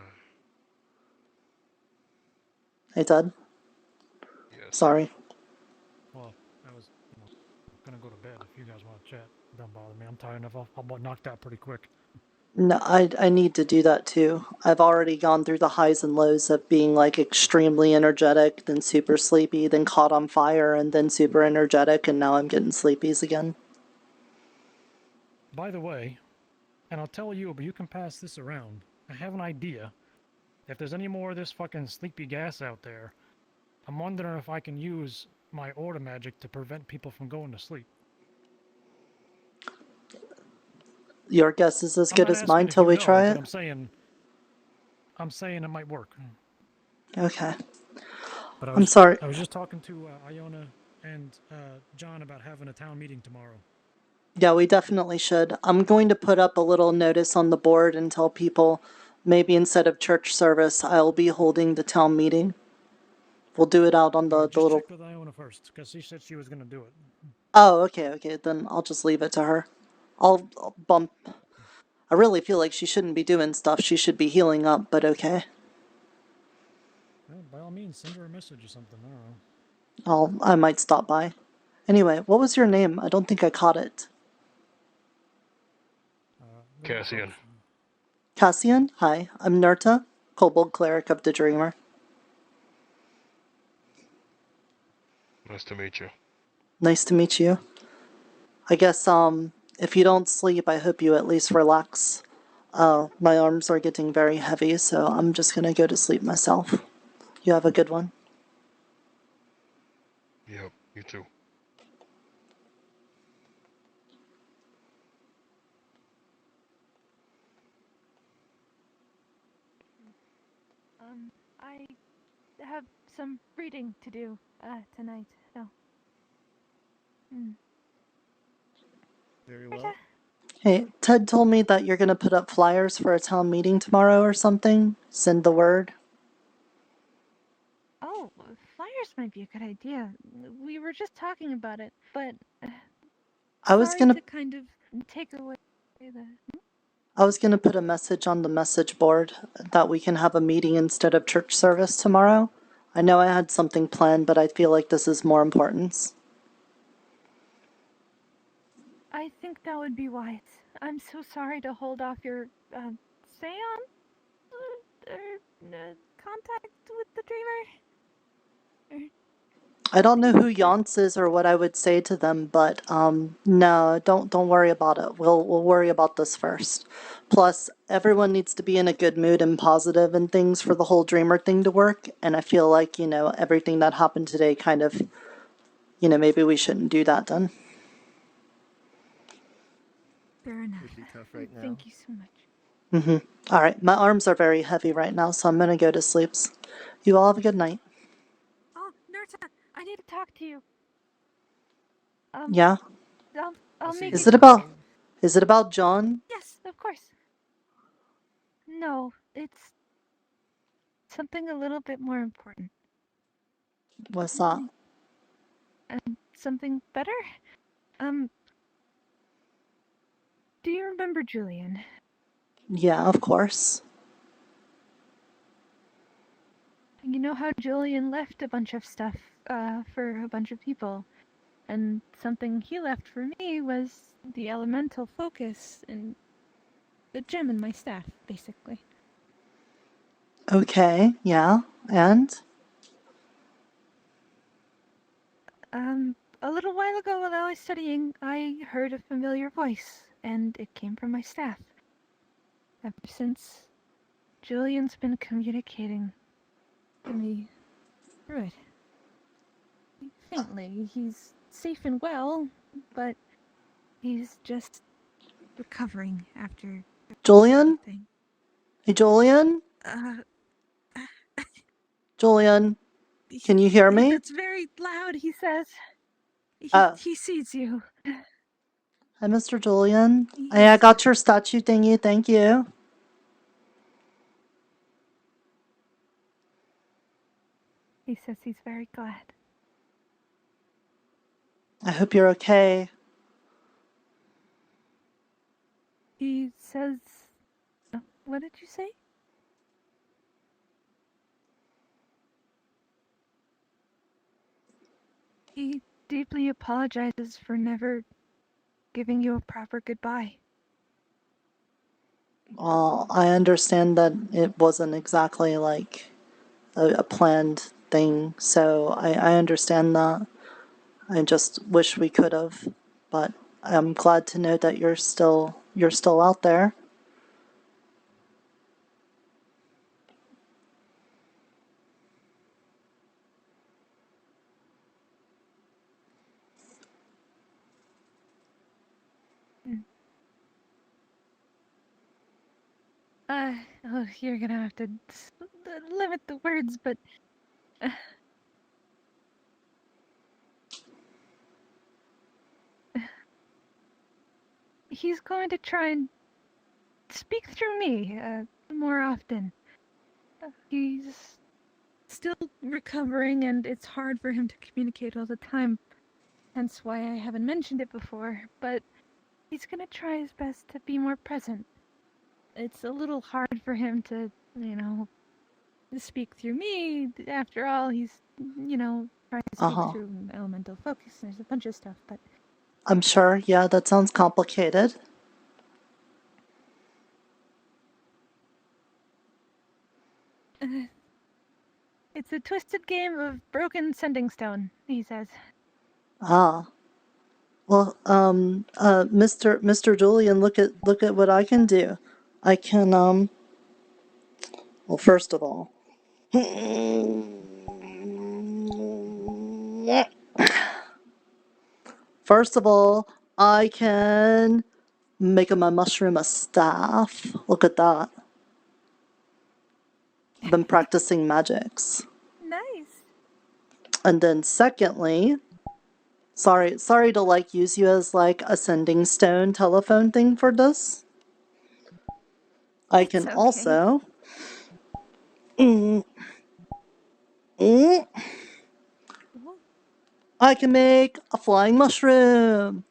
Hey, Ted? Yes. Sorry. Well, I was, gonna go to bed. If you guys want to chat, don't bother me. I'm tired enough. I'll knock that pretty quick. No, I need to do that too. I've already gone through the highs and lows of being, like, extremely energetic, then super sleepy, then caught on fire, and then super energetic, and now I'm getting sleepies again. By the way, and I'll tell you, but you can pass this around. I have an idea. If there's any more of this fucking sleepy gas out there, I'm wondering if I can use my order magic to prevent people from going to sleep. Your guess is as good as mine till we try it? I'm saying it might work. Okay. But I'm sorry. I was just talking to Iona and John about having a town meeting tomorrow. Yeah, we definitely should. I'm going to put up a little notice on the board and tell people maybe instead of church service, I'll be holding the town meeting. We'll do it out on the little... Check with Iona first, because she said she was going to do it. Oh, okay, then I'll just leave it to her. I'll bump... I really feel like she shouldn't be doing stuff. She should be healing up, but okay. Well, by all means, send her a message or something. I don't know. I might stop by. Anyway, what was your name? I don't think I caught it. Cassian. Cassian? Hi, I'm Nirta, Kobold Cleric of the Dreamer. Nice to meet you. Nice to meet you. I guess, if you don't sleep, I hope you at least relax. My arms are getting very heavy, so I'm just gonna go to sleep myself. You have a good one. Yep, you too. have some reading to do tonight. So. Very well. Hey, Ted told me that you're gonna put up flyers for a town meeting tomorrow or something. Send the word. Oh, flyers might be a good idea. We were just talking about it, but I was sorry gonna to kind of take away the. I was gonna put a message on the message board that we can have a meeting instead of church service tomorrow. I know I had something planned, but I feel like this is more importance. I think that would be wise. I'm so sorry to hold off your seance contact with the dreamer. I don't know who Yance is or what I would say to them, but no, don't worry about it. We'll worry about this first. Plus, everyone needs to be in a good mood and positive and things for the whole dreamer thing to work. And I feel like, you know, everything that happened today kind of, you know, maybe we shouldn't do that then. Fair enough. Would be tough right now. Thank you so much. All right, my arms are very heavy right now, so I'm gonna go to sleep. You all have a good night. Oh, Nirta, I need to talk to you. Yeah? I'll make Is it about John? Yes, of course. No, it's something a little bit more important. What's that? Something better? Do you remember Julian? Yeah, of course. You know how Julian left a bunch of stuff for a bunch of people, and something he left for me was the elemental focus and the gem in my staff, basically. Okay, yeah, and? A little while ago while I was studying, I heard a familiar voice, and it came from my staff. Ever since, Julian's been communicating to me through it. Faintly, he's safe and well, but he's just recovering after Julian? everything. Hey, Julian? Julian? Can you hear me? That's very loud, he says. He sees you. Hi, Mr. Julian. Hey, I got your statue thingy, thank you. He says he's very glad. I hope you're okay. He says... What did you say? He deeply apologizes for never giving you a proper goodbye. Well, I understand that it wasn't exactly like a planned thing, so I understand that. I just wish we could have, but I'm glad to know that you're still out there. You're gonna have to limit the words, but... he's going to try and speak through me, more often. He's still recovering, and it's hard for him to communicate all the time. Hence why I haven't mentioned it before, but he's gonna try his best to be more present. It's a little hard for him to, speak through me. After all, he's, trying to speak through elemental focus. There's a bunch of stuff, but... I'm sure, yeah, that sounds complicated. It's a twisted game of broken sending stone, he says. Ah. Well, Mr. Julian, look at what I can do. I can, well, first of all, I can make my mushroom a staff. Look at that. I've been practicing magics. And then secondly, sorry to like use you as like a sending stone telephone thing for this. I can also I can make a flying mushroom.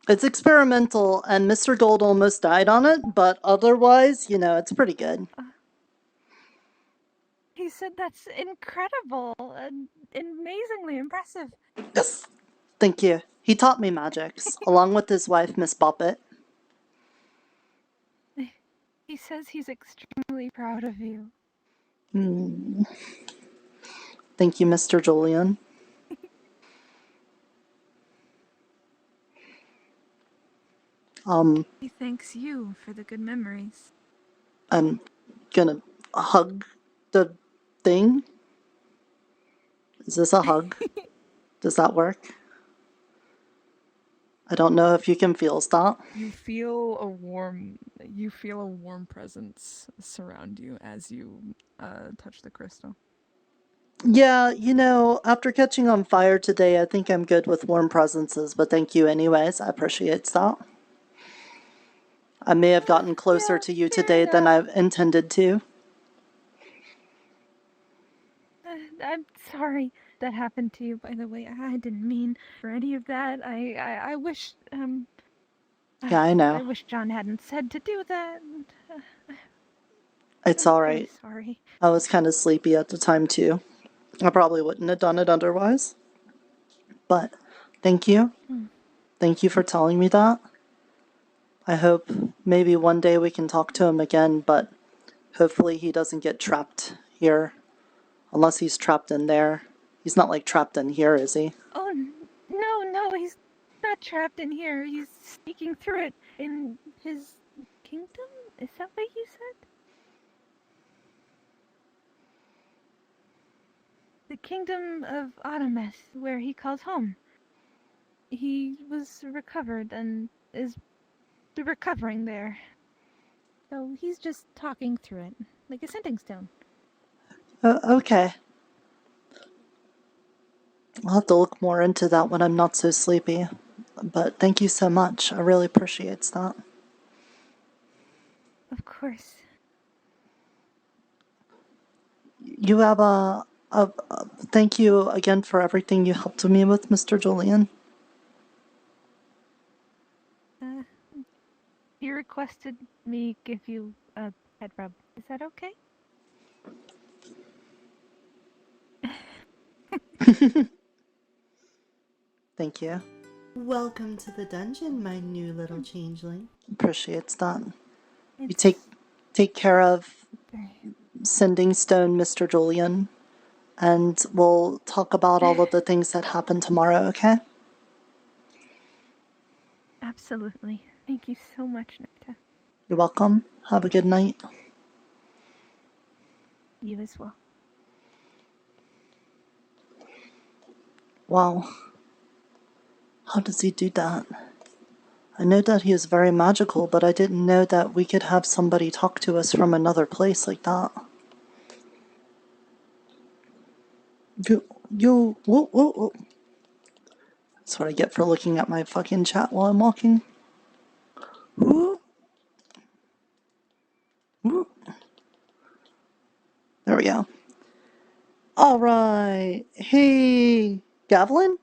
It's experimental, and Mr. Gold almost died on it, but otherwise, you know, it's pretty good. He said that's incredible and amazingly impressive. Yes. Thank you. He taught me magics, along with his wife, Miss Boppet. He says he's extremely proud of you. Thank you, Mr. Julian. He thanks you for the good memories. I'm gonna hug the thing. Is this a hug? Does that work? I don't know if you can feel that. You feel a warm presence surround you as you touch the crystal. Yeah, you know, after catching on fire today, I think I'm good with warm presences, but thank you anyways. I appreciate that. I may have gotten closer to you today than I intended to. I'm sorry that happened to you, by the way. I didn't mean for any of that. I wish, Yeah, I know. I wish John hadn't said to do that. It's I'm alright. really sorry. I was kind of sleepy at the time too. I probably wouldn't have done it otherwise. But thank you. Thank you for telling me that. I hope maybe one day we can talk to him again, but hopefully he doesn't get trapped here. Unless he's trapped in there. He's not like trapped in here, is he? Oh, no, he's not trapped in here. He's sneaking through it in his kingdom? Is that what you said? The kingdom of Otherholm, where he calls home. He was recovered and is recovering there. So he's just talking through it, like a sending stone. Okay. I'll have to look more into that when I'm not so sleepy. But thank you so much. I really appreciate that. Of course. You have a thank you again for everything you helped me with, Mr. Julian. He requested me give you a head rub. Is that okay? Thank you. Welcome to the dungeon, my new little changeling. Appreciates that. You take care of Sending Stone, Mr. Julian, and we'll talk about all of the things that happen tomorrow, okay? Absolutely. Thank you so much, Nirta. You're welcome. Have a good night. You as well. Wow. How does he do that? I know that he is very magical, but I didn't know that we could have somebody talk to us from another place like that. Whoa. That's what I get for looking at my fucking chat while I'm walking. Woo. There we go. Alright. Hey, Gavlin?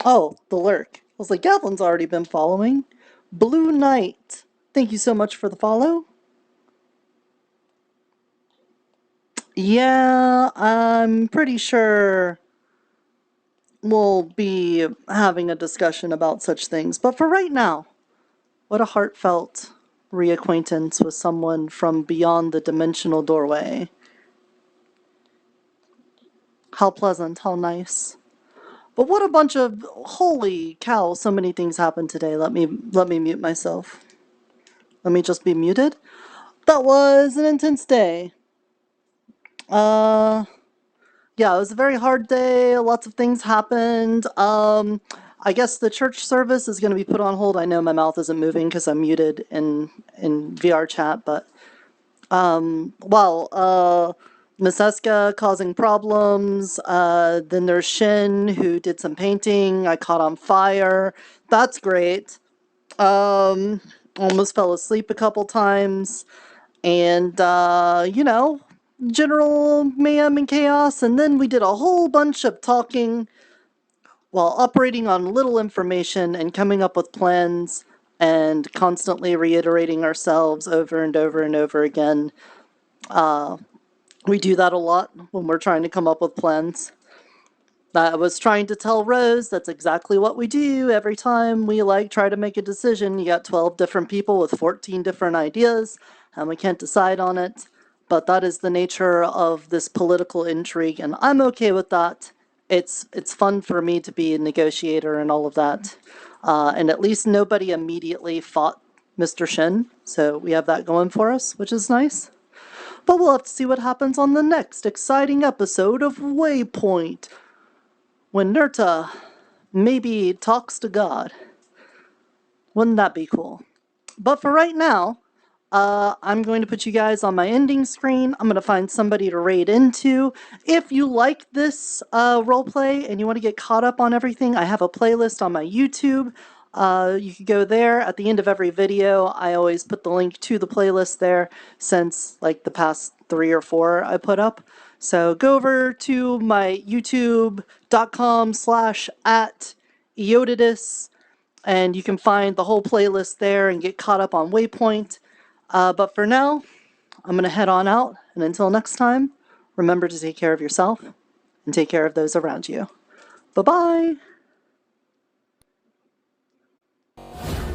Oh, the lurk. I was like, Gavlin's already been following. Blue Knight. Thank you so much for the follow. Yeah, I'm pretty sure we'll be having a discussion about such things. But for right now, what a heartfelt reacquaintance with someone from beyond the dimensional doorway. How pleasant, how nice. But what a bunch of, holy cow, so many things happened today. Let me mute myself. Let me just be muted. That was an intense day. Yeah, it was a very hard day. Lots of things happened. I guess the church service is going to be put on hold. I know my mouth isn't moving because I'm muted in VR chat, but Miss Eska causing problems. Then there's Shin, who did some painting. I caught on fire. That's great. Almost fell asleep a couple times. And, general mayhem and chaos. And then we did a whole bunch of talking while operating on little information and coming up with plans and constantly reiterating ourselves over and over and over again. We do that a lot when we're trying to come up with plans. I was trying to tell Rose that's exactly what we do every time we try to make a decision. You got 12 different people with 14 different ideas and we can't decide on it. But that is the nature of this political intrigue, and I'm okay with that. It's fun for me to be a negotiator and all of that. And at least nobody immediately fought Mr. Shin, so we have that going for us, which is nice. But we'll have to see what happens on the next exciting episode of Waypoint, when Nirta maybe talks to God. Wouldn't that be cool? But for right now, I'm going to put you guys on my ending screen. I'm going to find somebody to raid into. If you like this roleplay and you want to get caught up on everything, I have a playlist on my YouTube. You can go there. At the end of every video, I always put the link to the playlist there, since the past 3 or 4 I put up. So go over to my youtube.com/@Eotidiss, and you can find the whole playlist there and get caught up on Waypoint. But for now, I'm going to head on out, and until next time, remember to take care of yourself and take care of those around you. Bye-bye!